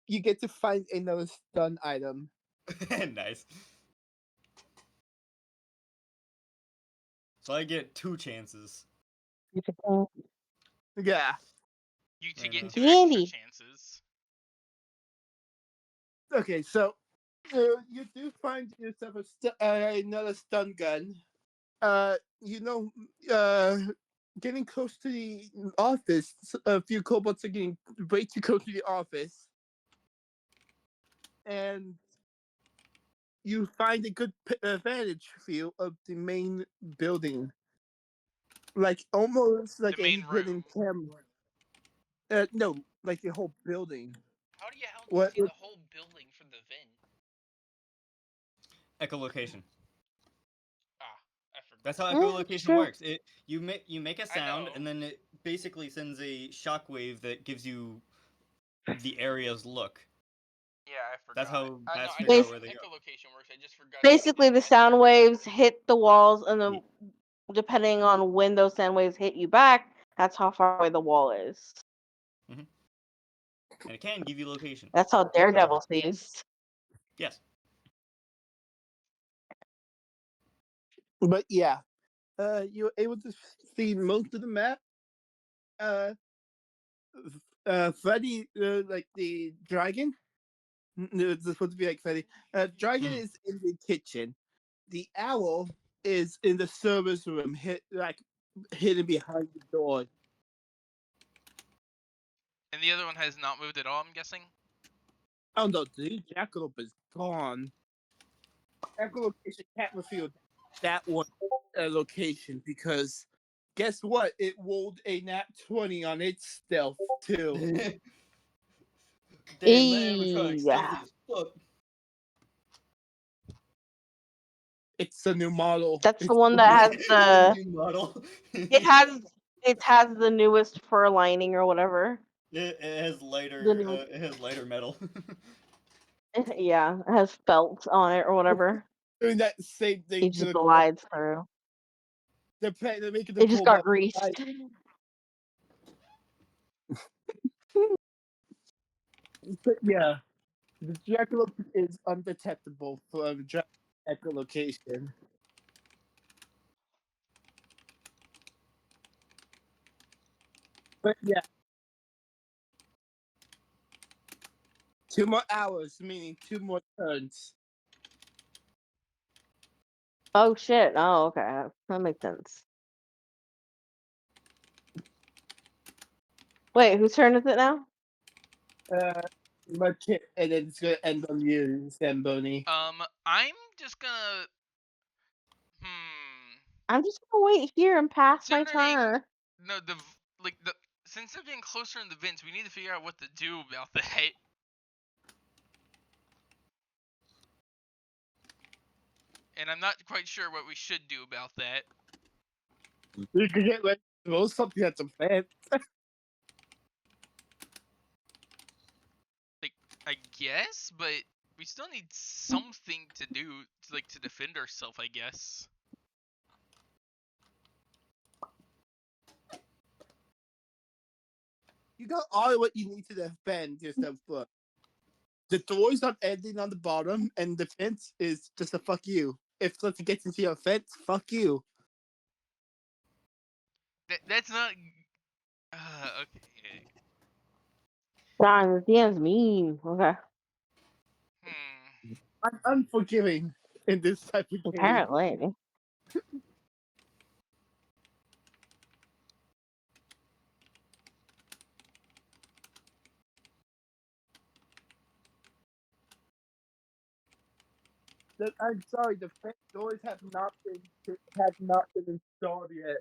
you get to find another stun item. Nice. So I get 2 chances. Yeah. You I to get know. 2 extra Dandy. chances. Okay, so you do find yourself another stun gun. You know, getting close to the office, a few kobolds are getting way too close to the office, and you find a good vantage view of the main building, like almost like The a main hidden room. camera. No, like the whole building. How do you What? see the whole building from the vent? Echolocation. Ah, I forgot. That's how Mm, echolocation sure. works. You make a I sound know. and then it basically sends a shockwave that gives you the area's look. Yeah, I forgot. That's how I know. bats I figure know out how where they go. echolocation works. I just forgot. Basically, the sound waves hit the walls, and then Yeah. depending on when those sound waves hit you back, that's how far away the wall is. And it can give you location. That's how Daredevil sees. Yes. But yeah, you're able to see most of the map. Freddy, like the dragon. No, it's supposed to be like Freddy. Dragon is in the kitchen. The owl is in the service room, hidden behind the door. And the other one has not moved at all, I'm guessing? Oh no, the jackalope is gone. Echolocation can't reveal that one location because guess what? It rolled a nat 20 on its stealth too. Damn, that animatronic Yeah. stealthy as fuck. It's a new model. That's the one that has It's the. a new model. It has the newest fur lining or whatever. It has The lighter. new, It has lighter metal. yeah, it has felt on it or whatever. Doing that same It thing to just the glides through. they're making the It just got cobalt. greased. But yeah, the jackalope is undetectable from echolocation. But yeah, 2 more hours, meaning 2 more turns. Oh shit! Oh okay, that makes sense. Wait, whose turn is it now? Much it, and then it's gonna end on you, Zamboni. I'm just gonna. Hmm. I'm just gonna wait here and pass my Considering turn. no the since they're getting closer in the vents, we need to figure out what to do about that. And I'm not quite sure what we should do about that. You can get like throw something at the fan. Like, I guess, but we still need something to do, to defend ourselves, I guess. You got all what you need to defend yourself. But the door's not ending on the bottom, and the fence is just a fuck you. If something gets into your fence, fuck you. That's not. Okay. Darn, the DM's mean. Okay, Hmm. I'm unforgiving in this type of game. apparently. I'm sorry, the fence doors have not been installed yet.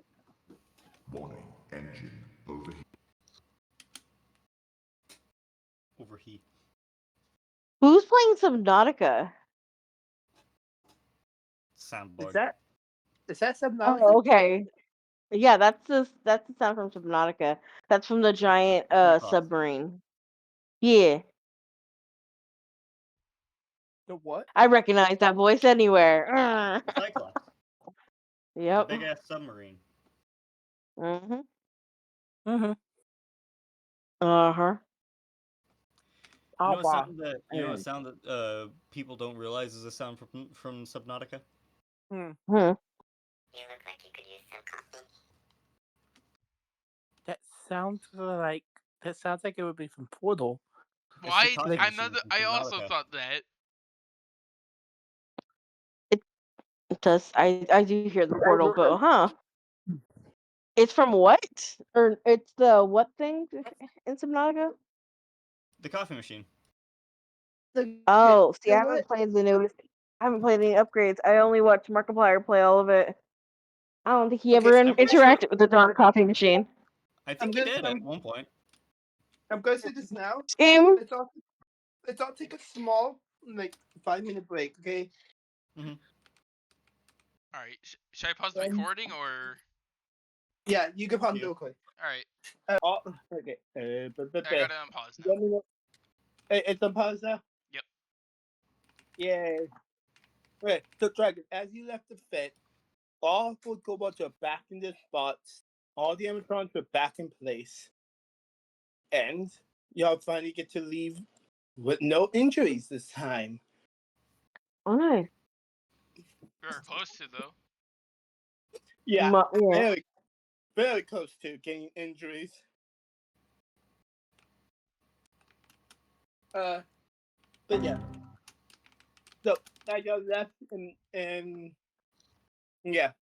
Warning, engine overheat. Overheat. Who's playing Subnautica? Soundboard. Is that something? Oh, okay. Yeah, that's the sound from Subnautica. That's from the giant Cyclops. submarine. Yeah, The what? I recognize that voice anywhere. The Cyclops. The Yep. big ass submarine. Mhm. Mm-hmm. Uh-huh. You know a Awa. sound that people don't realize is a sound from Subnautica? Hmm. You look like you could use some coffee. sounds like it would be from Portal. It's the Why? coffee I machine from I also Subnautica. thought that. It does. I do hear the portal, but it's from what? Or it's the what thing in Subnautica? The coffee machine. Oh, see, I You know haven't what? played the newest. I haven't played any upgrades. I only watched Markiplier play all of it. I don't think he Okay, ever I'm gonna say- interacted with the darn coffee machine. I think he gonna- did I'm- at one point. I'm going to say this now. Same. Let's all take a small, 5-minute break, okay? All right. Should I pause the recording or? Yeah, you can pause Yeah. real quick. All right. Okay. I got it on pause now. Let me know. Hey, it's on pause now? Yep. Yay. Okay, so Dragon, as you left the fit, all four kobolds are back in their spots. All the animatronics are back in place. And y'all finally get to leave with no injuries this time. Oh, nice. We were close to though. Yeah, Yeah. very, very close to getting injuries. But yeah. So I got left and yeah.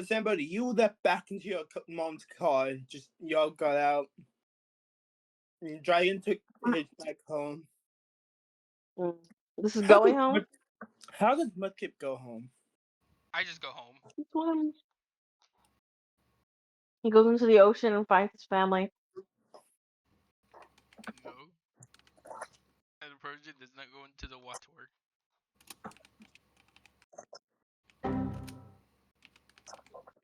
Somebody, you left back into your mom's car. Just y'all got out. And Dragon took his back home. This is going home? How does Mudkip go home? I just go home. This one. He goes into the ocean and finds his family. No. And the Persian does not go into the water.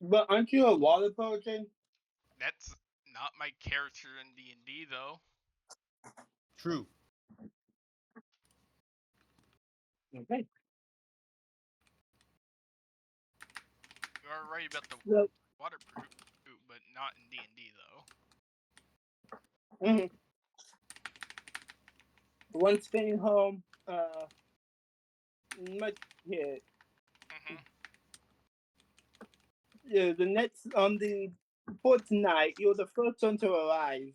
But aren't you a water Persian? That's not my character in D&D though. True. Okay. You are right about the Well, waterproof, but not in D&D though. mm-hmm. Once getting home, Mudkip. Yeah, the next on the fourth night, you're the first one to arrive.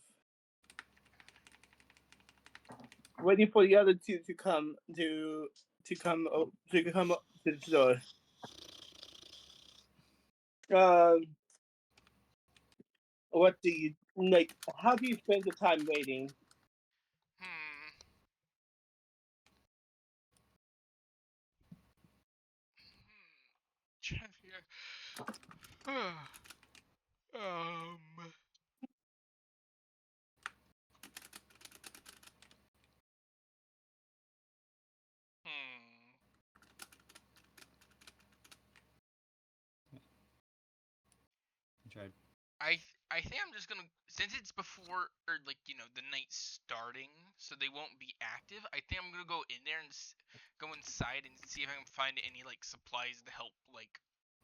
Waiting for the other two to come to come up to the door. What do you like? How do you spend the time waiting? Trying to figure. I tried. I think I'm just gonna, since it's before or the night's starting, so they won't be active. I think I'm gonna go in there and go inside and see if I can find any supplies to help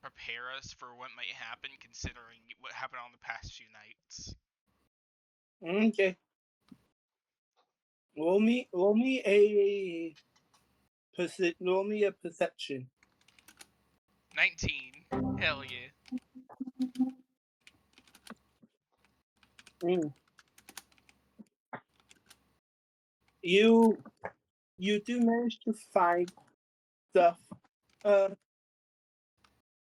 prepare us for what might happen, considering what happened on the past few nights. Okay. Roll me a perception. 19. Hell yeah. You do manage to find stuff.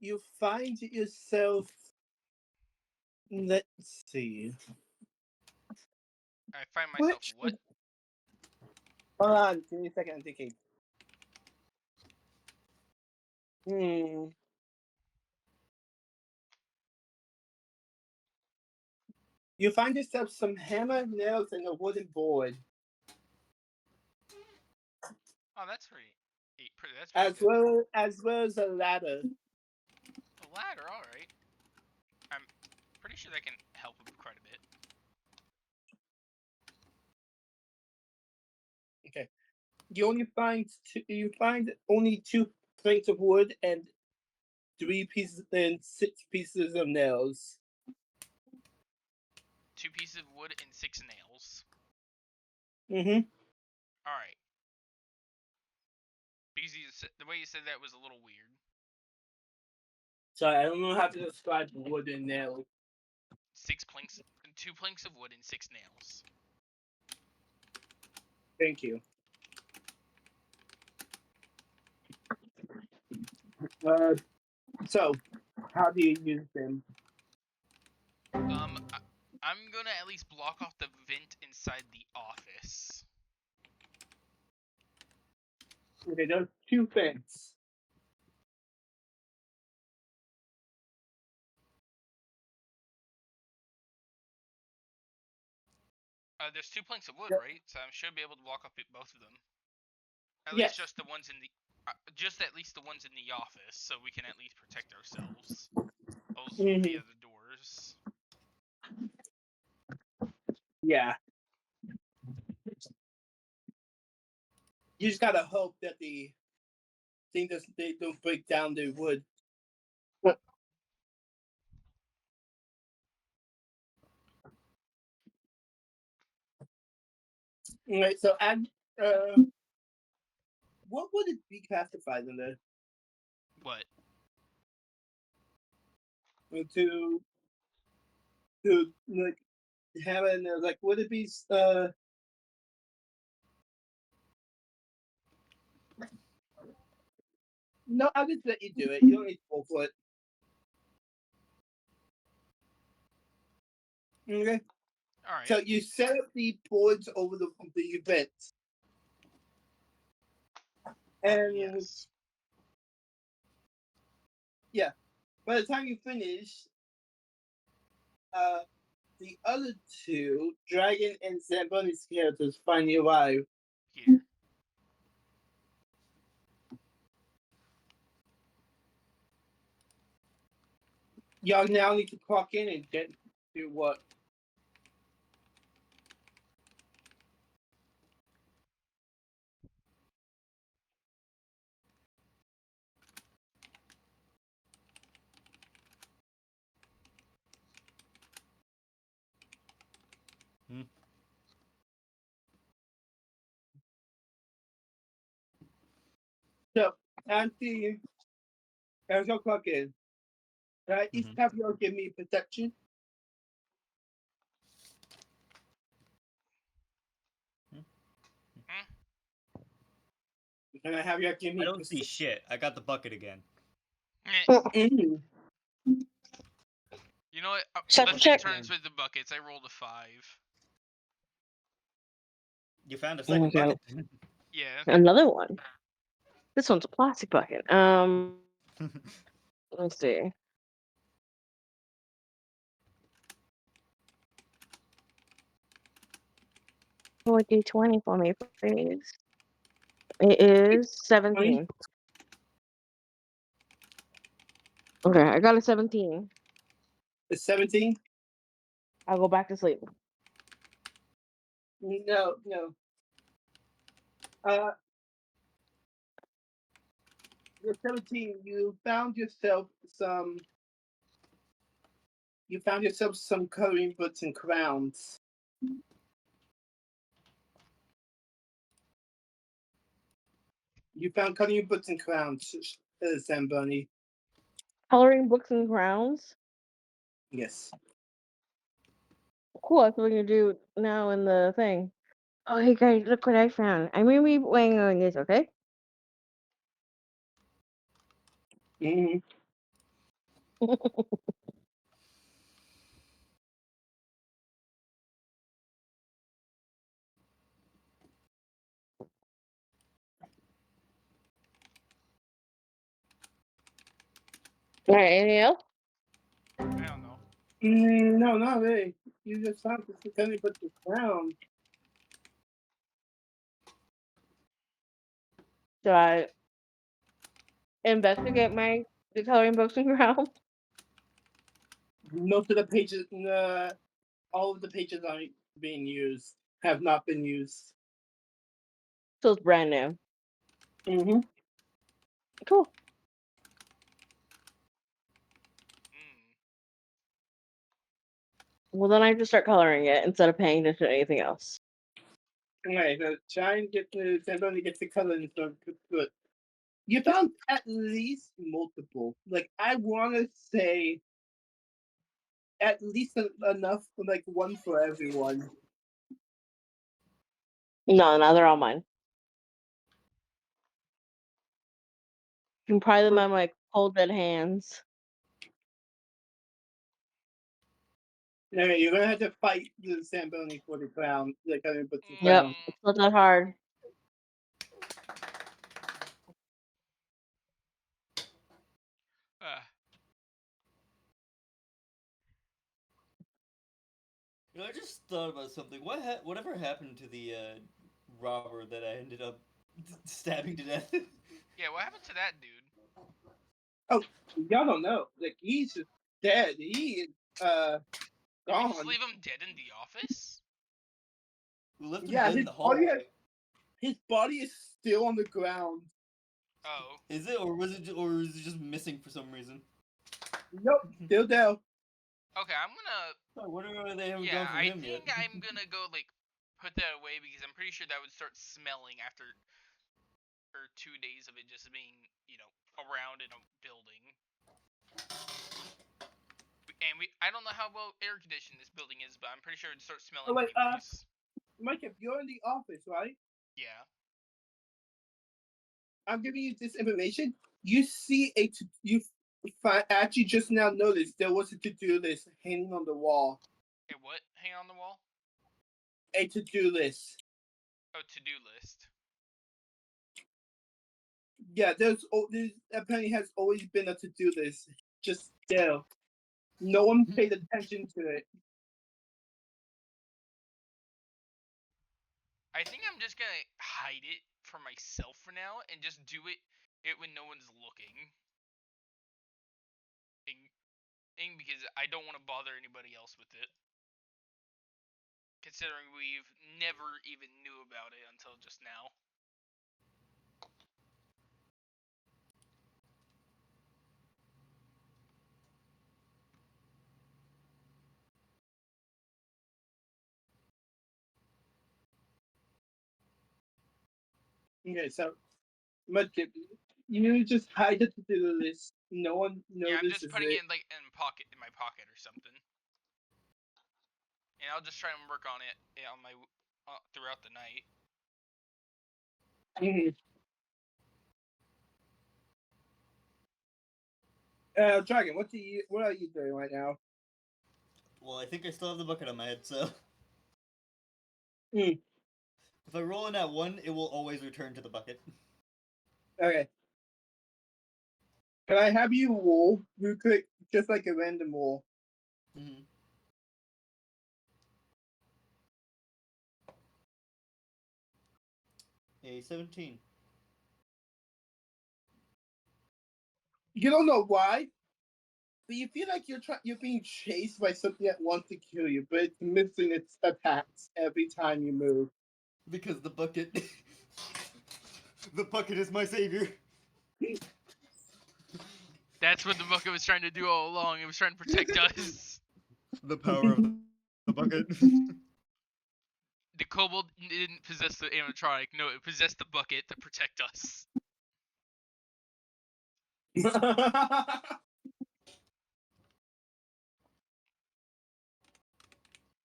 You find yourself. Let's see. I find myself what? Hold on, give me a second. I'm thinking. You find yourself some hammer, nails, and a wooden board, Oh, that's pretty. That's as pretty good. well as a ladder. A ladder, all right. I'm pretty sure that can help quite a bit. Okay. You find only 2 plates of wood and 6 pieces of nails. 2 pieces of wood and 6 nails. Mm-hmm. All right. Because the way you said that was a little weird. Sorry, I don't know how to describe wood and nails. 2 planks of wood, and 6 nails. Thank you. So, how do you use them? I'm gonna at least block off the vent inside the office. Okay, there's 2 vents. There's 2 planks of wood, Yep. right? So I should be able to block off both of them. At Yes. least just the ones in the, ones in the office, so we can at least protect ourselves. Also Mhm. via the doors. Yeah. You just gotta hope that the thing they don't break down the wood. Alright, so add what would it be classified under? What? To like have it like would it be no, I'll just let you do it. You don't need to go for it. Okay. Alright. So you set up the boards over the event. And Yes. yeah. By the time you finish, the other 2, Dragon and Zamboni's characters, finally arrive. Here. Y'all now need to clock in and get to what? So, as y'all clock in, each have y'all give me protection. And I have y'all give me I don't see shit. I got the bucket again. Mm. You know what? Check, Let's check. take turns with the buckets. I rolled a 5. You found a Oh my second bucket? Yeah. Another one. This one's a plastic bucket. Let's see. Roll a d20 for me, please. It is 17. Okay, I got a 17. It's 17? I'll go back to sleep. No. You're 17. You found yourself some coloring books and crowns. You found coloring books and crowns, Zamboni. Coloring books and crowns. Yes. Cool, that's what we're gonna do now in the thing. Oh, hey guys, look what I found. I'm gonna be weighing on this, okay? Mm-hmm. Alright, anything else? I don't know. No, not really. You just found the coloring books and crowns. So I investigate the coloring books and crowns. Most of the pages, all of the pages aren't being used, have not been used. So it's brand new. Mm-hmm. Cool. Well, then I just start coloring it instead of paying attention to anything else. Alright, so try and get the Zamboni gets the color and stuff good. You found at least multiple. Like I wanna say at least enough for like one for everyone. No, they're all mine. You can pry them on my cold dead hands. Anyway, you're gonna have to fight the Zamboni for the crown. Like, I mean, but the Yep, crown. it's not that hard. Uh, You know, I just thought about something. Whatever happened to the robber that I ended up stabbing to death? yeah, what happened to that dude? Oh, y'all don't know. Like, he's just dead. He is Did we gone. just leave him dead in the office? We left him Yeah, dead in his the body, hallway. his body is still on the ground. Oh. Is it, or is it just missing for some reason? Nope, still there. Okay, I'm gonna. I wonder why they haven't Yeah, gone for I him think yet. I'm gonna go like put that away because I'm pretty sure that would start smelling after 2 days of it just being, around in a building. And I don't know how well air conditioned this building is, but I'm pretty sure it'd start smelling Oh, wait, anyways. Mike, if you're in the office, right? Yeah. I'm giving you this information. You see actually just now noticed there was a to-do list hanging on the wall. Hey, what? Hang on the wall? A to-do list. Oh, to-do list. Yeah, there's apparently has always been a to-do list. Just there. No one paid attention to it. I think I'm just gonna hide it for myself for now and just do it when no one's looking. Because I don't want to bother anybody else with it. Considering we've never even knew about it until just now. Okay, so you just hide the to-do list. No one Yeah, I'm notices just putting it. it in my pocket or something. And I'll just try and work on it on my throughout the night. Dragon, what are you doing right now? Well, I think I still have the bucket on my head, so. Mm. If I roll in that one, it will always return to the bucket. Okay. Can I have you roll real quick, just like a random roll? Mm-hmm. A 17. You don't know why, but you feel like you're being chased by something that wants to kill you, but it's missing its attacks every time you move. Because the bucket. The bucket is my savior. That's what the bucket was trying to do all along. It was trying to protect us. The power of the bucket. The kobold didn't possess the animatronic. No, it possessed the bucket to protect us.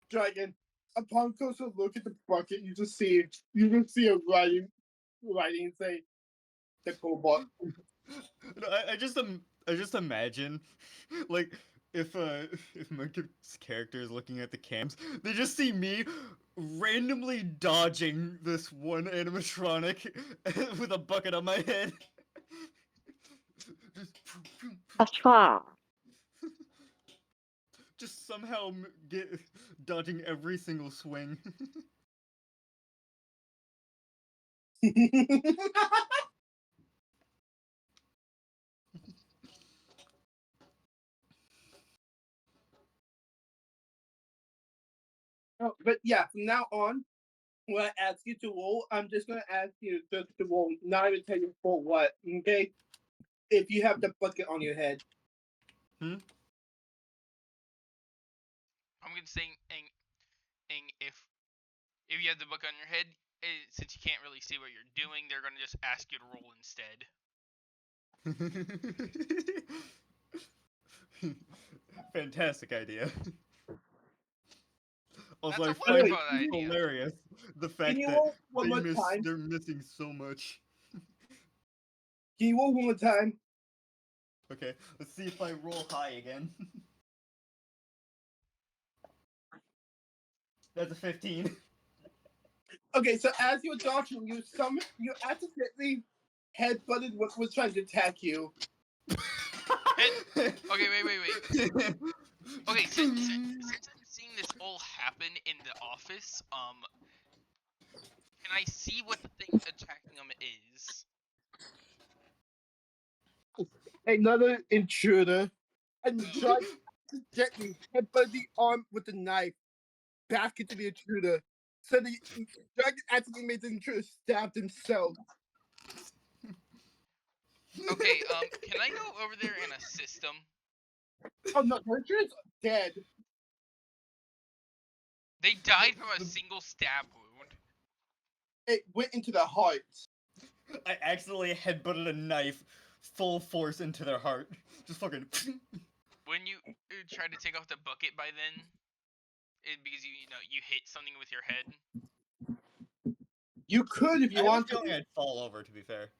Dragon, upon closer look at the bucket, you just see a writing say the cobalt. No, I just imagine, like, if my character is looking at the cams, they just see me randomly dodging this one animatronic with a bucket on my head. Ashwa. Just somehow get dodging every single swing. Oh, but yeah, from now on, when I ask you to roll, I'm just gonna ask you just to roll, not even tell you for what, okay? If you have the bucket on your head. I'm gonna say, if you have the book on your head, since you can't really see what you're doing, they're gonna just ask you to roll instead. Fantastic idea. Also, That's I a find wonderful it idea. hilarious the Can fact you that roll one more time? they're missing so much. Can you roll one more time? Okay, let's see if I roll high again. That's a 15. Okay, so as you're dodging, you accidentally headbutted what was trying to attack you. Okay, wait. Okay, since I'm seeing this all happen in the office, can I see what the thing attacking him is? Another intruder, and tried to gently headbutt the arm with the knife back into the intruder. So the dragon accidentally made the intruder stab himself. Okay, can I go over there and assist him? Oh no, the intruder's dead. They died from a single stab wound. It went into the heart. I accidentally headbutted a knife full force into their heart. Just fucking. When you tried to take off the bucket by then, because you know you hit something with your head. You could if I you have a want feeling to. I'd fall over, to be fair.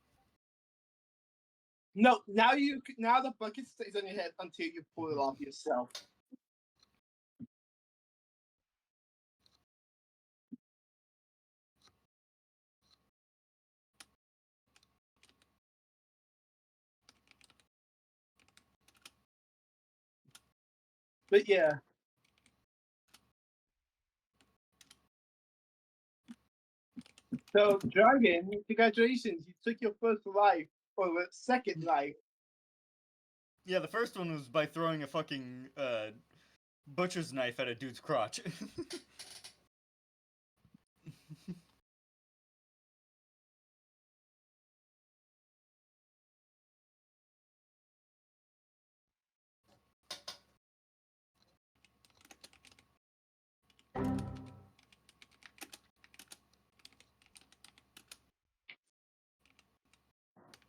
No, now the bucket stays on your head until you pull it off yourself. But yeah. So, Dragon, congratulations! You took your first life, or the second life. Yeah, the first one was by throwing a fucking butcher's knife at a dude's crotch.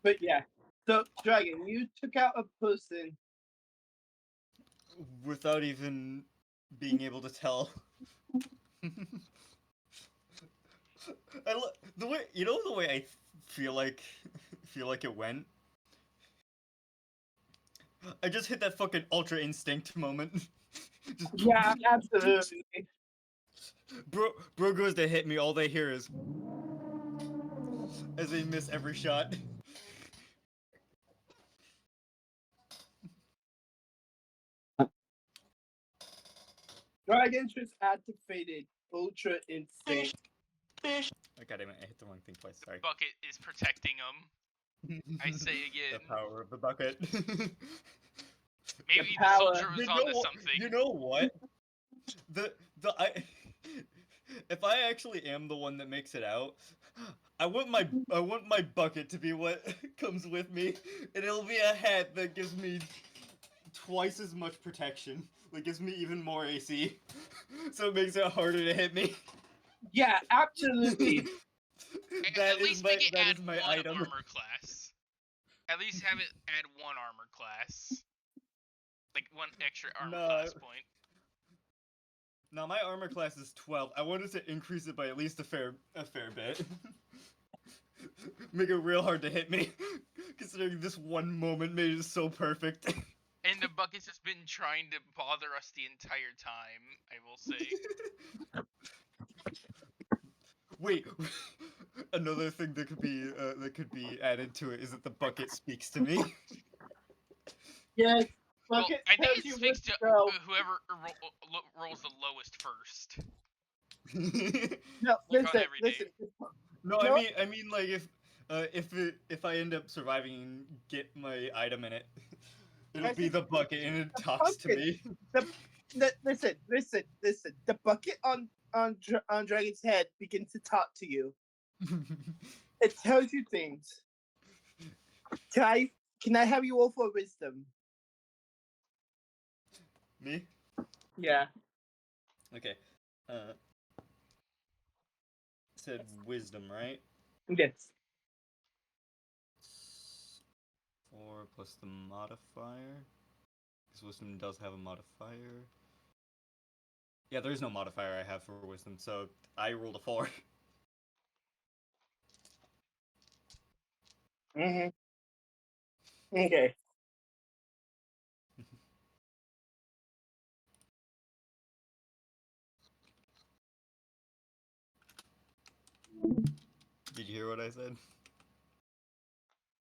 But yeah. So, Dragon, you took out a person. Without even being able to tell. The way the way I feel like it went. I just hit that fucking ultra instinct moment. Just, Yeah, absolutely. bro goes to hit me. All they hear is as they miss every shot. Dragon just activated Ultra Instinct. Oh, God damn it! I hit the wrong thing twice. Sorry. Bucket is protecting him. I say again. The power of the bucket. Maybe the power. soldier was onto something. You know what? If I actually am the one that makes it out, I want my bucket to be what comes with me, and it'll be a hat that gives me twice as much protection. Like gives me even more AC, so it makes it harder to hit me. Yeah, absolutely. At least make it add my one item. armor class. At least have it add one armor class. Like one extra armor class point. No, my armor class is 12. I wanted to increase it by at least a fair bit. Make it real hard to hit me, considering this one moment made it so perfect. And the bucket's just been trying to bother us the entire time, I will say. Wait, another thing that could be added to it is that the bucket speaks to me. Yes. Well, Bucket I think tells it you speaks to where to go. whoever rolls the lowest first. No, Like on listen, every day. listen. No, No. I mean like if I end up surviving and get my item in it, it'll be the bucket and it talks to me. Listen. The bucket on Dragon's head begins to talk to you. It tells you things. Can I have you all for wisdom? Me? Yeah. Okay. Said wisdom, right? Yes. 4 plus the modifier. Because wisdom does have a modifier. Yeah, there is no modifier I have for wisdom, so I rolled a 4. Mm-hmm. Okay. Did you hear what I said?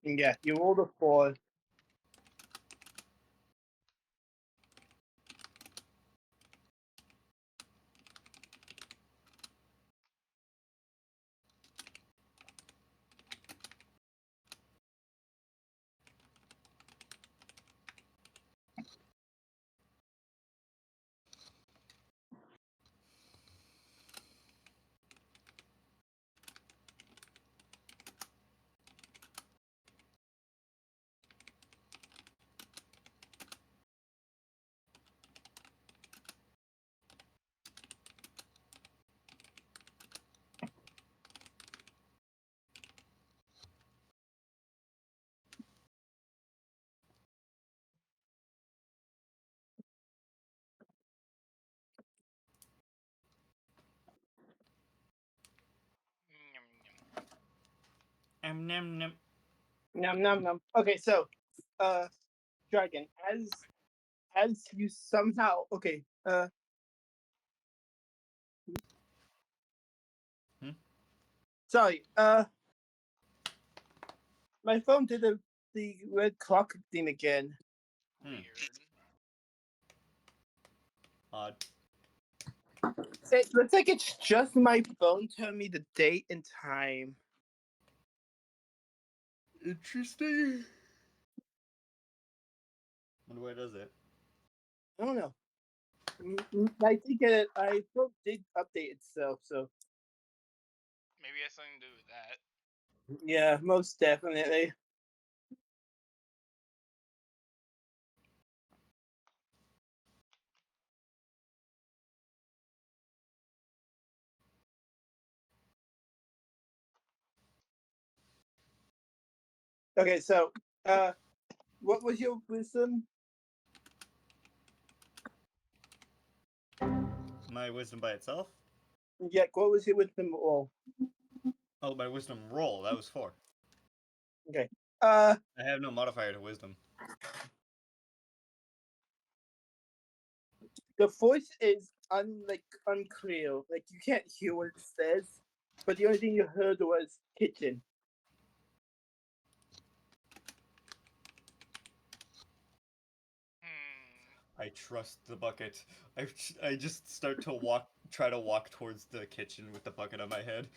Yeah, you rolled a 4. Yum, yum. Nom nom. Num num num. Okay, so, Dragon, as you somehow Hmm? sorry, my phone did the red clock thing again. Weird. Odd. It looks like it's just my phone telling me the date and time. Interesting. Wonder why it does it. I don't know. I think I phone did update itself, so Maybe it has something to do with that. yeah, most definitely. Okay, so what was your wisdom? My wisdom by itself? Yeah, what was your wisdom roll? Oh, my wisdom roll. That was 4. Okay. I have no modifier to wisdom. The voice is unclear. Like you can't hear what it says, but the only thing you heard was kitchen. Hmm. I trust the bucket. I just start to try to walk towards the kitchen with the bucket on my head.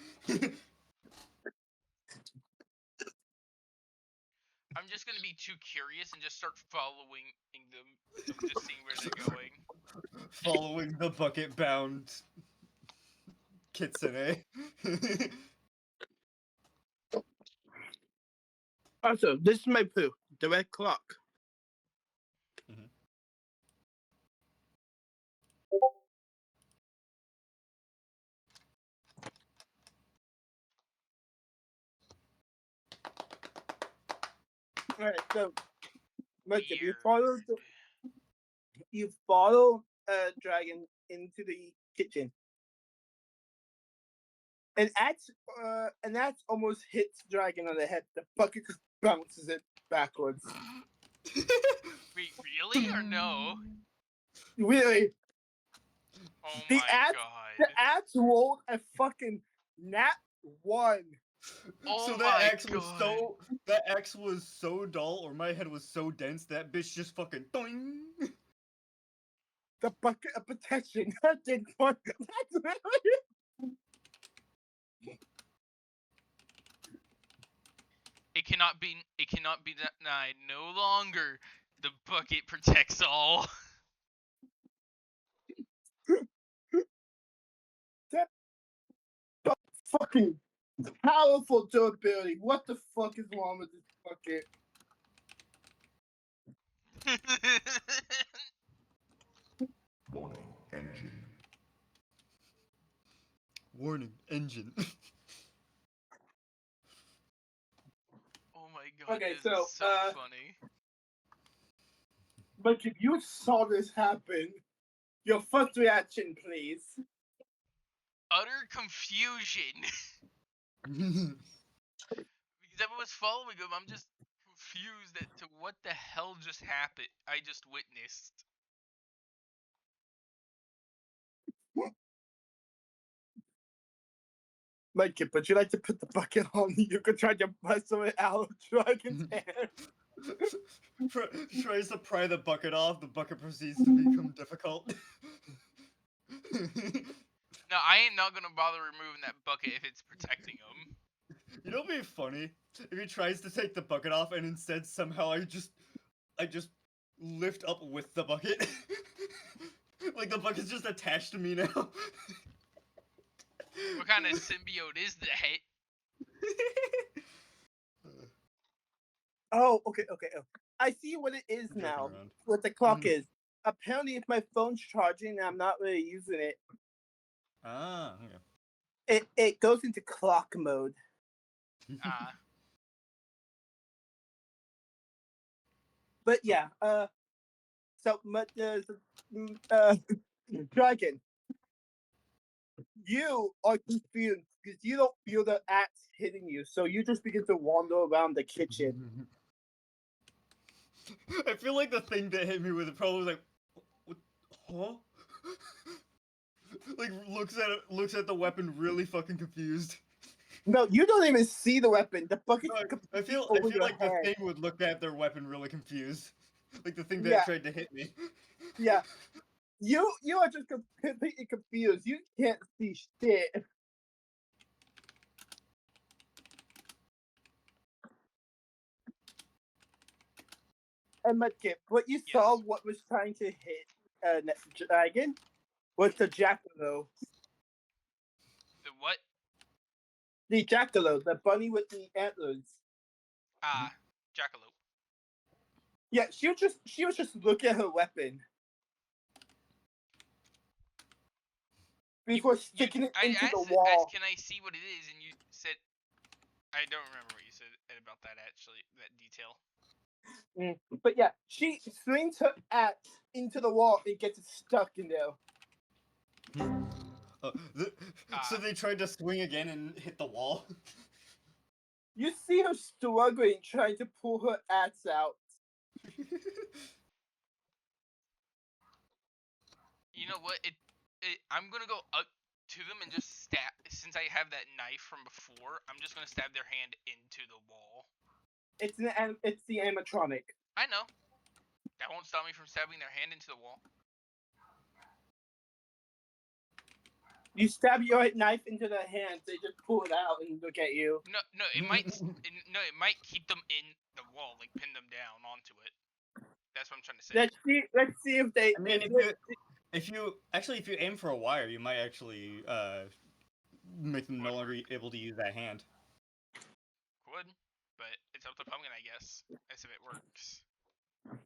I'm just gonna be too curious and just start following them, just seeing where they're going. Following the bucket bound kitsune. Also, this is my poo. The red clock. Mhm. All right, so Jacob, Weird. you follow dragon into the kitchen, and that's almost hits dragon on the head. The bucket just bounces it backwards. Wait, really or no? Really, Oh the my the god. axe rolled a fucking nat 1. Oh So my god. that X was so dull, or my head was so dense that bitch just fucking doing. The bucket of protection. That did one. That's really. It cannot be denied no longer. The bucket protects all. That fucking powerful durability. What the fuck is wrong with this bucket? Warning, engine. Warning, engine. Oh my god, Okay, this so is so funny. But if you saw this happen, your first reaction, please. Utter confusion. Because I was following him, I'm just confused as to what the hell just happened. I just witnessed. Like, but you like to put the bucket on. You could try to wrestle it out of Dragon's hand. Tries to pry the bucket off, the bucket proceeds to become difficult. No, I ain't not gonna bother removing that bucket if it's protecting him. You know what'd be funny? If he tries to take the bucket off and instead somehow I just lift up with the bucket. Like the bucket's just attached to me now. What kind of symbiote is that? Oh, okay. I see what it is Joking now. around. What the clock is. Apparently, if my phone's charging and I'm not really using it, Ah, okay. it goes into clock mode. But yeah, so Dragon, you are confused because you don't feel the axe hitting you, so you just begin to wander around the kitchen. I feel like the thing that hit me with it probably was like, what? Huh? Like looks at the weapon really fucking confused. No, you don't even see the weapon. The bucket. No, I feel over your like the head. thing would look at their weapon really confused. Like the thing that Yeah. tried to hit me. Yeah, you are just completely confused. You can't see shit. And Mudkip, what you saw, what was trying to hit Dragon, was the jackalope. The what? The jackalope, the bunny with the antlers. Jackalope. Yeah, she was just looking at her weapon before sticking it into the wall. I asked, can I see what it is? And you said, I don't remember what you said about that actually, that detail. But yeah, she swings her axe into the wall and gets it stuck in there. So they tried to swing again and hit the wall. You see her struggling, trying to pull her axe out. You know what? I'm gonna go up to them and just stab. Since I have that knife from before, I'm just gonna stab their hand into the wall. It's the animatronic. I know. That won't stop me from stabbing their hand into the wall. You stab your knife into their hands, they just pull it out and look at you. No, it might. It might keep them in the wall, like pin them down onto it. That's what I'm trying to say. Let's see if they. I mean, if you aim for a wire, you might actually make them no longer able to use that hand. Could, but it's up to Pumpkin, I guess. As if it works.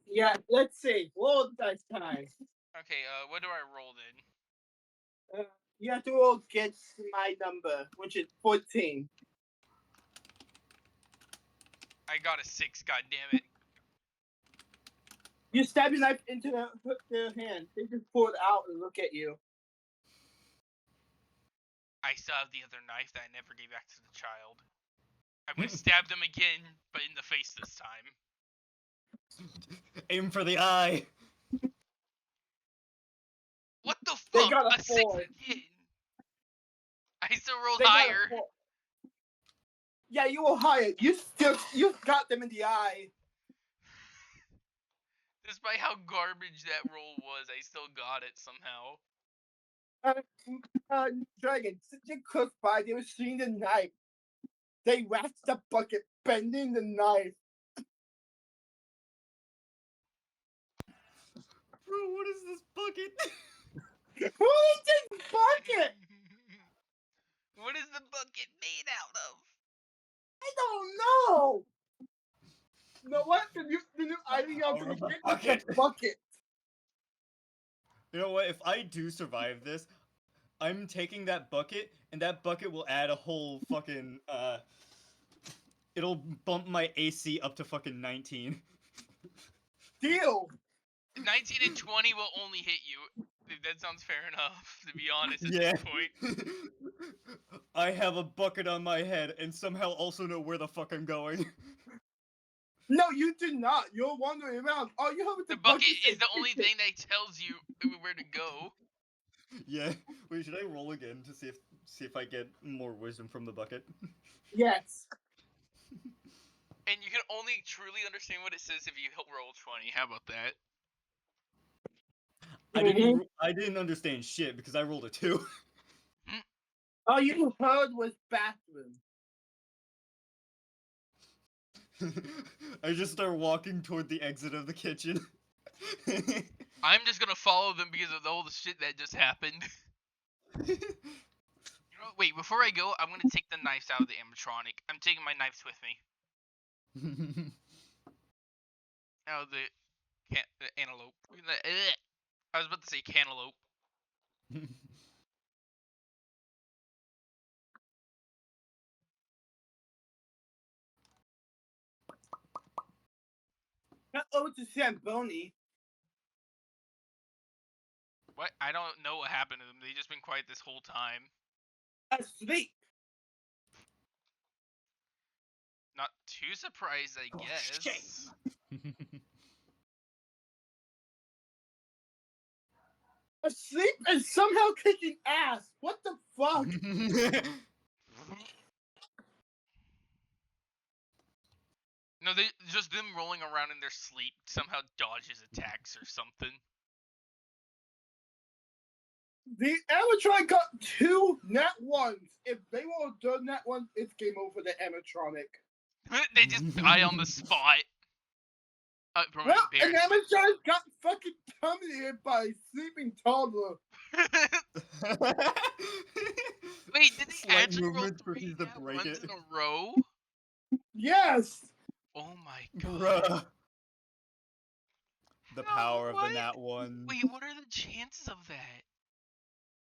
Yeah, let's see. Roll dice time. Okay, what do I roll then? You have to roll against my number, which is 14. I got a 6. God damn it! You stab your knife into their hand. They just pull it out and look at you. I still have the other knife that I never gave back to the child. I'm gonna stab them again, but in the face this time. Aim for the eye. What the fuck? They got a 6 again. I still rolled higher. Yeah, you roll higher. You got them in the eye. Despite how garbage that roll was, I still got it somehow. Dragon, since you're close by, they were seeing the knife. They wrapped the bucket, bending the knife. Bro, what is this bucket? Who is this bucket? What is the bucket made out of? I don't know. You know what? The new item of the bucket. You know what? If I do survive this, I'm taking that bucket, and that bucket will add a whole fucking it'll bump my AC up to fucking 19. Deal. 19 and 20 will only hit you. That sounds fair enough, to be honest, at Yeah. this point. I have a bucket on my head and somehow also know where the fuck I'm going. No, you do not. You're wandering around. All you have is The the bucket says is the only kitchen. thing that tells you where to go. Yeah. Wait, should I roll again to see if I get more wisdom from the bucket? Yes. And you can only truly understand what it says if you roll 20. How about that? I didn't understand shit because I rolled a 2. All you heard was bathroom. I just start walking toward the exit of the kitchen. I'm just gonna follow them because of all the shit that just happened. You know, wait, before I go, I'm gonna take the knives out of the animatronic. I'm taking my knives with me. Out of the antelope. I was about to say cantaloupe. Oh, to Zamboni. What? I don't know what happened to them. They've just been quiet this whole time. Asleep. Not too surprised, I guess. Shame. Asleep and somehow kicking ass. What the fuck? No, just them rolling around in their sleep somehow dodges attacks or something. The animatronic got 2 nat 1s. If they were done nat 1, it's game over for the animatronic. They just die on the spot. From Well, an embarrassment. animatronic got fucking terminated by a sleeping toddler. Wait, did they Slight actually roll movement 3 proceeds to nat break 1s it. in a row? Yes. Oh my god. Bruh. The How? power of the What? nat 1. Wait, what are the chances of that?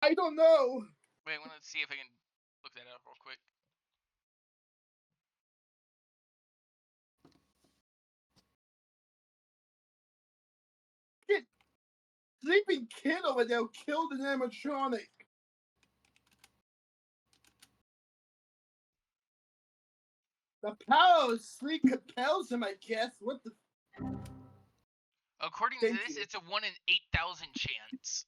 I don't know. Wait, I want to see if I can look that up real quick. Sleeping kid over there killed an animatronic. The power of sleep compels him, I guess. What the? According to Thank this, you. it's a 1 in 8,000 chance.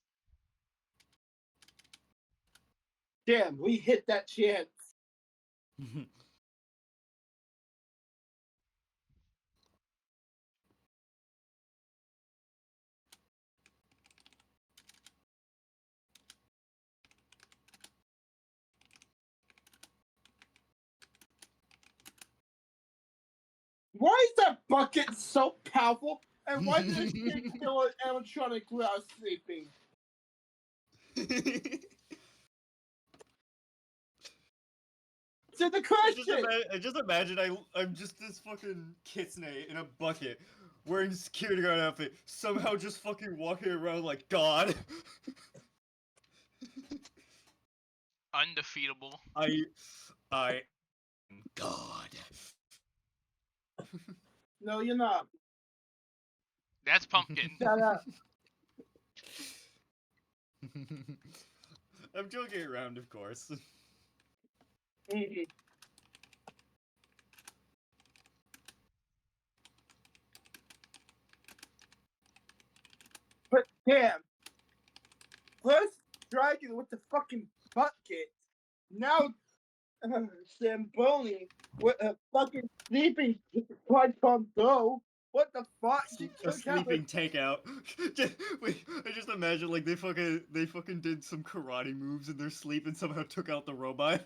Damn, we hit that chance. Why is that bucket so powerful? And why did this kid kill an animatronic without sleeping? So the question. I just imagine I'm just this fucking kitsune in a bucket, wearing security guard outfit, somehow just fucking walking around like God. Undefeatable. I am God. No, you're not. That's Pumpkin. Shut up. I'm joking around, of course. Mhm. But damn. First dragon with the fucking bucket. Now Zamboni with a fucking sleeping taekwondo. What the fuck? She A took out sleeping takeout. Wait, I just imagine like they fucking did some karate moves in their sleep and somehow took out the robot.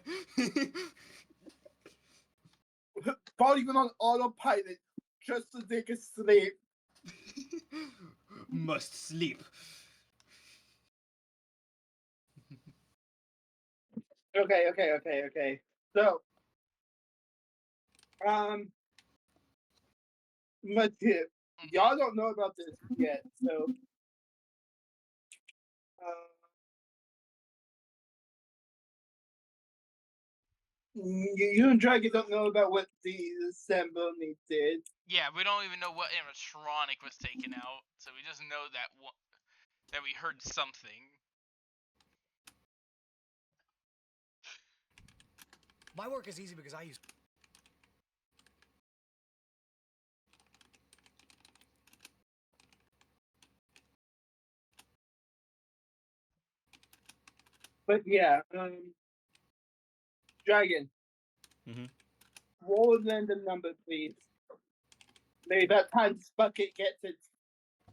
probably even on autopilot just so they could sleep. Must sleep. Okay. So, my tip. Y'all don't know about this yet, so You and Dragon don't know about what the ceremony did. Yeah, we don't even know what animatronic was taken out, so we just know that we heard something. My work is easy because I use. But yeah, Dragon. Mhm. Roll a random number, please. Maybe that time this bucket gets its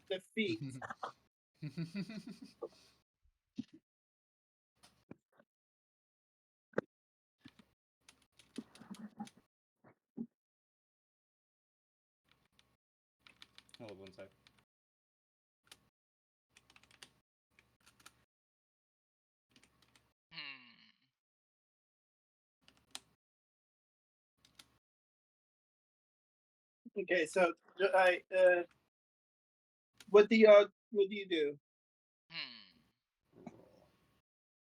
defeat. Hold on one sec. Okay, so what do you do?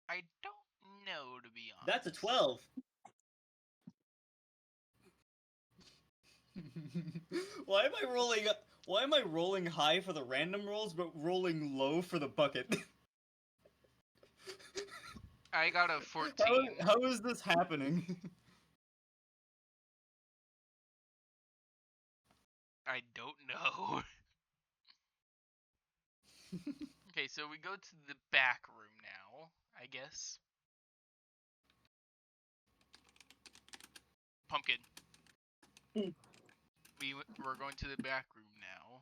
I don't know, to be honest. That's a 12. Why am I rolling high for the random rolls but rolling low for the bucket? I got a 14. How is this happening? I don't know. Okay, so we go to the back room now, I guess. Pumpkin. We're going to the back room now.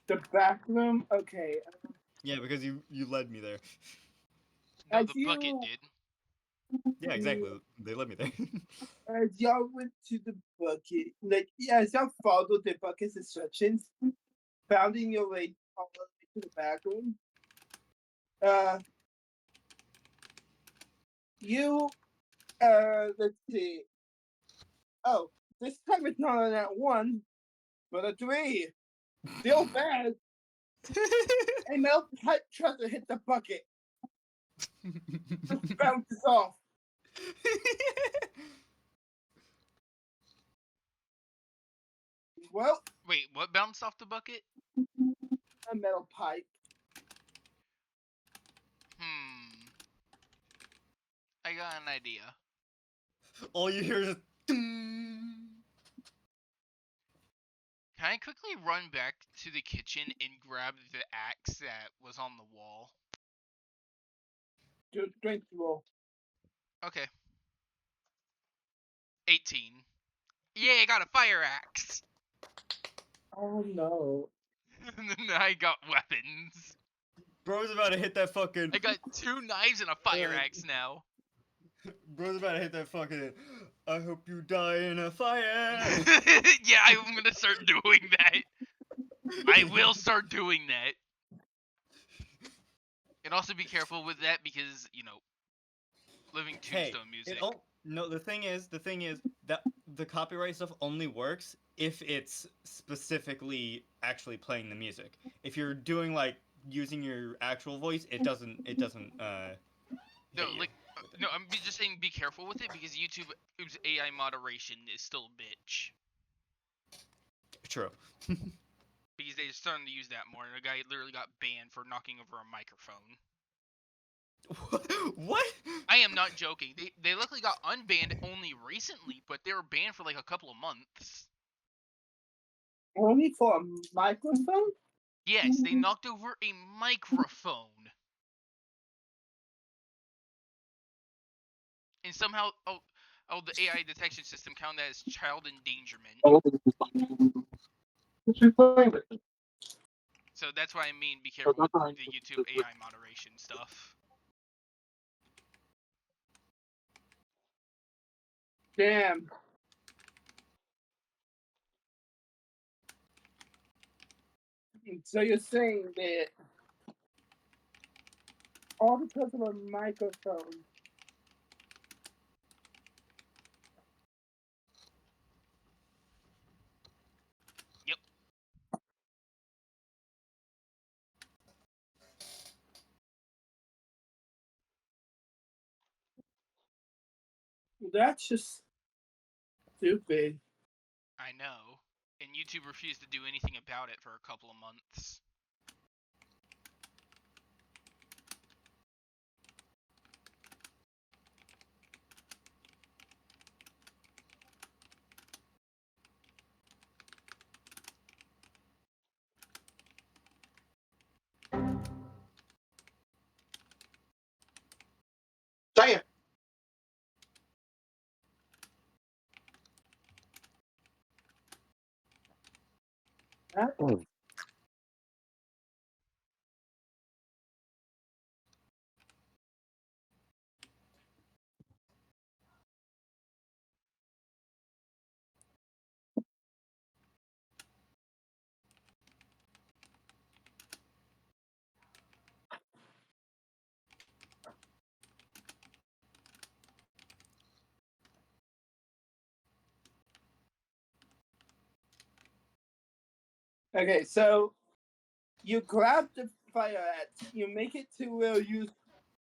The back room? Okay. Yeah, because you led me there. No, As the bucket you- did. Yeah, exactly. They led me there. As y'all went to the bucket, as y'all followed the bucket's instructions, founding your way all the way to the back room, let's see. Oh, this time it's not an at 1, but a 3. Still bad. A milk pipe tries to hit the bucket. Just bounces off. Well, Wait, what bounced off the bucket? a metal pipe. I got an idea. All you hear is Can I quickly run back to the kitchen and grab the axe that was on the wall? Do a strength roll. Okay. 18. Yeah, I got a fire axe. Oh no. And then I got weapons. Bro's about to hit that fucking. I got 2 knives and a fire axe now. Bro's about to hit that fucking. I hope you die in a fire. Yeah, I'm gonna start doing that. I will start doing that. And also be careful with that because, living tombstone music. No, the thing is that the copyright stuff only works if it's specifically actually playing the music. If you're doing like using your actual voice, it doesn't hit No, you. like, no, I'm just saying be careful with it because YouTube's AI moderation is still a bitch. True. Because they're starting to use that more, and a guy literally got banned for knocking over a microphone. What? I am not joking. They luckily got unbanned only recently, but they were banned for like a couple of months. Only for a microphone? Yes, they knocked over a microphone. And somehow, the AI detection system counted that as child endangerment. So that's why I mean be careful with the YouTube AI moderation stuff. Damn. So you're saying that all because of a microphone. Yep. That's just stupid. I know. And YouTube refused to do anything about it for a couple of months. Damn. Okay, so you grab the fire axe, you make it to where y'all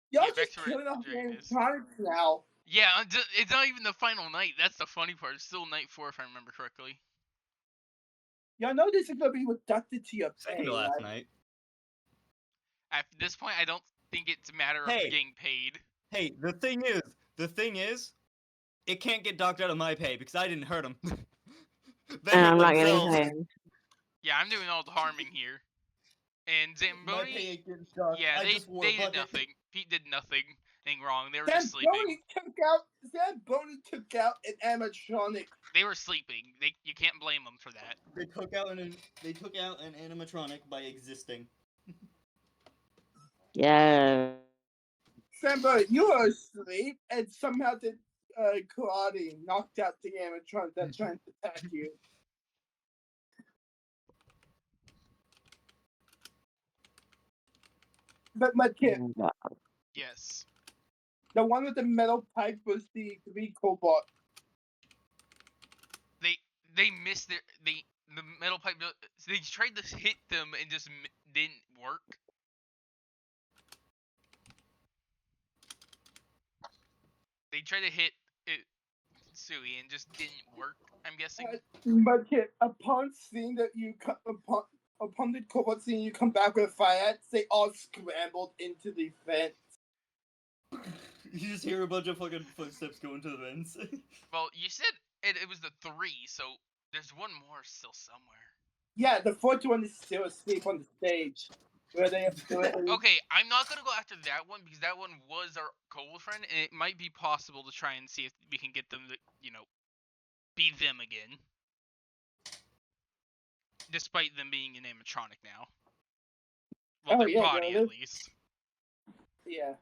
Yeah, back just to where killing off Dragon is. animatronics now. Yeah, it's not even the final night. That's the funny part. It's still night 4 if I remember correctly. Y'all know this is gonna be reducted to your Second pay, to last right? night. At this point, I don't think it's a matter of Hey. getting paid. Hey, the thing is, it can't get docked out of my pay because I didn't hurt them. They And hurt I'm not getting themselves. paid. Yeah, I'm doing all the harming here. And My pay Zamboni, ain't getting docked. yeah, I they just wore a did bucket. nothing. Pete did nothing wrong. They were just sleeping. Zamboni took out an animatronic. They were sleeping. You can't blame them for that. They took out an animatronic by existing. Yeah. Zamboni, you were asleep, and somehow the karate knocked out the animatronic that's trying to attack you. But my kid, Yes. the one with the metal pipe was the 3 cobalt. They missed the metal pipe. They tried to hit them and just didn't work. They tried to hit Sui and just didn't work. I'm guessing. But kid, upon seeing that upon the cobalt seeing you come back with fire axe, they all scrambled into the vent. You just hear a bunch of fucking footsteps go into the vents. Well, you said it was the 3, so there's one more still somewhere. Yeah, the 4th one is still asleep on the stage. Where they have to Okay, I'm not gonna go after that one because that one was our cold friend, and it might be possible to try and see if we can get them to, be them again. Despite them being an animatronic now. Well, their body at least. Yeah.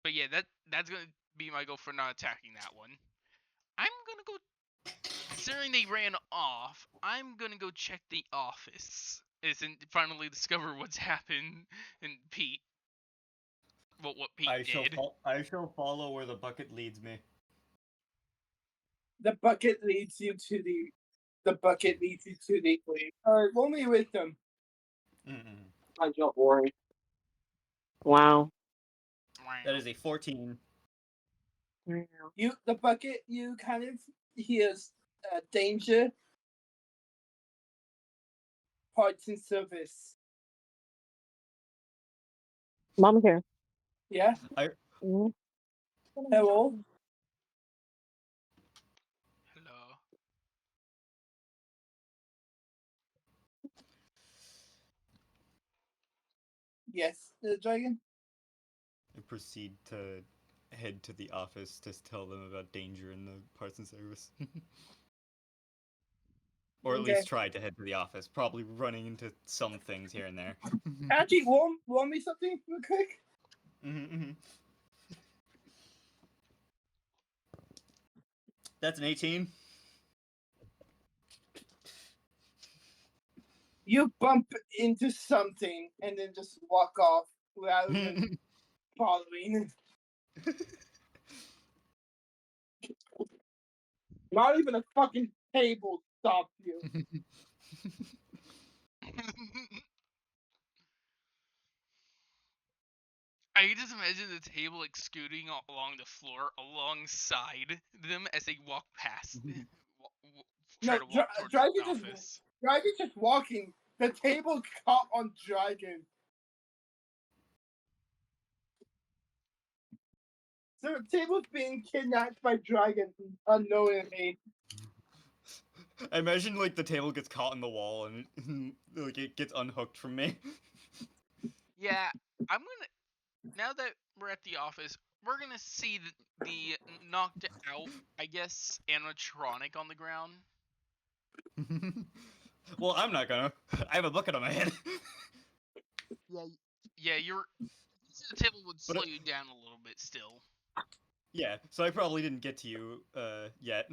But yeah, that's gonna be my goal for not attacking that one. I'm gonna go. Considering they ran off, I'm gonna go check the office. And finally discover what's happened in Pete. Well, what Pete did. I shall follow where the bucket leads me. The bucket leads you to the bucket leads you to the Alright, roll me with them. I don't worry. Wow. That is a 14. The bucket, you kind of hears danger. Parts and service. Mom's here. Yeah? Mhm. Hello? Hello. Yes, the dragon? I proceed to head to the office to tell them about danger in the parts and service. Or at Okay. least try to head to the office, probably running into some things here and there. Actually, roll me something real quick. That's an 18. You bump into something and then just walk off rather than following. Not even a fucking table stopped you. I can just imagine the table like scooting along the floor alongside them as they walk past. Try No, to walk towards Dragon the just office. Dragon just walking. The table caught on Dragon. So the table's being kidnapped by Dragon unknowingly. I imagine like the table gets caught in the wall and like it gets unhooked from me. Yeah, I'm gonna. Now that we're at the office, we're gonna see the knocked out, I guess, animatronic on the ground. Well, I'm not gonna. I have a bucket on my head. Yeah, the table would slow But you down a little bit still. yeah, so I probably didn't get to you yet.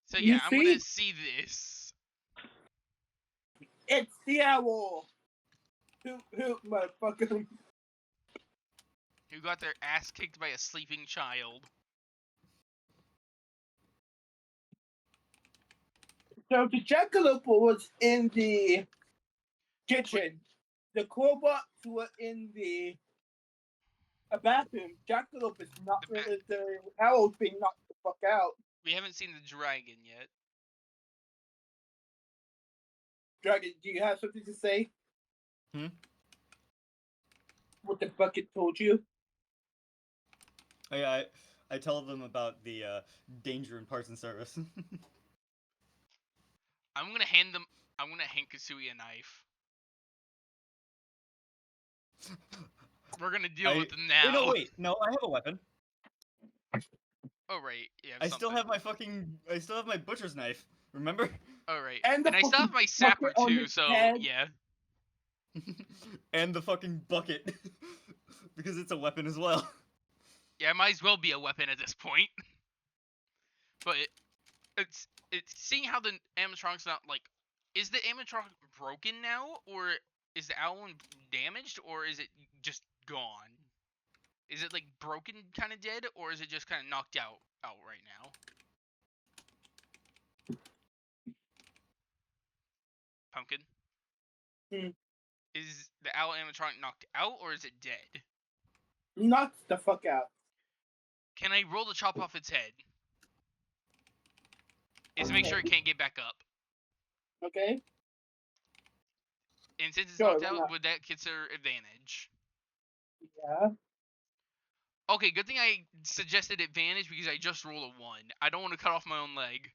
So You yeah, I'm see? gonna see this. It's the owl. Who, motherfucker. Who got their ass kicked by a sleeping child. So the jackalope was in the kitchen. The cobots were in the bathroom. Jackalope is not the owl's being knocked the fuck out. We haven't seen the dragon yet. Dragon, do you have something to say? Hmm? What the bucket told you? I tell them about the danger in parts and service. I'm gonna hand Kasui a knife. We're gonna deal with them now. Wait, no, wait. No, I have a weapon. Oh right, yeah. I still have my butcher's knife. Remember? Oh right, And and I still have my sapper on too. his So head. yeah. And the fucking bucket. Because it's a weapon as well. Yeah, it might as well be a weapon at this point. But it's seeing how the animatronic's not like, is the animatronic broken now, or is the owl one damaged, or is it just gone? Is it like broken, kind of dead, or is it just kind of knocked out right now? Pumpkin. Hmm. Is the owl animatronic knocked out, or is it dead? Knocked the fuck out. Can I roll to chop off its head? Is to make sure it can't get back up. Okay? And since it's Sure, knocked why out, not? would that consider advantage? Yeah. Okay, good thing I suggested advantage because I just rolled a 1. I don't want to cut off my own leg.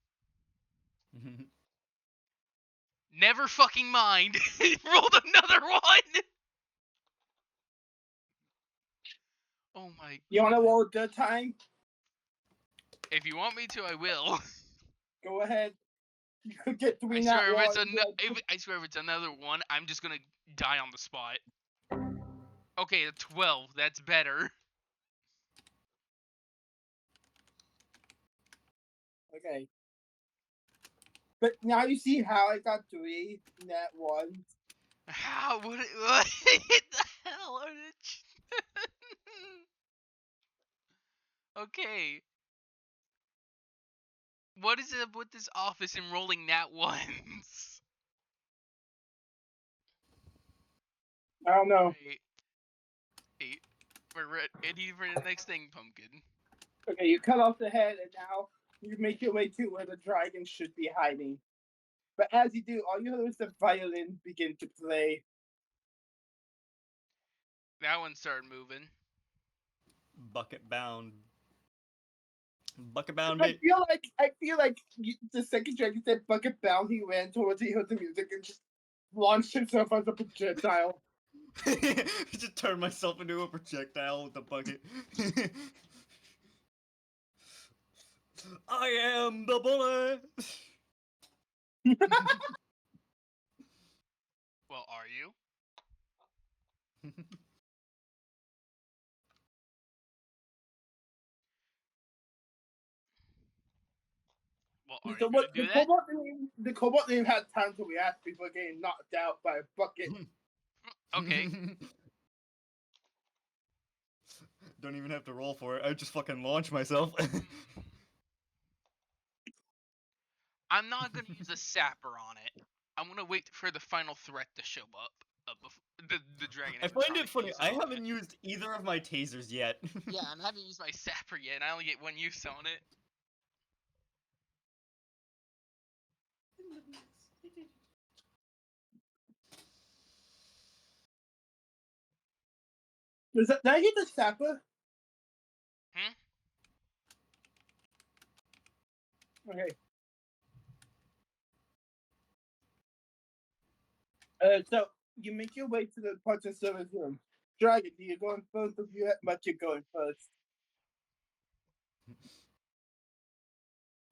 Never fucking mind. Rolled another 1. Oh my. You wanna roll the time? If you want me to, I will. Go ahead. You could get I three swear, nat if it's ones. I swear if it's another 1, I'm just gonna die on the spot. Okay, a 12. That's better. Okay. But now you see how I got 3 nat ones. How? What the hell are Okay. What is it with this office and rolling nat ones? I don't know. Hey, we're ready for the next thing, Pumpkin. Okay, you cut off the head and now you make your way to where the dragon should be hiding. But as you do, all you hear is the violin begin to play. That one started moving. Bucket bound. Bucket bound, I mate. feel like the second dragon said bucket bound, he ran towards it, he heard the music and just launched himself as a projectile. Just turned myself into a projectile with the bucket. I am the bullet. Well, are you? Well, are you gonna do that? The cobalt didn't have time to react before getting knocked out by a bucket. Okay. Don't even have to roll for it. I just fucking launch myself. I'm not gonna use a sapper on it. I'm gonna wait for the final threat to show up the dragon. I find it animatronic funny. use I on haven't it. used either of my tasers yet. Yeah, I haven't used my sapper yet, and I only get 1 use on it. Did I get the sapper? Hmm? Okay. So you make your way to the parts and service room. Dragon, do you going first or you but you're going first?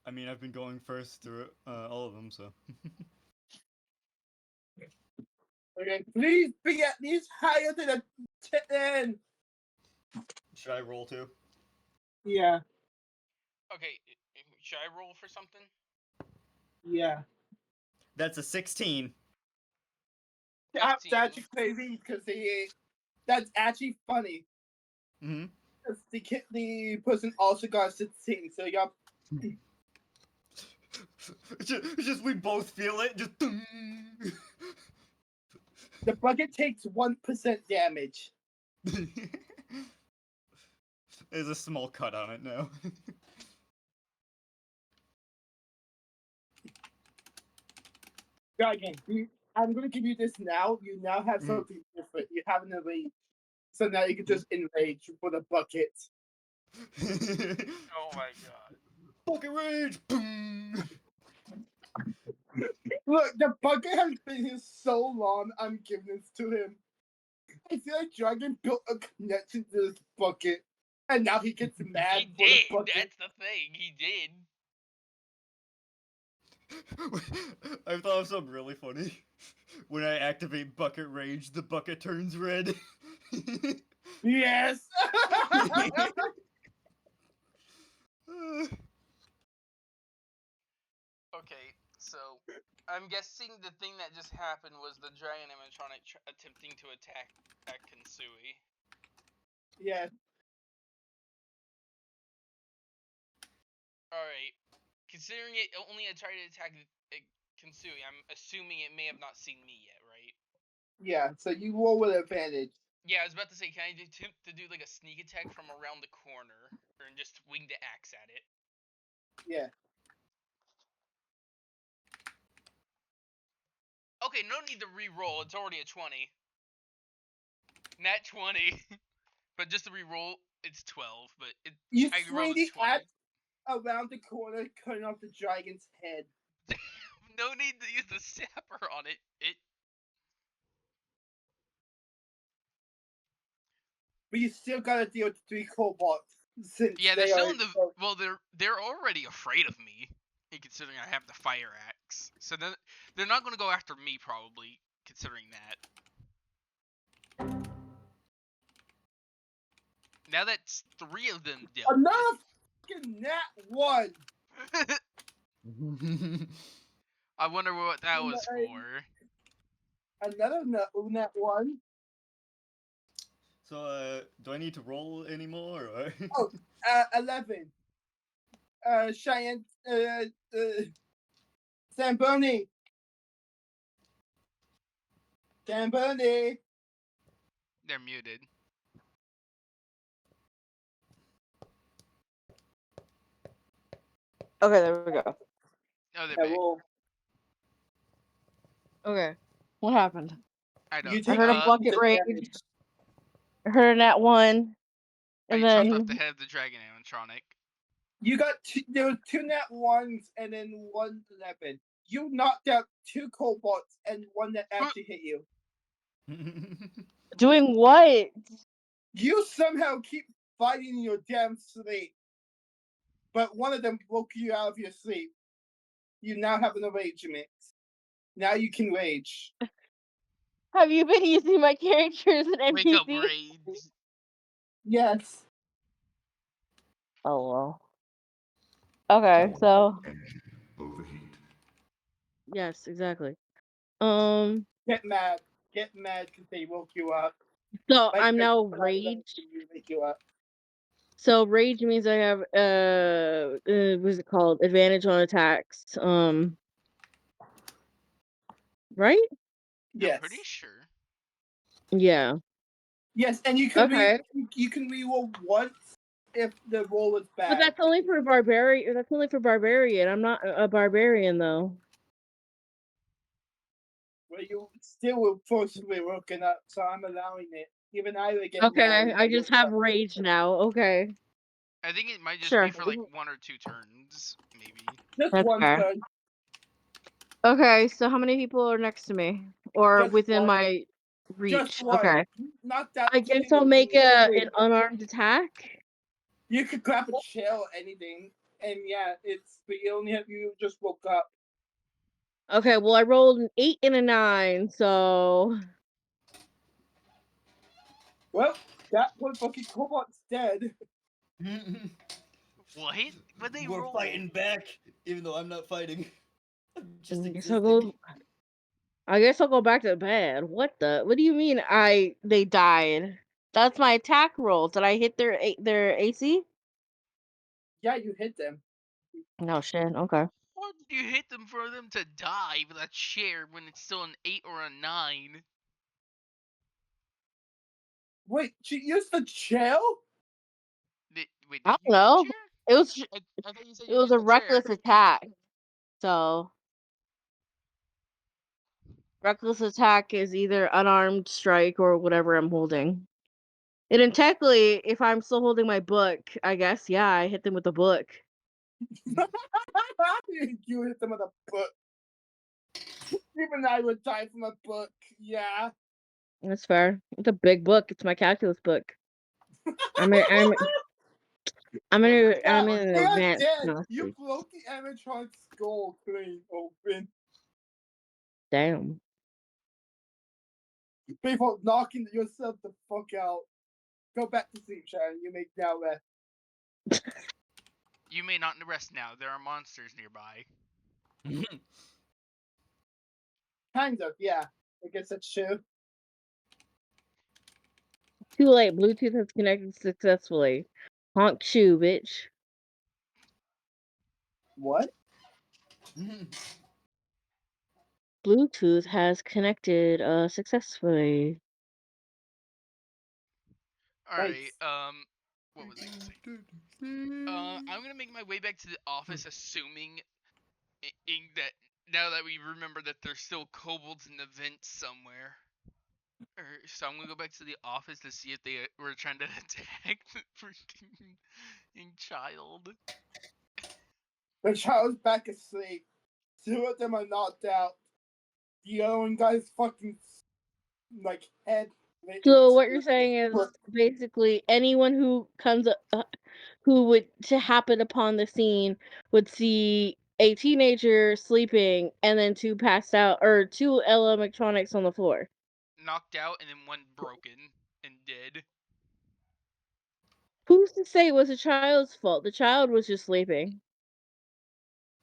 I mean, I've been going first through all of them, so. Okay, please be at least higher than a 10. Should I roll too? Yeah, Okay, should I roll for something? yeah. That's a 16. That's 15. actually crazy because that's actually funny. Mm-hmm. 'Cause the person also got 16, so y'all. Just we both feel it. Just. The bucket takes 1% damage. There's a small cut on it now. Dragon, I'm gonna give you this now. You now have something different. You have an enrage. So now you can just enrage for the bucket. Oh my god. Bucket rage! Boom! Look, the bucket has been here so long, I'm giving this to him. I feel like Dragon built a connection to this bucket. And now he gets mad He for the did. bucket. That's the thing. He did. I thought of something really funny. When I activate bucket rage, the bucket turns red. Yes! Okay, so I'm guessing the thing that just happened was the dragon animatronic attempting to attack Kinsui. Yeah. Alright. Considering it only tried to attack Kinsui, I'm assuming it may have not seen me yet, right? Yeah, so you roll with advantage. Yeah, I was about to say, can I attempt to do like a sneak attack from around the corner? Or just wing the axe at it? Yeah. Okay, no need to re-roll. It's already a 20. Nat 20. But just to re-roll, it's 12. But You I swing rolled a the 20. axe around the corner, cutting off the dragon's head. No need to use the sapper on it. But you still gotta deal with 3 kobolds. Since Yeah, they're they still are in the. Well, they're already afraid of me, considering I have the fire axe. So then they're not going to go after me, probably, considering that. Now that's 3 of them dealt Another fucking nat 1! I wonder what that was for. Another nat 1. So, do I need to roll anymore? Or? Oh, 11. Cheyenne, Zamboni. Zamboni. They're muted. Okay, there we go. Oh, they're Yeah, back. well, Okay. What happened? I don't. you I take heard a bucket rage. damage. I heard a nat 1. I And jumped off then the head of the dragon animatronic. You got there were 2 nat 1s and then 1 11. You knocked out 2 kobolds and 1 that actually hit you. doing what? You somehow keep fighting in your damn sleep. But one of them woke you out of your sleep. You now have an arrangement. Now you can rage. Have you been using my characters in Wake up, NPC? rage. Yes. Oh well. Okay, so Engine overheat. yes, exactly. Get mad because they woke you up. So Like, I'm now they rage. wake you up. So rage means I have what's it called? Advantage on attacks. Right? Yes. I'm pretty sure. Yeah. Yes, and you can Okay. you can reroll once if the roll was bad. But that's only for barbarian. That's only for barbarian. I'm not a barbarian though. Well, you still were forcibly woken up, so I'm allowing it. Even I would get Okay, mad if I just have woke up. rage now. Okay, I think it might just Sure. be for like 1 or 2 turns, maybe. Just That's one fair. turn. Okay, so how many people are next to me or Just within one. my reach? Just one. Okay, Not that. I guess I'll make an unarmed attack. You could grab a chair or anything, and yeah, but you only have you just woke up. Okay, well I rolled an 8 and a 9, so Well, that one fucking cobot's dead. What? What they We're roll? fighting back, even though I'm not fighting. I'm just I guess existing. I guess I'll go back to bed. What do you mean they died? That's my attack roll. Did I hit their AC? Yeah, you hit them. No shit. Okay. Why did you hit them for them to die with a chair when it's still an 8 or a 9? Wait, she used the chair? Wait, I did don't you use know. the chair? It was I thought you said it you was used a the chair. reckless attack. So reckless attack is either unarmed strike or whatever I'm holding. And then technically, if I'm still holding my book, I guess yeah, I hit them with the book. You hit them with a book. Even I would die from a book. Yeah. That's fair. It's a big book. It's my calculus book. I'm an Yeah, you're advanced dead. master. You broke the animatronic's skull clean open. Damn. People knocking yourself the fuck out. Go back to sleep, Sharon. You make now rest. You may not rest now. There are monsters nearby. Kind of, yeah. I guess that's true. Too late. Bluetooth has connected successfully. Honk shoe, bitch. What? Bluetooth has connected successfully. Alright, Nice. what was I gonna say? I'm gonna make my way back to the office, assuming that now that we remember that there's still kobolds in the vent somewhere. So I'm gonna go back to the office to see if they were trying to attack the freaking child. The child's back asleep. 2 of them are knocked out. The other one guy's fucking like head. So what you're saying is basically anyone who comes who would to happen upon the scene would see a teenager sleeping and then 2 passed out or 2 electronics on the floor. Knocked out and then 1 broken and dead. Who's to say it was the child's fault? The child was just sleeping.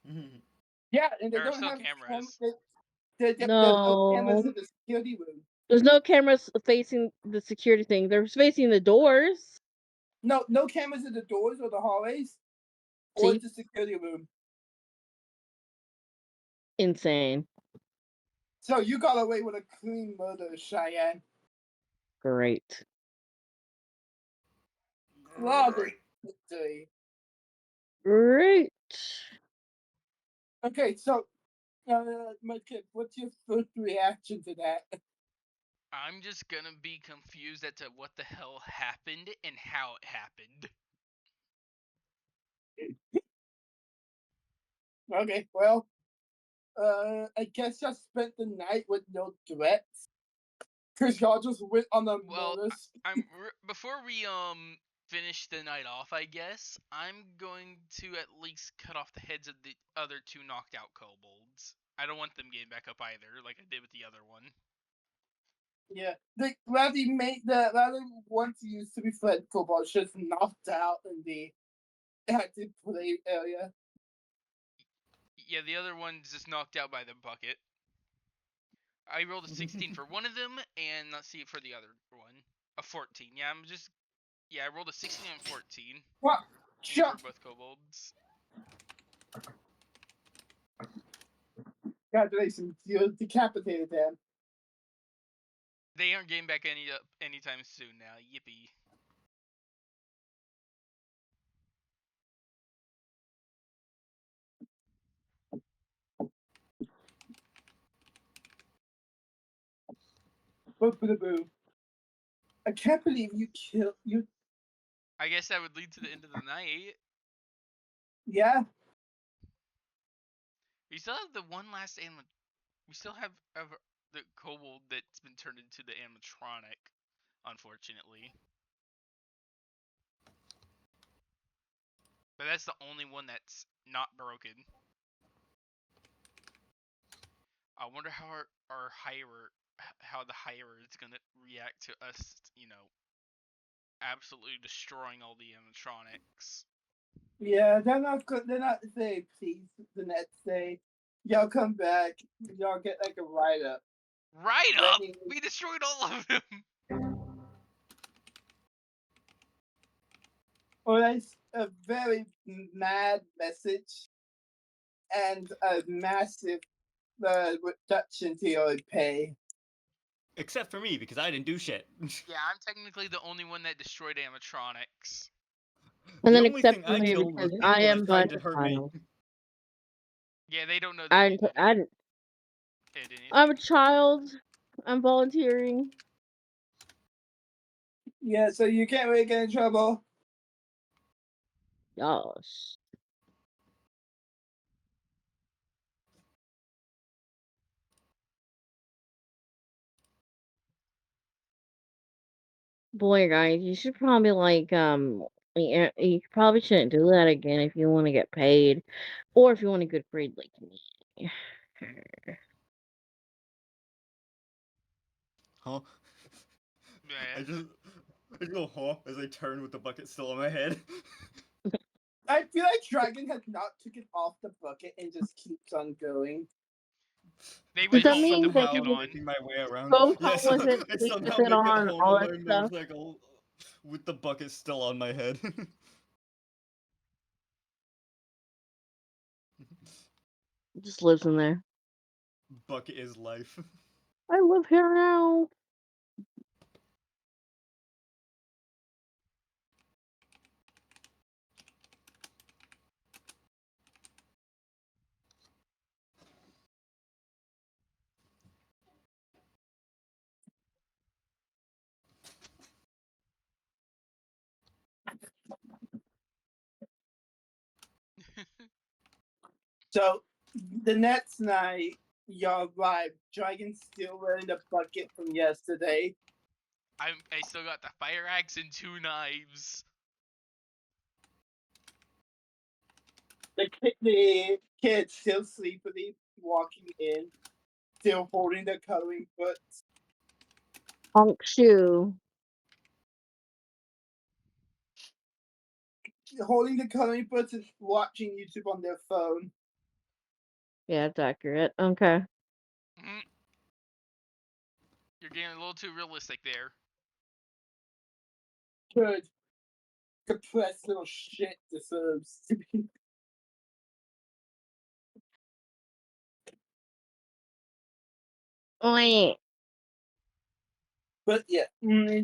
Yeah, and they There are don't still have cameras. there's no cameras No. in the security room. There's no cameras facing the security thing. They're facing the doors. No cameras in the doors or the hallways or See? the security room. Insane. So you got away with a clean murder, Cheyenne. Great. Flawless victory. Great. Okay, so my kid, what's your first reaction to that? I'm just gonna be confused as to what the hell happened and how it happened. Okay, well, I guess I spent the night with no threats. Cause y'all just went on a Well, murder. before we finish the night off, I guess I'm going to at least cut off the heads of the other 2 knocked out kobolds. I don't want them getting back up either, like I did with the other one. Yeah, the rather once used to be fled kobolds just knocked out in the active play area. Yeah, the other one's just knocked out by the bucket. I rolled a 16 for one of them, and let's see for the other one, a 14. Yeah, I rolled a 16 and 14. What? For both kobolds. Congratulations, you decapitated them. They aren't getting back anytime soon now. Yippee. Boo. I can't believe you killed you. I guess that would lead to the end of the night. Yeah. We still have the one last we still have the kobold that's been turned into the animatronic, unfortunately. But that's the only one that's not broken. I wonder how our how the hirer is gonna react to us, absolutely destroying all the animatronics. Yeah, they're not good. They're not very pleased the next day. Y'all come back. Y'all get like a write up. Right up! We destroyed all of them! Or that's a very mad message and a massive reduction to your pay. Except for me, because I didn't do shit. Yeah, I'm technically the only one that destroyed animatronics. And then the only except thing for I me killed was because people I am that tried but to a hurt me. child. Yeah, they don't know that you did anything. I'm a child. I'm volunteering. Yeah, so you can't really get in trouble. Gosh. Boy, guys, you should probably you probably shouldn't do that again if you want to get paid, or if you want a good grade like me. Huh? Yeah. I just go, huh, as I turn with the bucket still on my head. I feel like Dragon has not took it off the bucket and just keeps on going. They Does went that home with the mean that bucket you on. Making my way around. both Yes, home with it, I sleep somehow with it make it on, home all on that my stuff? motorcycle with the bucket still on my head. Just lives in there. Bucket is life. I live here now. So the next night, y'all arrive. Dragon's still wearing the bucket from yesterday. I still got the fire axe and 2 knives. The kid still sleepily walking in, still holding the coloring book. Honk shoe. Holding the coloring books and watching YouTube on their phone. Yeah, it's accurate. Okay. Mm-hmm. You're getting a little too realistic there. Good. Compressed little shit deserves to be. Wait. But yeah,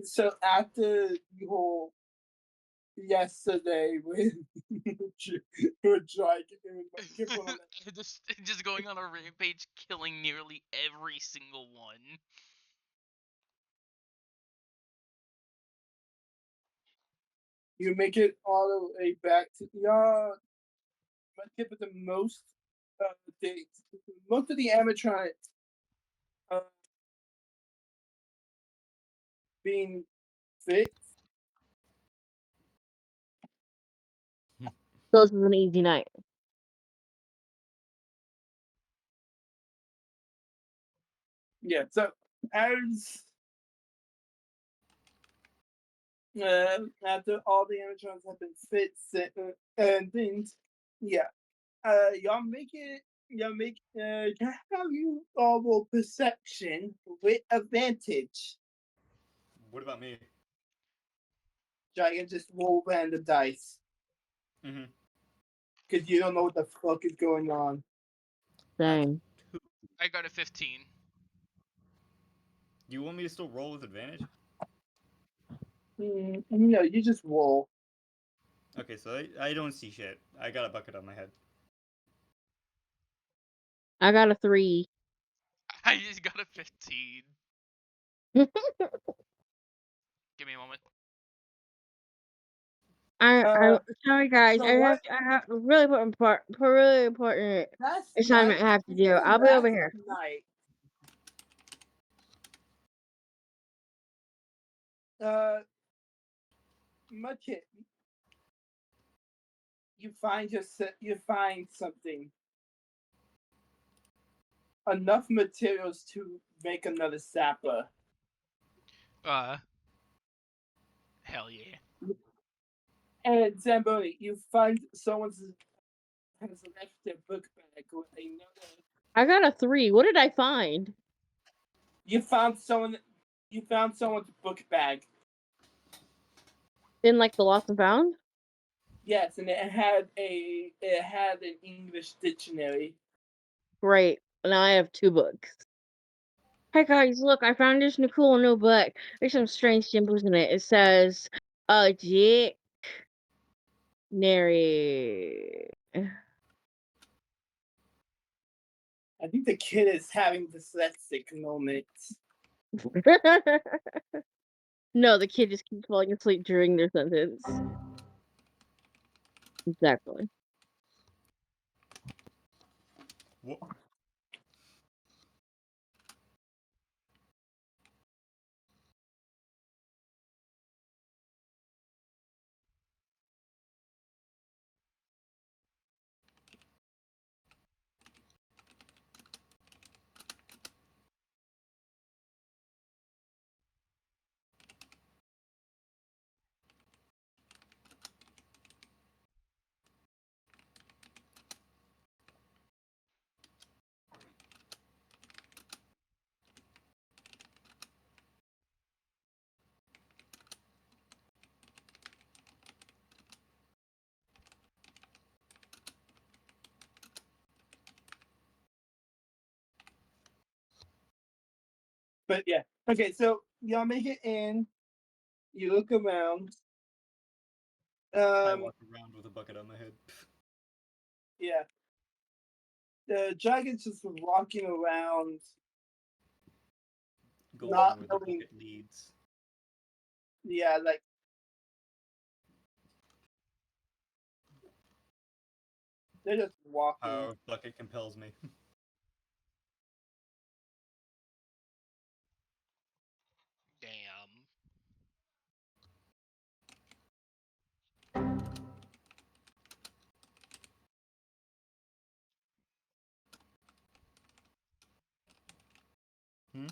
so after the whole yesterday with Dragon, just going on a rampage, killing nearly every single one. you make it all the way back to y'all. Give it the most most of the animatronics being fixed. So this is an easy night. Yeah, so as after all the animatronics have been fixed and things, yeah, y'all make it. Y'all make have you all roll perception with advantage. What about me? Giant just roll random dice Mm-hmm. because you don't know what the fuck is going on. Dang. I got a 15. Do you want me to still roll with advantage? No, you just roll. Okay, so I don't see shit. I got a bucket on my head. I got a 3. I just got a 15. Give me a moment. I'm sorry, guys. So I what? have a really important Last assignment I night. have to do. I'll be over here. Night. Mudkip, you find something. Enough materials to make another sapper. Hell yeah. And Zamboni, you find someone's has left their book bag with another. I got a 3. What did I find? You found someone's book bag. In like the lost and found? Yes, and it had an English dictionary. Great. Now I have 2 books. Hey guys, look, I found this cool new book. There's some strange symbols in it. It says, dictionary. I think the kid is having dyslexic moments. No, the kid just keeps falling asleep during their sentence. Exactly. What? But yeah, okay. So y'all make it in. You look around. I walk around with a bucket on my head. Yeah. The dragon's just walking around. Going Not where the knowing. bucket leads. Yeah, like. They're just walking. Power of bucket compels me. Damn.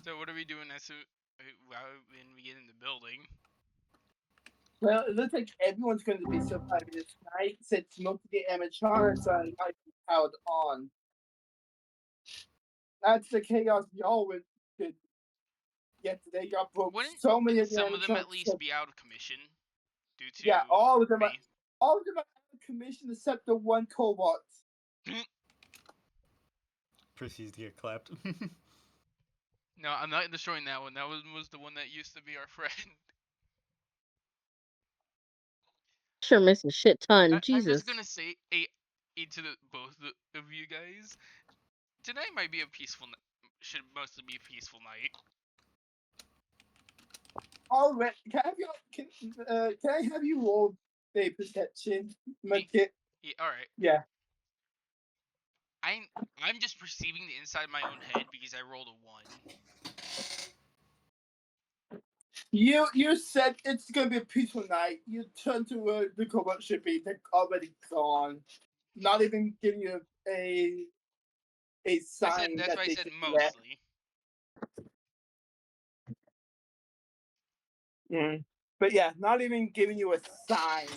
So what are we doing when we get in the building? Well, it looks like everyone's going to be surviving this night since most of the animatronics are not powered on. That's the chaos y'all could get today. Y'all broke Wouldn't so many of the some of them at animatronics. least be out of commission due to Yeah, all of them me? are out of commission except the one cobalt. Proceeds to get clapped. No, I'm not destroying that one. That one was the one that used to be our friend. Sure missing shit ton. Jesus. I'm just gonna say, to both of you guys, tonight might be a peaceful. Should mostly be a peaceful night. All right, can I have you roll a perception, my kid? Yeah, all right. Yeah. I'm just perceiving the inside of my own head because I rolled a 1. You said it's gonna be a peaceful night. You turn to where the cobalt should be. They're already gone. Not even giving you a sign That's that why I they said should be there. mostly. But yeah, not even giving you a sign.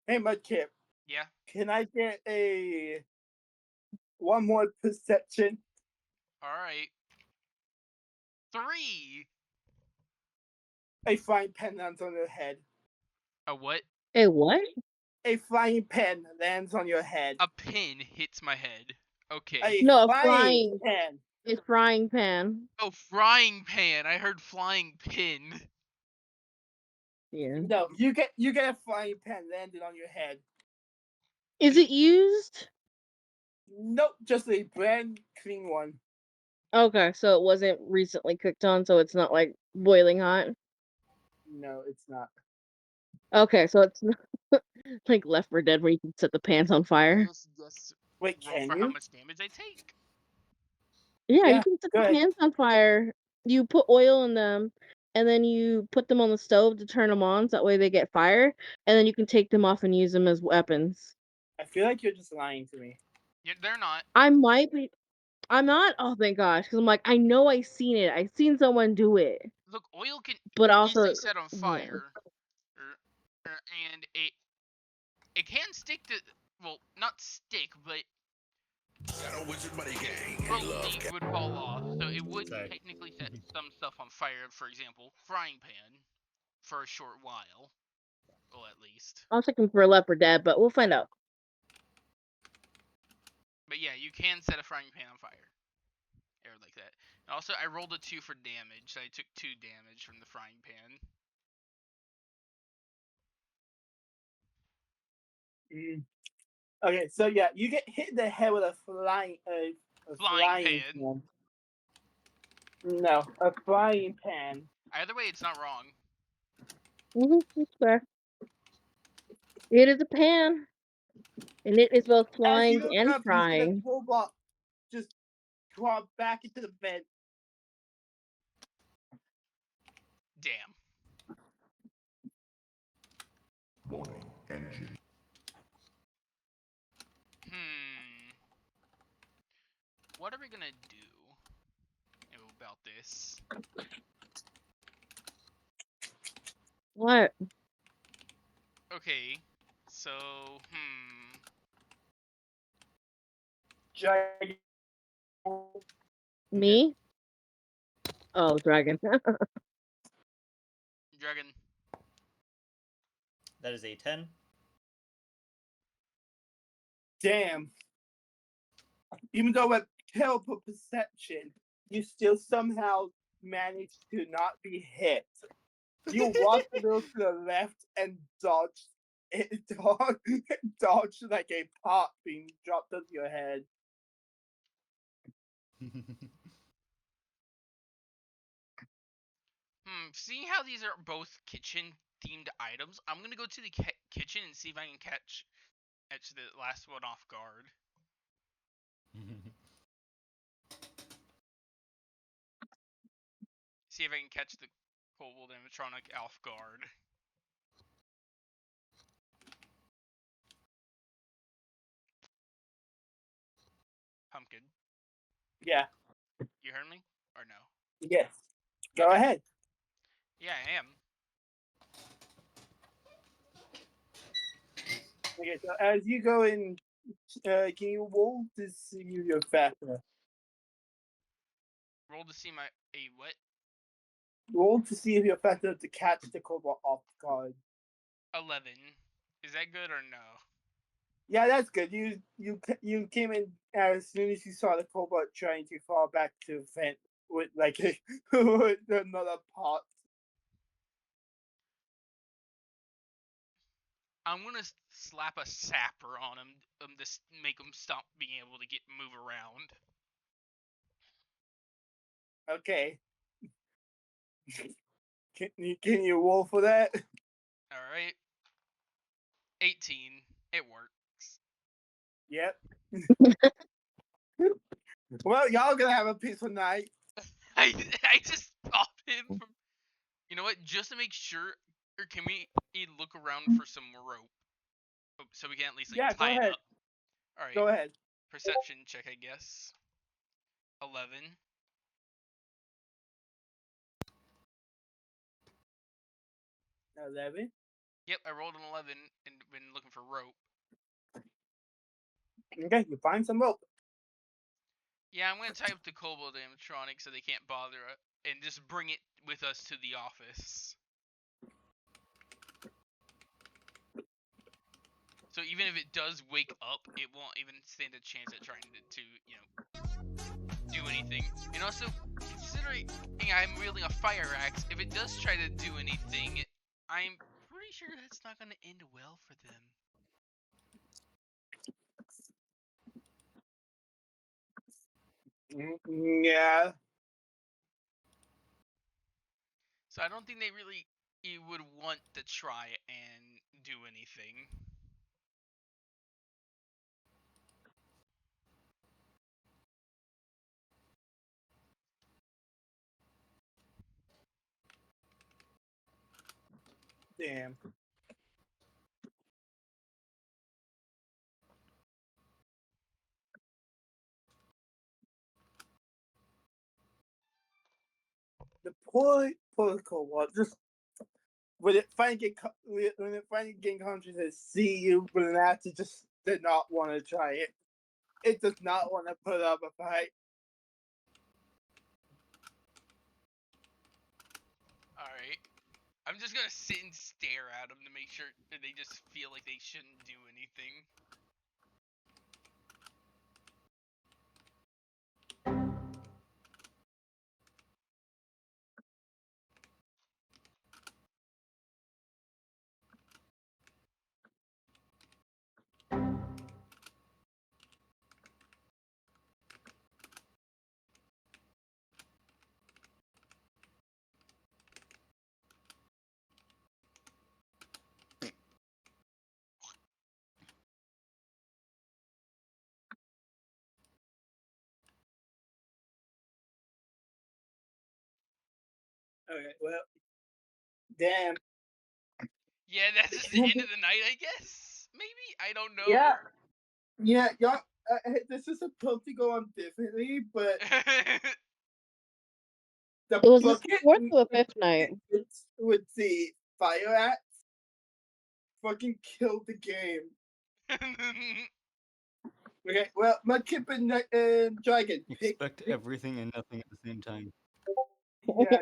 Hey, Mudkip. Yeah. Can I get one more perception? All right. 3. A frying pan lands on your head. A what? A what? A frying pan lands on your head. A pin hits my head. Okay. A No, a frying pan. It's frying pan. Oh, frying pan. I heard flying pin. Yeah. No, you get a frying pan landed on your head. Is it used? Nope, just a brand clean one. Okay, so it wasn't recently cooked on, so it's not like boiling hot. No, it's not. Okay, so it's not like Left 4 Dead where you can set the pans on fire. Just Wait, roll can for you? how much damage I take. Yeah, you Yeah, can set go the ahead. pans on fire. You put oil in them, and then you put them on the stove to turn them on, so that way they get fire, and then you can take them off and use them as weapons. I feel like you're just lying to me. Yeah, they're not. I might be. I'm not. Oh, thank gosh, because I'm like, I know I seen it. I seen someone do it, Look, oil can but also, easily set on yeah. fire, and it can stick to. Well, not stick, but probably would fall off. So it would Sorry. technically set some stuff on fire. For example, frying pan for a short while. Well, at least. I was looking for Left 4 Dead, but we'll find out. But yeah, you can set a frying pan on fire. Or like that. And also, I rolled a 2 for damage. So I took 2 damage from the frying pan. Okay, so yeah, you get hit in the head with a flying Flying pan. pan. No, a frying pan. Either way, it's not wrong. It's fair. It is a pan, and it is both As flying you look and up, you see the frying. robot just drop back into the vent. Damn. Warning, engine. What are we gonna do about this? What? Okay, so Giant. Me? Oh, dragon. Dragon. That is a 10. Damn. Even though with terrible perception, you still somehow managed to not be hit. You walked a little to the left and dodged. It dodged like a pot being dropped onto your head. Seeing how these are both kitchen themed items, I'm gonna go to the kitchen and see if I can catch the last one off guard. See if I can catch the kobold animatronic off guard. Pumpkin. Yeah. You heard me? Or no? Yes. Go ahead. Yeah, I am. Okay, so as you go in, can you roll to see if you're faster? Roll to see my what? Roll to see if you're fast enough to catch the cobalt off guard. 11. Is that good or no? Yeah, that's good. You came in as soon as you saw the cobalt trying to fall back to the vent with like with another pot. I'm gonna slap a sapper on him to make him stop being able to move around. Okay. Can you roll for that? All right. 18. It works. Yep. Well, y'all gonna have a peaceful night. I just stopped him from. You know what? Just to make sure, or can we look around for some rope, so we can at least like Yeah, tie go it ahead. up? All right. Go ahead. Perception check, I guess. 11. 11. Yep, I rolled an 11 and been looking for rope. Okay, you find some rope. Yeah, I'm gonna tie up the kobold animatronic so they can't bother it, and just bring it with us to the office. So even if it does wake up, it won't even stand a chance at trying to do anything. And also, considering I'm wielding a fire axe, if it does try to do anything, I'm pretty sure that's not going to end well for them. Yeah. So I don't think they really would want to try and do anything. Damn. The protocol was just when it finally getting countries to see you, Bernati just did not want to try it. It does not want to put up a fight. Alright. I'm just gonna sit and stare at them to make sure that they just feel like they shouldn't do anything. Okay, well, damn. Yeah, that's just the end of the night, I guess? Maybe? I don't know. Yeah, y'all. This is supposed to go on differently, but the It was the bucket fourth or fifth night. with the fire axe fucking killed the game. Okay, well, Mudkip and Dragon. Expect everything and nothing at the same time. Yeah,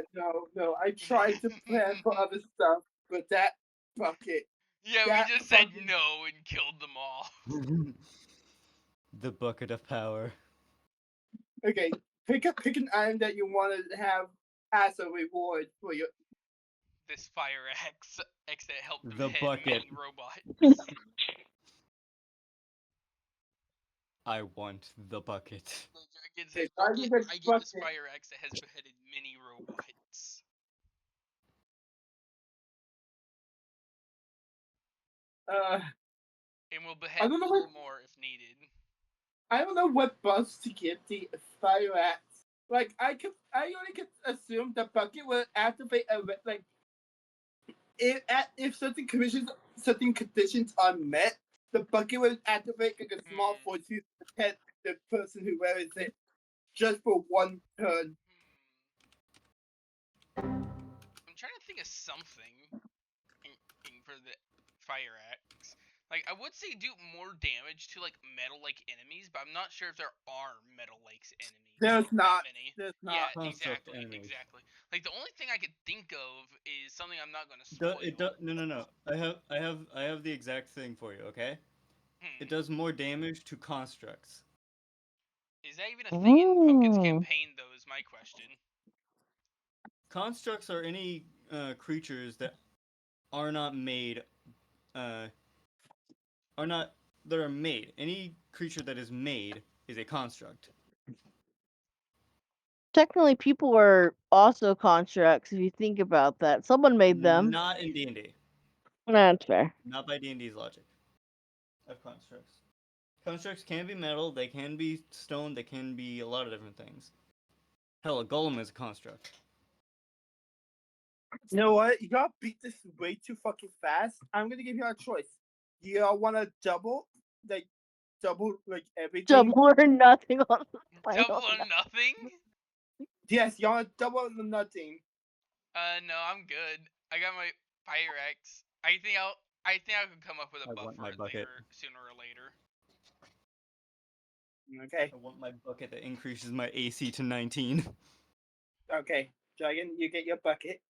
no. I tried to plan for other stuff, but that bucket. Yeah, That we just said fucking- no and killed them all. The bucket of power. Okay, pick an item that you want to have as a reward for your. This fire axe that helped them The head bucket. many robots. I want the bucket. I get Okay, this I bucket, think it's I get this bucket. fire axe that has beheaded many robots. And will I behead don't know many what- more if needed. I don't know what buffs to give the fire axe. Like I only could assume the bucket will activate like if certain conditions are met, the bucket will activate like a small force to protect the person who wears it just for one turn. I'm trying to think of something for the fire axe. Like, I would say do more damage to, like, metal-like enemies, but I'm not sure if there are metal-like enemies. There's not. Many. There's not. Yeah, Construct exactly, enemies. exactly. Like, the only thing I could think of is something I'm not gonna spoil. No. I have the exact thing for you. Okay. It does more damage to constructs. Is that even a thing in Pumpkin's Ooh. campaign, though, is my question. Constructs are any creatures that are not made, that are made. Any creature that is made is a construct. Technically, people were also constructs if you think about that. Someone made them. Not in D&D. That's fair. Not by D&D's logic. Of constructs. Constructs can be metal, they can be stone, they can be a lot of different things. Hell, a golem is a construct. You know what? You gotta beat this way too fucking fast. I'm gonna give you a choice. You all want to double like everything? Double or nothing on the final. Double or nothing? Yes, you want to double or nothing. No, I'm good. I got my fire axe. I think I can come up with a I buff want for my it bucket. sooner or later. Okay. I want my bucket that increases my AC to 19. Okay. Dragon, you get your bucket.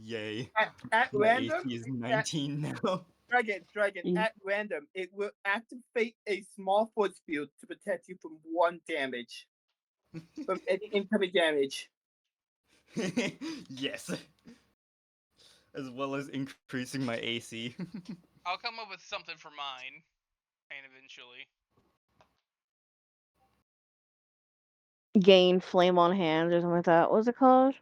Yay. At My random, AC is 19 now. Dragon, Mm. at random, it will activate a small force field to protect you from 1 damage. from any incoming damage. Yes. As well as increasing my AC. I'll come up with something for mine, and eventually. Gain flame on hands or something like that. What was it called?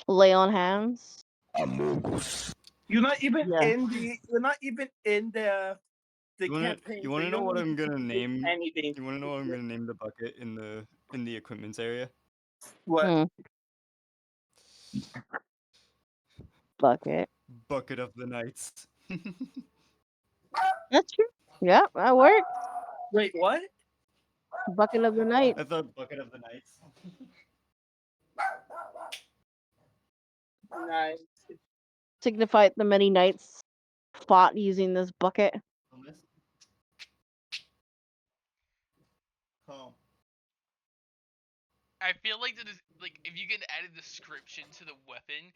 Lay on hands. Amogus. You're not even Yeah. in the. You're not even in the campaign. You so wanna you know don't what need I'm to gonna do name? anything. You wanna know what I'm gonna name the bucket in the equipments area? What? Hmm. Bucket. Bucket of the Knights. That's true. Yeah, that works. Wait, what? Bucket of the night. I thought Bucket of the Knights. Nice. Signified the many knights fought using this bucket. Calm. I feel like like if you can add a description to the weapon,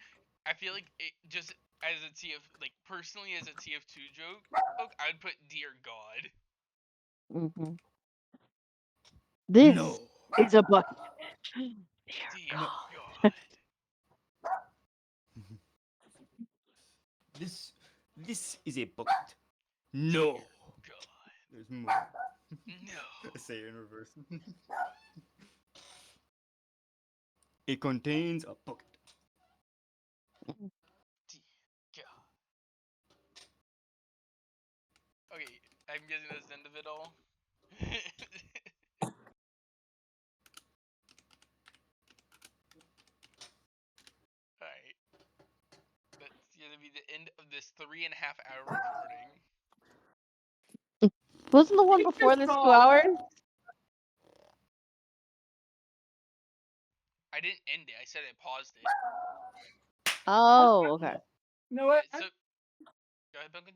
I feel like it just as a TF like personally as a TF2 joke, I would put Dear God. Hmm. This No. is a bucket. Dear No. God. This is a bucket. No. Dear God. There's more. No. I say it in reverse. It contains a bucket. Dear God. Okay, I'm guessing that's the end of it all. Alright. That's gonna be the end of this 3.5-hour recording. Wasn't the one before this 2 hours? I didn't end it, I said I paused it. Oh, okay. You know what? Yeah, so go ahead, Duncan.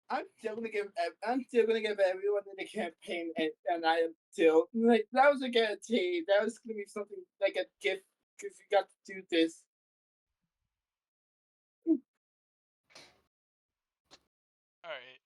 I'm still gonna give. I'm still gonna give everyone in the campaign, and I am still like that was a guarantee. That was gonna be something like a gift because you got to do this. Alright.